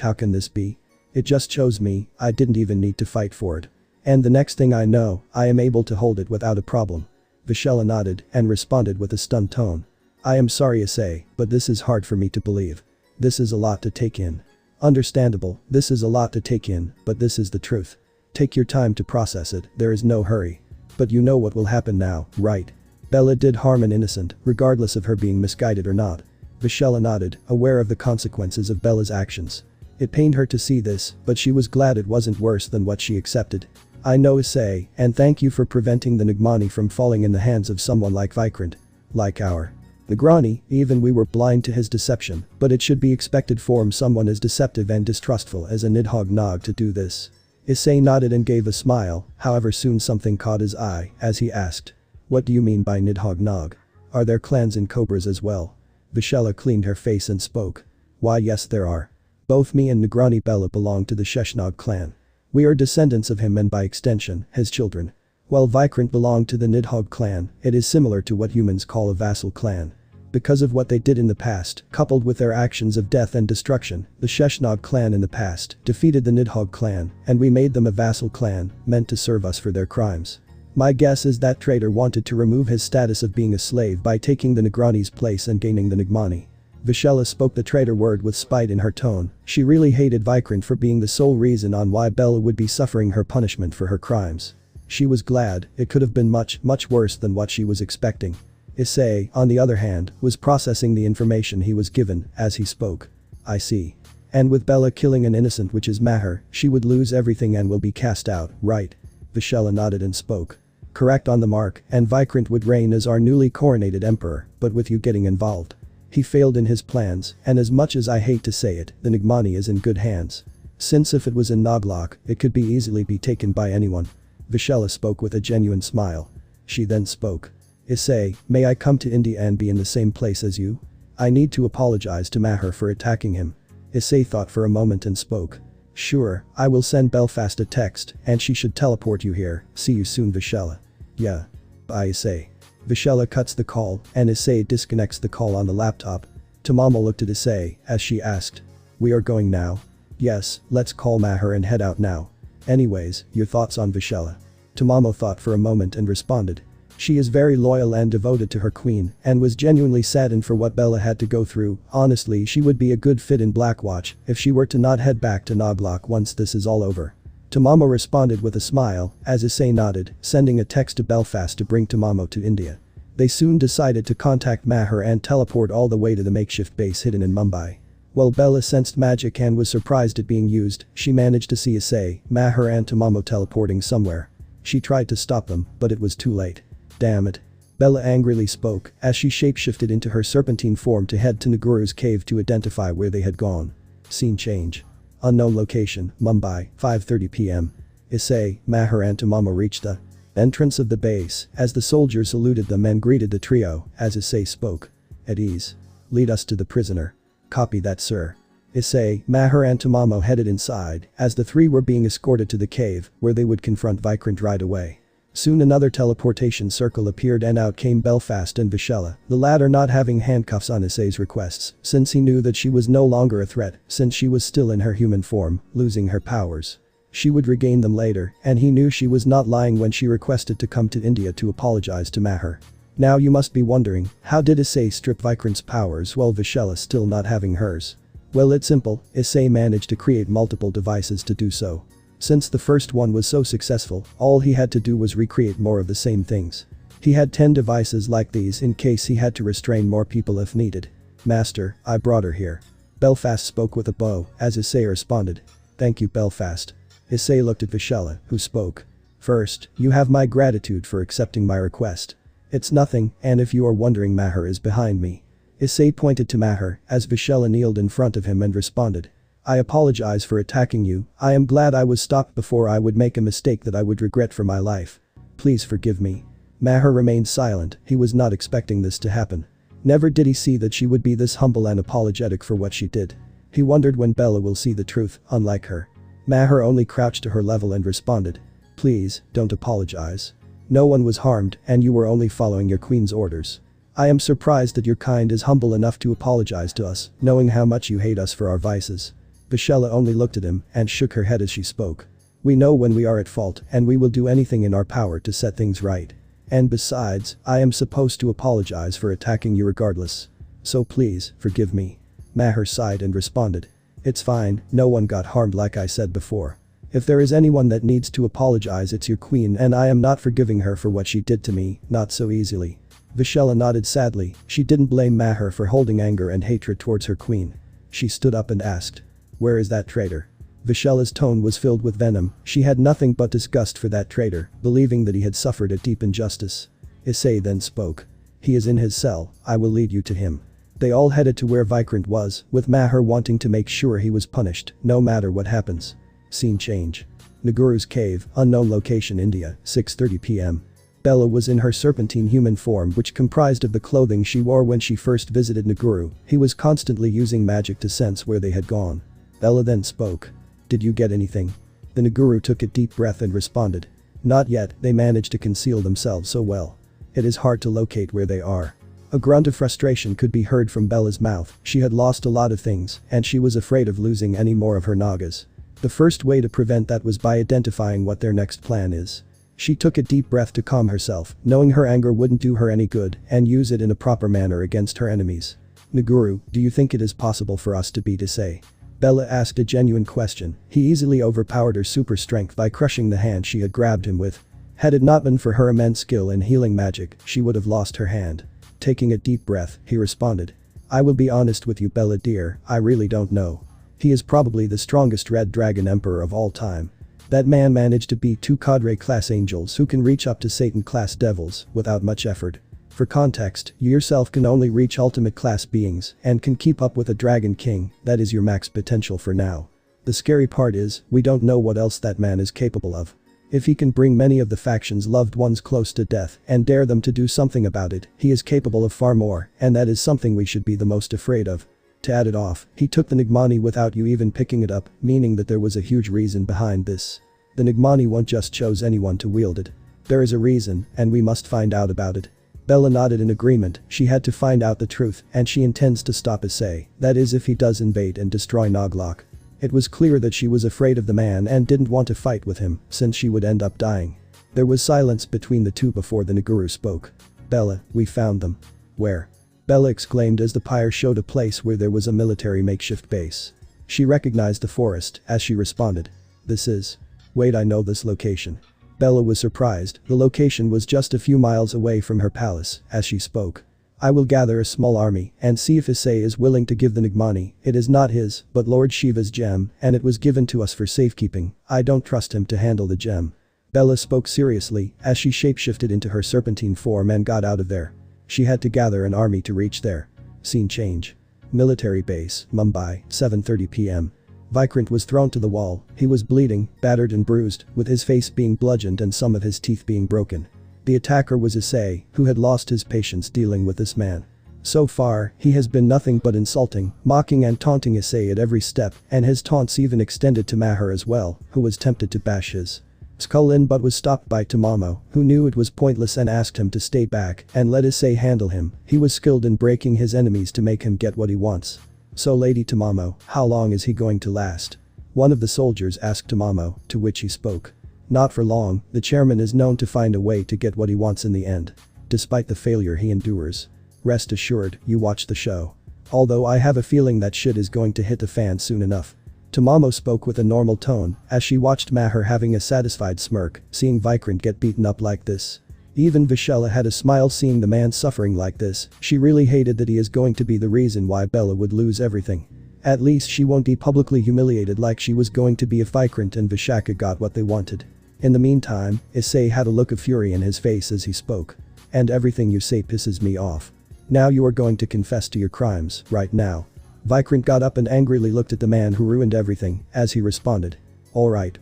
How can this be? It just chose me, I didn't even need to fight for it. And the next thing I know, I am able to hold it without a problem. Vishela nodded and responded with a stunned tone. I am sorry, Issei, but this is hard for me to believe. This is a lot to take in. Understandable, this is a lot to take in, but this is the truth. Take your time to process it, there is no hurry. But you know what will happen now, right? Bella did harm an innocent, regardless of her being misguided or not. Vishela nodded, aware of the consequences of Bella's actions. It pained her to see this, but she was glad it wasn't worse than what she accepted. I know, Issei, and thank you for preventing the Nigmani from falling in the hands of someone like Vikrant. Like our Negrani, even we were blind to his deception, but it should be expected from someone as deceptive and distrustful as a Nidhogg Nog to do this. Issei nodded and gave a smile, however soon something caught his eye as he asked. What do you mean by Nidhogg Nog? Are there clans in Cobras as well? Vishela cleaned her face and spoke. Why, yes, there are. Both me and Negrani Bella belong to the Sheshnog clan. We are descendants of him and by extension, his children. While Vikrant belonged to the Nidhogg clan, it is similar to what humans call a vassal clan. Because of what they did in the past, coupled with their actions of death and destruction, the Sheshnog clan in the past defeated the Nidhogg clan, and we made them a vassal clan, meant to serve us for their crimes. My guess is that traitor wanted to remove his status of being a slave by taking the Negrani's place and gaining the Nigmani. Vishela spoke the traitor word with spite in her tone. She really hated Vikrant for being the sole reason on why Bella would be suffering her punishment for her crimes. She was glad, it could have been much, much worse than what she was expecting. Issei, on the other hand, was processing the information he was given as he spoke. I see. And with Bella killing an innocent, which is Maher, she would lose everything and will be cast out, right? Vishela nodded and spoke. Correct on the mark, and Vikrant would reign as our newly coronated emperor, but with you getting involved. He failed in his plans, and as much as I hate to say it, the Nigmani is in good hands. Since if it was in Noglok, it could be easily be taken by anyone. Vishela spoke with a genuine smile. She then spoke. Issei, may I come to India and be in the same place as you? I need to apologize to Maher for attacking him. Issei thought for a moment and spoke. Sure, I will send Belfast a text, and she should teleport you here. See you soon, Vishela. Yeah. Bye, Issei. Vishela cuts the call, and Issei disconnects the call on the laptop. Tamamo looked at Issei as she asked. We are going now? Yes, let's call Maher and head out now. Anyways, your thoughts on Vishela? Tamamo thought for a moment and responded. She is very loyal and devoted to her queen and was genuinely saddened for what Bella had to go through. Honestly, she would be a good fit in Blackwatch if she were to not head back to Noglok once this is all over. Tamamo responded with a smile as Issei nodded, sending a text to Belfast to bring Tamamo to India. They soon decided to contact Maher and teleport all the way to the makeshift base hidden in Mumbai. While Bella sensed magic and was surprised at being used, she managed to see Issei, Maher and Tamamo teleporting somewhere. She tried to stop them, but it was too late. Damn it. Bella angrily spoke as she shapeshifted into her serpentine form to head to Naguru's cave to identify where they had gone. Scene change. Unknown location, Mumbai, 5:30 p.m. Issei, Maher and Tamamo reached the entrance of the base as the soldiers saluted them and greeted the trio as Issei spoke. At ease. Lead us to the prisoner. Copy that, sir. Issei, Maher and Tamamo headed inside as the three were being escorted to the cave where they would confront Vikrant right away. Soon another teleportation circle appeared and out came Belfast and Vishela, the latter not having handcuffs on Issei's requests since he knew that she was no longer a threat since she was still in her human form, losing her powers. She would regain them later and he knew she was not lying when she requested to come to India to apologize to Maher. Now you must be wondering, how did Issei strip Vikrant's powers while Vishela still not having hers? Well, it's simple, Issei managed to create multiple devices to do so. Since the first one was so successful, all he had to do was recreate more of the same things. He had 10 devices like these in case he had to restrain more people if needed. Master, I brought her here. Belfast spoke with a bow as Issei responded. Thank you, Belfast. Issei looked at Vishela, who spoke. First, you have my gratitude for accepting my request. It's nothing, and if you are wondering, Maher is behind me. Issei pointed to Maher as Vishela kneeled in front of him and responded. I apologize for attacking you. I am glad I was stopped before I would make a mistake that I would regret for my life. Please forgive me. Maher remained silent, he was not expecting this to happen. Never did he see that she would be this humble and apologetic for what she did. He wondered when Bella will see the truth, unlike her. Maher only crouched to her level and responded. Please, don't apologize. No one was harmed and you were only following your queen's orders. I am surprised that your kind is humble enough to apologize to us, knowing how much you hate us for our vices. Vishela only looked at him and shook her head as she spoke. We know when we are at fault and we will do anything in our power to set things right. And besides, I am supposed to apologize for attacking you regardless. So please, forgive me. Maher sighed and responded. It's fine, no one got harmed like I said before. If there is anyone that needs to apologize, it's your queen, and I am not forgiving her for what she did to me, not so easily. Vishela nodded sadly, she didn't blame Maher for holding anger and hatred towards her queen. She stood up and asked. Where is that traitor? Vishela's tone was filled with venom, she had nothing but disgust for that traitor, believing that he had suffered a deep injustice. Issei then spoke. He is in his cell, I will lead you to him. They all headed to where Vikrant was, with Maher wanting to make sure he was punished, no matter what happens. Scene change. Naguru's cave, unknown location, India, 6:30 p.m. Bella was in her serpentine human form, which comprised of the clothing she wore when she first visited Naguru. He was constantly using magic to sense where they had gone. Bella then spoke. Did you get anything? The Naguru took a deep breath and responded. Not yet, they managed to conceal themselves so well. It is hard to locate where they are. A grunt of frustration could be heard from Bella's mouth, she had lost a lot of things and she was afraid of losing any more of her Nagas. The first way to prevent that was by identifying what their next plan is. She took a deep breath to calm herself, knowing her anger wouldn't do her any good, and use it in a proper manner against her enemies. Naguru, do you think it is possible for us to beat Issei? Bella asked a genuine question. He easily overpowered her super strength by crushing the hand she had grabbed him with. Had it not been for her immense skill in healing magic, she would have lost her hand. taking a deep breath, he responded. I will be honest with you Bella dear, I really don't know. He is probably the strongest red dragon emperor of all time. That man managed to beat 2 cadre class angels who can reach up to Satan class devils without much effort. For context, you yourself can only reach ultimate class beings and can keep up with a dragon king, that is your max potential for now. The scary part is, we don't know what else that man is capable of. If he can bring many of the faction's loved ones close to death and dare them to do something about it, he is capable of far more, and that is something we should be the most afraid of. To add it off, he took the Nigmani without you even picking it up, meaning that there was a huge reason behind this. The Nigmani won't just choose anyone to wield it. There is a reason, and we must find out about it. Bella nodded in agreement, she had to find out the truth, and she intends to stop Issei, that is if he does invade and destroy Noglok. It was clear that she was afraid of the man and didn't want to fight with him, since she would end up dying. There was silence between the two before the Naguru spoke. Bella, we found them. Where? Bella exclaimed as the pyre showed a place where there was a military makeshift base. She recognized the forest as she responded. This is. Wait, I know this location. Bella was surprised, the location was just a few miles away from her palace as she spoke. I will gather a small army and see if Issei is willing to give the Nigmani. It is not his, but Lord Shiva's gem, and it was given to us for safekeeping. I don't trust him to handle the gem. Bella spoke seriously as she shapeshifted into her serpentine form and got out of there. She had to gather an army to reach there. Scene change. Military base, Mumbai, 7:30 p.m. Vikrant was thrown to the wall, he was bleeding, battered and bruised, with his face being bludgeoned and some of his teeth being broken. The attacker was Issei, who had lost his patience dealing with this man. So far, he has been nothing but insulting, mocking and taunting Issei at every step, and his taunts even extended to Maher as well, who was tempted to bash his skull in but was stopped by Tamamo, who knew it was pointless and asked him to stay back and let Issei handle him. He was skilled in breaking his enemies to make him get what he wants. So Lady Tamamo, how long is he going to last? One of the soldiers asked Tamamo, to which he spoke. Not for long, the chairman is known to find a way to get what he wants in the end. Despite the failure he endures. Rest assured, you watch the show. Although I have a feeling that shit is going to hit the fan soon enough. Tamamo spoke with a normal tone as she watched Maher having a satisfied smirk, seeing Vikrant get beaten up like this. Even Vishela had a smile seeing the man suffering like this. She really hated that he is going to be the reason why Bella would lose everything. At least she won't be publicly humiliated like she was going to be if Vikrant and Vishaka got what they wanted. In the meantime, Issei had a look of fury in his face as he spoke. And everything you say pisses me off. Now you are going to confess to your crimes, right now. Vikrant got up and angrily looked at the man who ruined everything as he responded. Alright,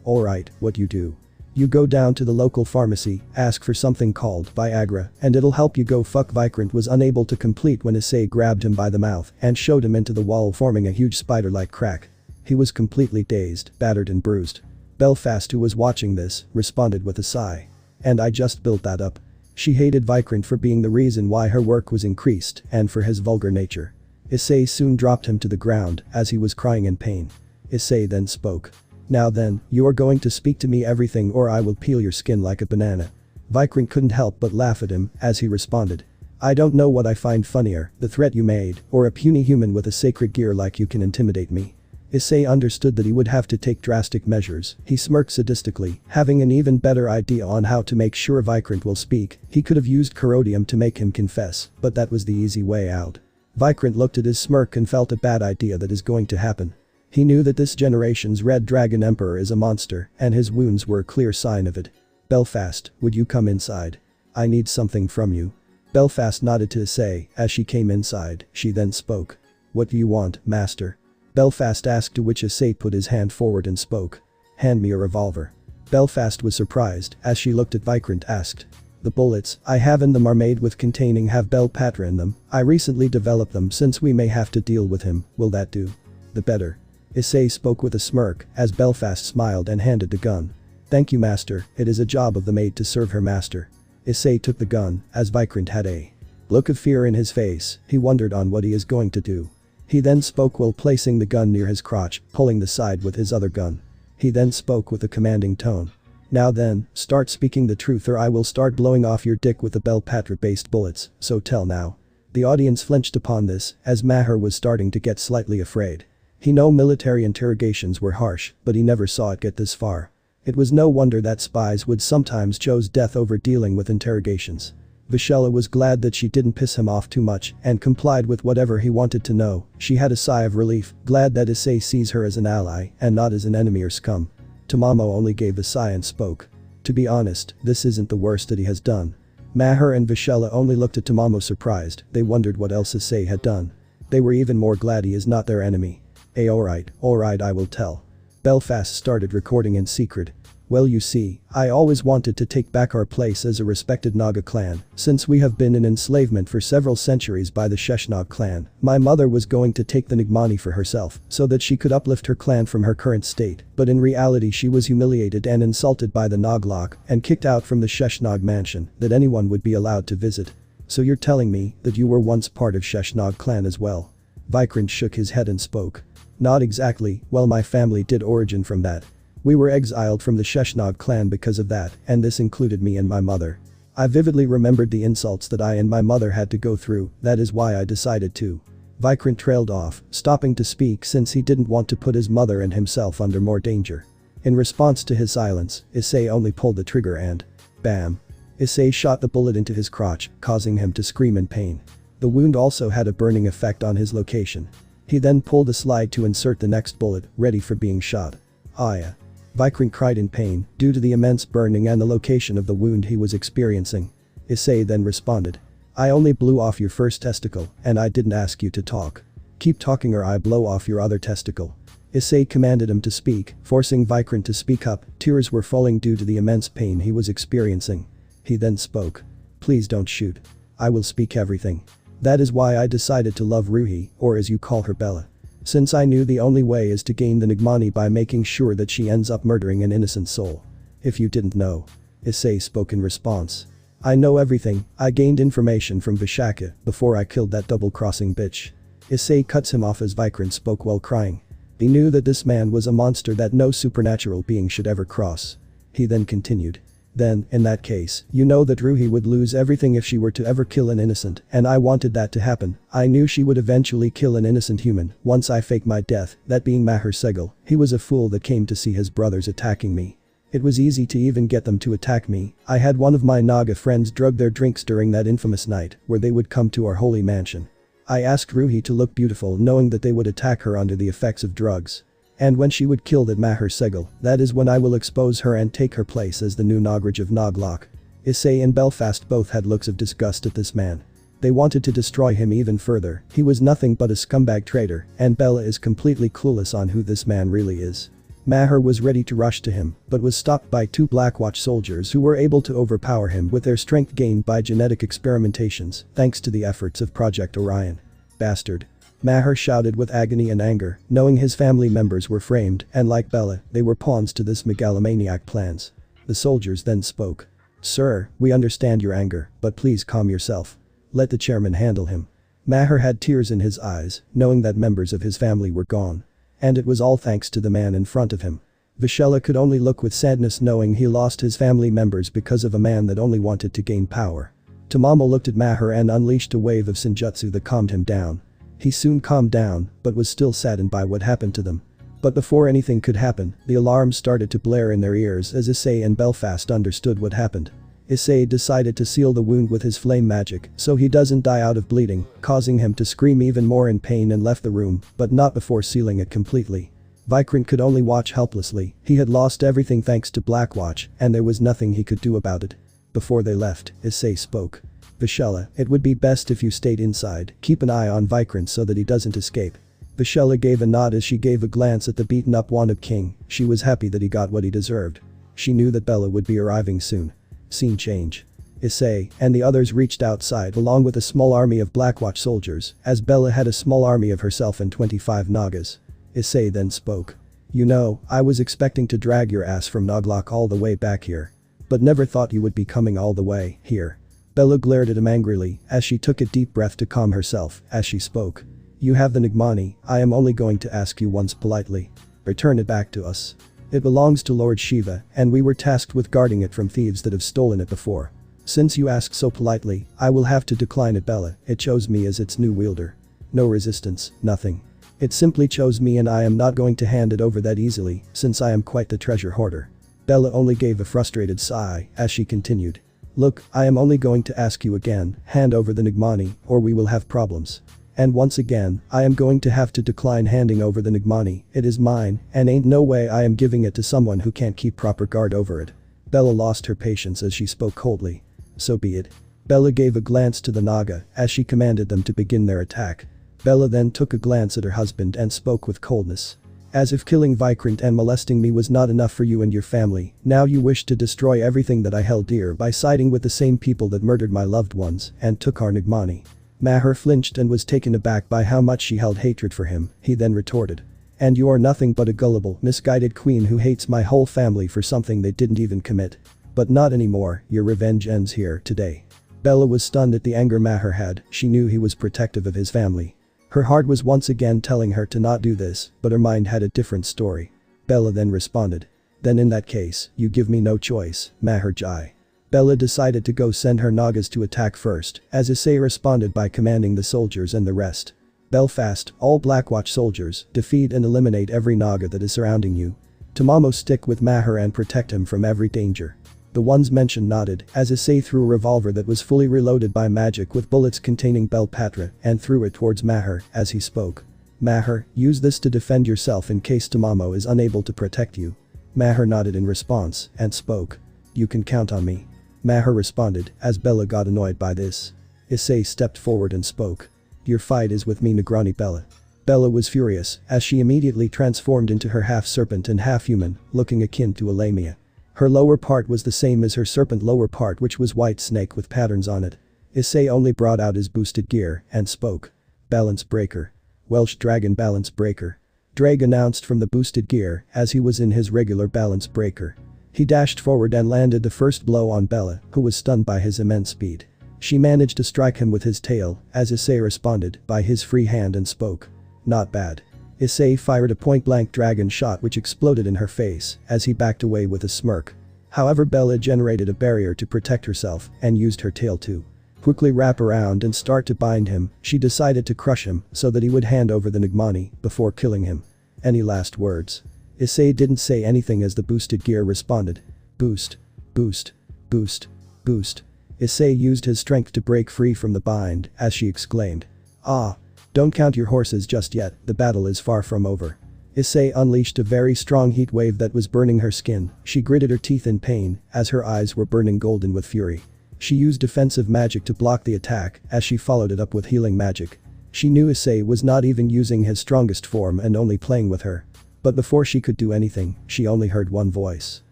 what you do? You go down to the local pharmacy, ask for something called Viagra, and it'll help you go fuck. Vikrant was unable to complete when Issei grabbed him by the mouth and showed him into the wall, forming a huge spider-like crack. He was completely dazed, battered and bruised. Belfast, who was watching this, responded with a sigh. And I just built that up. She hated Vikrant for being the reason why her work was increased and for his vulgar nature. Issei soon dropped him to the ground as he was crying in pain. Issei then spoke. Now then, you are going to speak to me everything or I will peel your skin like a banana. Vikrant couldn't help but laugh at him as he responded. I don't know what I find funnier, the threat you made, or a puny human with a sacred gear like you can intimidate me. Issei understood that he would have to take drastic measures. He smirked sadistically, having an even better idea on how to make sure Vikrant will speak. He could have used corrodium to make him confess, but that was the easy way out. Vikrant looked at his smirk and felt a bad idea that is going to happen. He knew that this generation's Red Dragon Emperor is a monster, and his wounds were a clear sign of it. Belfast, would you come inside? I need something from you. Belfast nodded to Issei as she came inside. She then spoke. What do you want, master? Belfast asked, to which Issei put his hand forward and spoke. Hand me a revolver. Belfast was surprised as she looked at Vikrant asked. The bullets I have in them are made with containing have Bel Patra in them. I recently developed them since we may have to deal with him. Will that do? The better. Issei spoke with a smirk as Belfast smiled and handed the gun. Thank you, master, it is a job of the maid to serve her master. Issei took the gun as Vikrant had a look of fear in his face. He wondered on what he is going to do. He then spoke while placing the gun near his crotch, pulling the side with his other gun. He then spoke with a commanding tone. Now then, start speaking the truth or I will start blowing off your dick with the Bel Patra based bullets, so tell now. The audience flinched upon this as Maher was starting to get slightly afraid. He knew military interrogations were harsh, but he never saw it get this far. It was no wonder that spies would sometimes choose death over dealing with interrogations. Vishela was glad that she didn't piss him off too much and complied with whatever he wanted to know. She had a sigh of relief, glad that Issei sees her as an ally and not as an enemy or scum. Tamamo only gave a sigh and spoke. To be honest, this isn't the worst that he has done. Maher and Vishela only looked at Tamamo surprised, they wondered what else Issei had done. They were even more glad he is not their enemy. Alright, I will tell. Belfast started recording in secret. Well, you see, I always wanted to take back our place as a respected Naga clan, since we have been in enslavement for several centuries by the Sheshnag clan. My mother was going to take the Nigmani for herself, so that she could uplift her clan from her current state, but in reality she was humiliated and insulted by the Naglok and kicked out from the Sheshnag mansion that anyone would be allowed to visit. So you're telling me that you were once part of Sheshnag clan as well? Vikrant shook his head and spoke. Not exactly, well, my family did origin from that. We were exiled from the Sheshnag clan because of that, and this included me and my mother. I vividly remembered the insults that I and my mother had to go through, that is why I decided to. Vikrant trailed off, stopping to speak since he didn't want to put his mother and himself under more danger. In response to his silence, Issei only pulled the trigger and… bam. Issei shot the bullet into his crotch, causing him to scream in pain. The wound also had a burning effect on his location. He then pulled a slide to insert the next bullet, ready for being shot. Aya. Vikrant cried in pain due to the immense burning and the location of the wound he was experiencing. Issei then responded. I only blew off your first testicle and I didn't ask you to talk. Keep talking or I blow off your other testicle. Issei commanded him to speak, forcing Vikrant to speak up. Tears were falling due to the immense pain he was experiencing. He then spoke. Please don't shoot. I will speak everything. That is why I decided to love Ruhi, or as you call her, Bella. Since I knew the only way is to gain the Nigmani by making sure that she ends up murdering an innocent soul. If you didn't know. Issei spoke in response. I know everything, I gained information from Vishaka before I killed that double-crossing bitch. Issei cuts him off as Vikrant spoke while crying. He knew that this man was a monster that no supernatural being should ever cross. He then continued. Then, in that case, you know that Ruhi would lose everything if she were to ever kill an innocent, and I wanted that to happen. I knew she would eventually kill an innocent human once I fake my death, that being Maher Segel. He was a fool that came to see his brothers attacking me. It was easy to even get them to attack me. I had one of my Naga friends drug their drinks during that infamous night where they would come to our holy mansion. I asked Ruhi to look beautiful knowing that they would attack her under the effects of drugs. And when she would kill that Maher Segel, that is when I will expose her and take her place as the new Nagraj of Naglok. Issei and Belfast both had looks of disgust at this man. They wanted to destroy him even further. He was nothing but a scumbag traitor, and Bella is completely clueless on who this man really is. Maher was ready to rush to him, but was stopped by two Blackwatch soldiers who were able to overpower him with their strength gained by genetic experimentations, thanks to the efforts of Project Orion. Bastard. Maher shouted with agony and anger, knowing his family members were framed, and like Bella, they were pawns to this megalomaniac plans. The soldiers then spoke. Sir, we understand your anger, but please calm yourself. Let the chairman handle him. Maher had tears in his eyes, knowing that members of his family were gone. And it was all thanks to the man in front of him. Vishela could only look with sadness knowing he lost his family members because of a man that only wanted to gain power. Tamamo looked at Maher and unleashed a wave of Senjutsu that calmed him down. He soon calmed down, but was still saddened by what happened to them. But before anything could happen, the alarms started to blare in their ears as Issei and Belfast understood what happened. Issei decided to seal the wound with his flame magic so he doesn't die out of bleeding, causing him to scream even more in pain and left the room, but not before sealing it completely. Vikrant could only watch helplessly. He had lost everything thanks to Blackwatch, and there was nothing he could do about it. Before they left, Issei spoke. Vishela, it would be best if you stayed inside. Keep an eye on Vikrant so that he doesn't escape. Vishela gave a nod as she gave a glance at the beaten up Wanted King. She was happy that he got what he deserved. She knew that Bella would be arriving soon. Scene change. Issei and the others reached outside along with a small army of Blackwatch soldiers, as Bella had a small army of herself and 25 Nagas. Issei then spoke. You know, I was expecting to drag your ass from Naglok all the way back here. But never thought you would be coming all the way here. Bella glared at him angrily as she took a deep breath to calm herself as she spoke. You have the Nigmani, I am only going to ask you once politely. Return it back to us. It belongs to Lord Shiva and we were tasked with guarding it from thieves that have stolen it before. Since you ask so politely, I will have to decline it. Bella, it chose me as its new wielder. No resistance, nothing. It simply chose me and I am not going to hand it over that easily since I am quite the treasure hoarder. Bella only gave a frustrated sigh as she continued. Look, I am only going to ask you again, hand over the Nigmani, or we will have problems. And once again, I am going to have to decline handing over the Nigmani, it is mine, and ain't no way I am giving it to someone who can't keep proper guard over it. Bella lost her patience as she spoke coldly. So be it. Bella gave a glance to the Naga as she commanded them to begin their attack. Bella then took a glance at her husband and spoke with coldness. As if killing Vikrant and molesting me was not enough for you and your family, now you wish to destroy everything that I held dear by siding with the same people that murdered my loved ones and took our Nigmani. Maher flinched and was taken aback by how much she held hatred for him, he then retorted. And you are nothing but a gullible, misguided queen who hates my whole family for something they didn't even commit. But not anymore, your revenge ends here today. Bella was stunned at the anger Maher had, she knew he was protective of his family. Her heart was once again telling her to not do this, but her mind had a different story. Bella then responded. Then in that case, you give me no choice, Maher Jai. Bella decided to go send her Nagas to attack first, as Issei responded by commanding the soldiers and the rest. Belfast, all Blackwatch soldiers, defeat and eliminate every Naga that is surrounding you. Tamamo stick with Maher and protect him from every danger. The ones mentioned nodded as Issei threw a revolver that was fully reloaded by magic with bullets containing Belpatra and threw it towards Maher as he spoke. Maher, use this to defend yourself in case Tamamo is unable to protect you. Maher nodded in response and spoke. You can count on me. Maher responded as Bella got annoyed by this. Issei stepped forward and spoke. Your fight is with me, Negrani Bella. Bella was furious as she immediately transformed into her half-serpent and half-human, looking akin to a lamia. Her lower part was the same as her serpent lower part, which was white snake with patterns on it. Issei only brought out his boosted gear and spoke. Balance breaker. Welsh dragon balance breaker. Drag announced from the boosted gear as he was in his regular balance breaker. He dashed forward and landed the first blow on Bella, who was stunned by his immense speed. She managed to strike him with his tail as Issei responded by his free hand and spoke. Not bad. Issei fired a point-blank dragon shot which exploded in her face as he backed away with a smirk. However, Bella generated a barrier to protect herself and used her tail to quickly wrap around and start to bind him. She decided to crush him so that he would hand over the Nigmani before killing him. Any last words? Issei didn't say anything as the boosted gear responded. Boost. Boost. Boost. Boost. Issei used his strength to break free from the bind as she exclaimed. Ah. Don't count your horses just yet, the battle is far from over. Issei unleashed a very strong heat wave that was burning her skin. She gritted her teeth in pain as her eyes were burning golden with fury. She used defensive magic to block the attack as she followed it up with healing magic. She knew Issei was not even using his strongest form and only playing with her. But before she could do anything, she only heard one voice.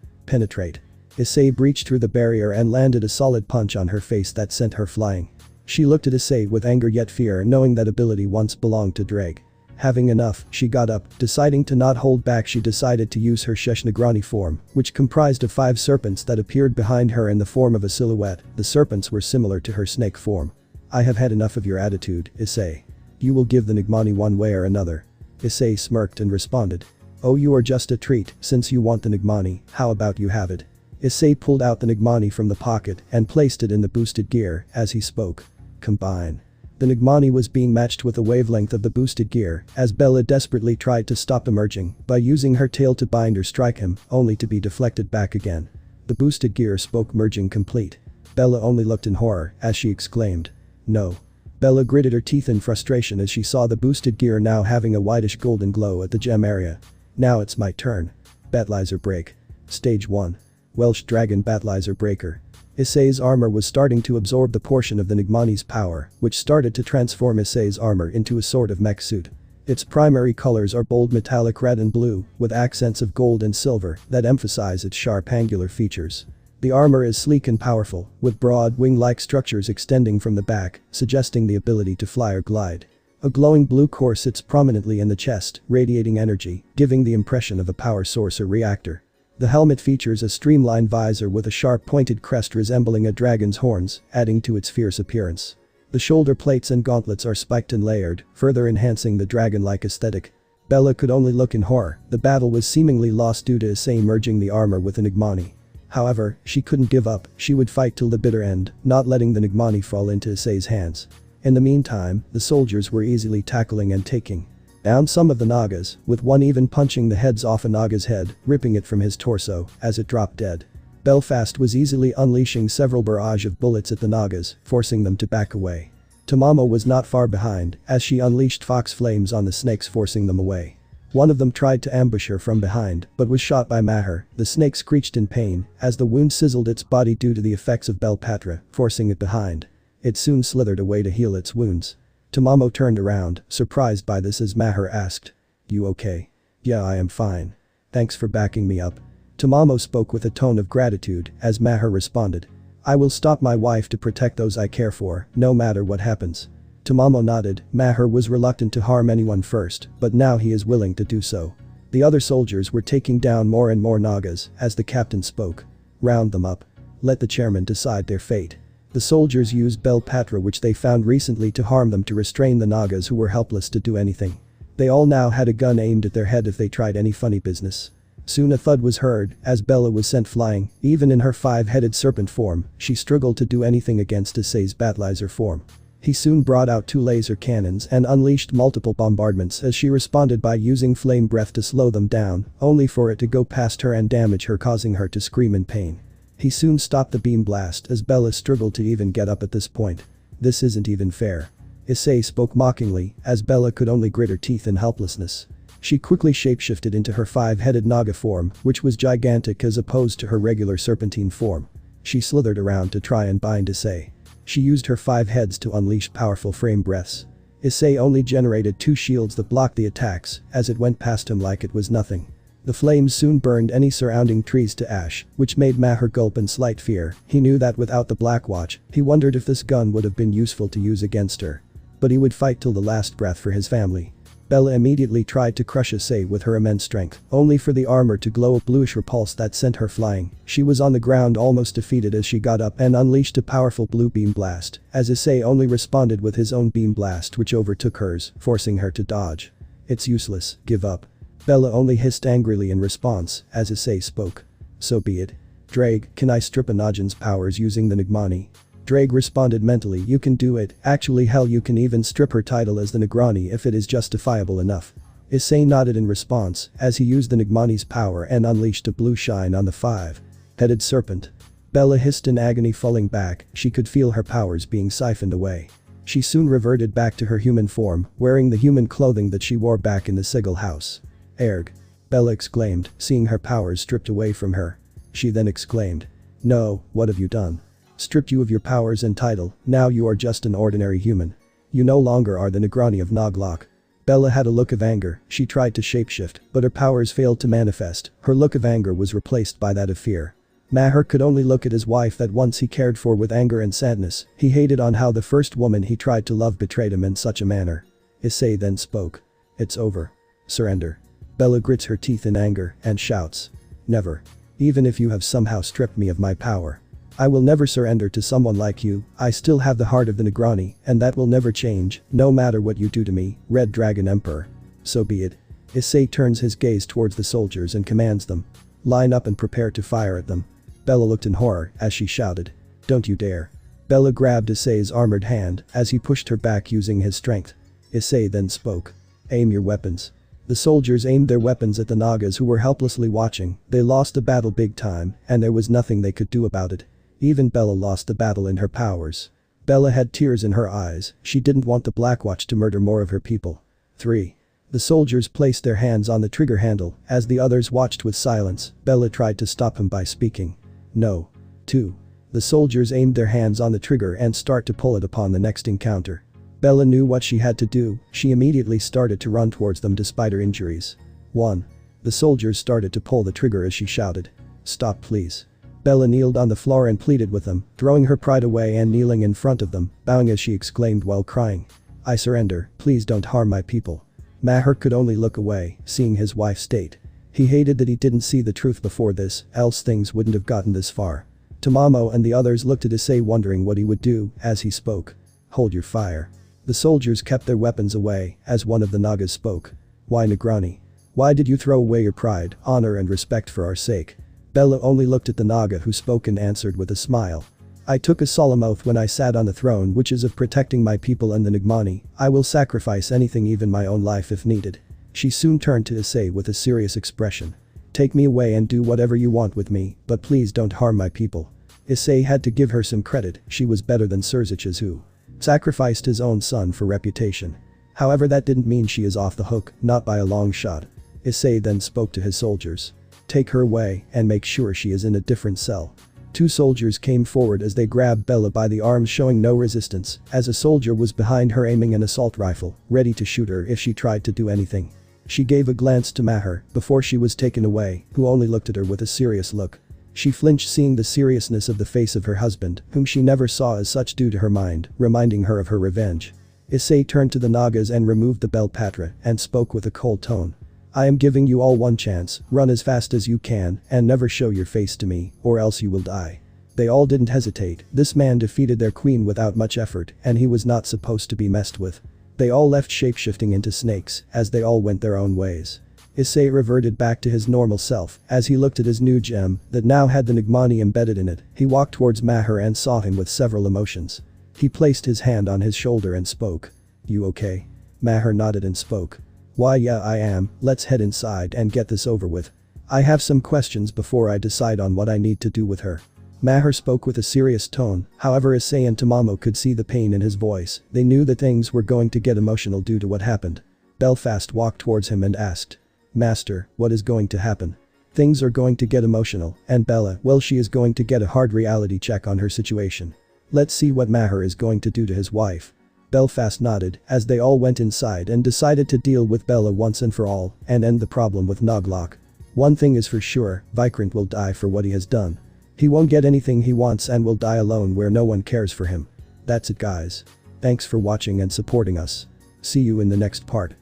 Penetrate. Issei breached through the barrier and landed a solid punch on her face that sent her flying. She looked at Issei with anger yet fear, knowing that ability once belonged to Drake. Having enough, she got up, deciding to not hold back. She decided to use her Sheshnagrani form, which comprised of 5 serpents that appeared behind her in the form of a silhouette. The serpents were similar to her snake form. I have had enough of your attitude, Issei. You will give the Nigmani one way or another. Issei smirked and responded. Oh, you are just a treat, since you want the Nigmani, how about you have it? Issei pulled out the Nigmani from the pocket and placed it in the boosted gear as he spoke. Combine. The Nigmani was being matched with the wavelength of the boosted gear as Bella desperately tried to stop emerging by using her tail to bind or strike him, only to be deflected back again. The boosted gear spoke, merging complete. Bella only looked in horror as she exclaimed. No. Bella gritted her teeth in frustration as she saw the boosted gear now having a whitish golden glow at the gem area. Now it's my turn. Battlizer break. Stage 1. Welsh dragon battlizer breaker. Issei's armor was starting to absorb the portion of the Nigmani's power, which started to transform Issei's armor into a sort of mech suit. Its primary colors are bold metallic red and blue, with accents of gold and silver that emphasize its sharp angular features. The armor is sleek and powerful, with broad wing-like structures extending from the back, suggesting the ability to fly or glide. A glowing blue core sits prominently in the chest, radiating energy, giving the impression of a power source or reactor. The helmet features a streamlined visor with a sharp pointed crest resembling a dragon's horns, adding to its fierce appearance. The shoulder plates and gauntlets are spiked and layered, further enhancing the dragon-like aesthetic. Bella could only look in horror. The battle was seemingly lost due to Issei merging the armor with the Nigmani. However, she couldn't give up. She would fight till the bitter end, not letting the Nigmani fall into Issei's hands. In the meantime, the soldiers were easily tackling and taking down some of the Nagas, with one even punching the heads off a Naga's head, ripping it from his torso as it dropped dead. Belfast was easily unleashing several barrage of bullets at the Nagas, forcing them to back away. Tamamo was not far behind, as she unleashed fox flames on the snakes, forcing them away. One of them tried to ambush her from behind, but was shot by Maher. The snake screeched in pain, as the wound sizzled its body due to the effects of Belpatra, forcing it behind. It soon slithered away to heal its wounds. Tamamo turned around, surprised by this, as Maher asked, "You okay?" "Yeah, I am fine. Thanks for backing me up." Tamamo spoke with a tone of gratitude, as Maher responded, "I will stop my wife to protect those I care for, no matter what happens." Tamamo nodded. Maher was reluctant to harm anyone first, but now he is willing to do so. The other soldiers were taking down more and more Nagas, as the captain spoke. "Round them up. Let the chairman decide their fate." The soldiers used Belpatra, which they found recently, to harm them, to restrain the Nagas who were helpless to do anything. They all now had a gun aimed at their head if they tried any funny business. Soon a thud was heard, as Bella was sent flying. Even in her five-headed serpent form, she struggled to do anything against Issei's Batlaser form. He soon brought out 2 laser cannons and unleashed multiple bombardments, as she responded by using flame breath to slow them down, only for it to go past her and damage her, causing her to scream in pain. He soon stopped the beam blast, as Bella struggled to even get up at this point. "This isn't even fair." Issei spoke mockingly, as Bella could only grit her teeth in helplessness. She quickly shapeshifted into her 5-headed Naga form, which was gigantic as opposed to her regular serpentine form. She slithered around to try and bind Issei. She used her 5 heads to unleash powerful flame breaths. Issei only generated 2 shields that blocked the attacks, as it went past him like it was nothing. The flames soon burned any surrounding trees to ash, which made Maher gulp in slight fear. He knew that without the Black Watch, he wondered if this gun would have been useful to use against her. But he would fight till the last breath for his family. Bella immediately tried to crush Issei with her immense strength, only for the armor to glow a bluish repulse that sent her flying. She was on the ground almost defeated as she got up and unleashed a powerful blue beam blast, as Issei only responded with his own beam blast, which overtook hers, forcing her to dodge. "It's useless, give up." Bella only hissed angrily in response, as Issei spoke. "So be it. Drake, can I strip Anajan's powers using the Nigmani?" Drake responded mentally, "You can do it. Actually, hell, you can even strip her title as the Negrani if it is justifiable enough." Issei nodded in response, as he used the Nigmani's power and unleashed a blue shine on the 5-headed serpent. Bella hissed in agony, falling back. She could feel her powers being siphoned away. She soon reverted back to her human form, wearing the human clothing that she wore back in the Sigil house. "Erg!" Bella exclaimed, seeing her powers stripped away from her. She then exclaimed, "No, what have you done? Stripped you of your powers and title, now you are just an ordinary human. You no longer are the Negrani of Noglok." Bella had a look of anger. She tried to shapeshift, but her powers failed to manifest. Her look of anger was replaced by that of fear. Maher could only look at his wife that once he cared for with anger and sadness. He hated on how the first woman he tried to love betrayed him in such a manner. Issei then spoke. "It's over. Surrender." Bella grits her teeth in anger and shouts, "Never. Even if you have somehow stripped me of my power, I will never surrender to someone like you. I still have the heart of the Negrani, and that will never change, no matter what you do to me, Red Dragon Emperor." "So be it." Issei turns his gaze towards the soldiers and commands them, "Line up and prepare to fire at them." Bella looked in horror as she shouted, "Don't you dare." Bella grabbed Issei's armored hand as he pushed her back using his strength. Issei then spoke, "Aim your weapons." The soldiers aimed their weapons at the Nagas who were helplessly watching. They lost the battle big time, and there was nothing they could do about it. Even Bella lost the battle in her powers. Bella had tears in her eyes. She didn't want the Blackwatch to murder more of her people. 3. The soldiers placed their hands on the trigger handle as the others watched with silence. Bella tried to stop him by speaking, "No." 2. The soldiers aimed their hands on the trigger and start to pull it upon the next encounter. Bella knew what she had to do. She immediately started to run towards them despite her injuries. 1. The soldiers started to pull the trigger as she shouted, "Stop, please." Bella kneeled on the floor and pleaded with them, throwing her pride away and kneeling in front of them, bowing as she exclaimed while crying, "I surrender, please don't harm my people." Maher could only look away, seeing his wife's state. He hated that he didn't see the truth before this, else things wouldn't have gotten this far. Tamamo and the others looked at Issei wondering what he would do as he spoke. "Hold your fire." The soldiers kept their weapons away as one of the Nagas spoke. "Why, Negrani? Why did you throw away your pride, honor and respect for our sake?" Bella only looked at the Naga who spoke and answered with a smile. "I took a solemn oath when I sat on the throne, which is of protecting my people and the Nigmani. I will sacrifice anything, even my own life if needed." She soon turned to Issei with a serious expression. Take me away and do whatever you want with me, but please don't harm my people. Issei had to give her some credit, she was better than Serzich's who sacrificed his own son for reputation. However, that didn't mean she is off the hook, not by a long shot. Issei then spoke to his soldiers. Take her away and make sure she is in a different cell. 2 soldiers came forward as they grabbed Bella by the arms, showing no resistance, as a soldier was behind her aiming an assault rifle, ready to shoot her if she tried to do anything. She gave a glance to Maher before she was taken away, who only looked at her with a serious look. She flinched seeing the seriousness of the face of her husband, whom she never saw as such due to her mind, reminding her of her revenge. Issei turned to the Nagas and removed the bell patra and spoke with a cold tone. I am giving you all one chance, run as fast as you can and never show your face to me, or else you will die. They all didn't hesitate, this man defeated their queen without much effort and he was not supposed to be messed with. They all left shapeshifting into snakes as they all went their own ways. Issei reverted back to his normal self as he looked at his new gem that now had the Nigmani embedded in it. He walked towards Maher and saw him with several emotions. He placed his hand on his shoulder and spoke. You okay? Maher nodded and spoke. Why, yeah, I am, let's head inside and get this over with. I have some questions before I decide on what I need to do with her. Maher spoke with a serious tone, however Issei and Tamamo could see the pain in his voice. They knew that things were going to get emotional due to what happened. Belfast walked towards him and asked. Master, what is going to happen? Things are going to get emotional, and Bella, well, she is going to get a hard reality check on her situation. Let's see what Maher is going to do to his wife. Belfast nodded as they all went inside and decided to deal with Bella once and for all and end the problem with Noglock. One thing is for sure, Vikrant will die for what he has done. He won't get anything he wants and will die alone where no one cares for him. That's it, guys. Thanks for watching and supporting us. See you in the next part.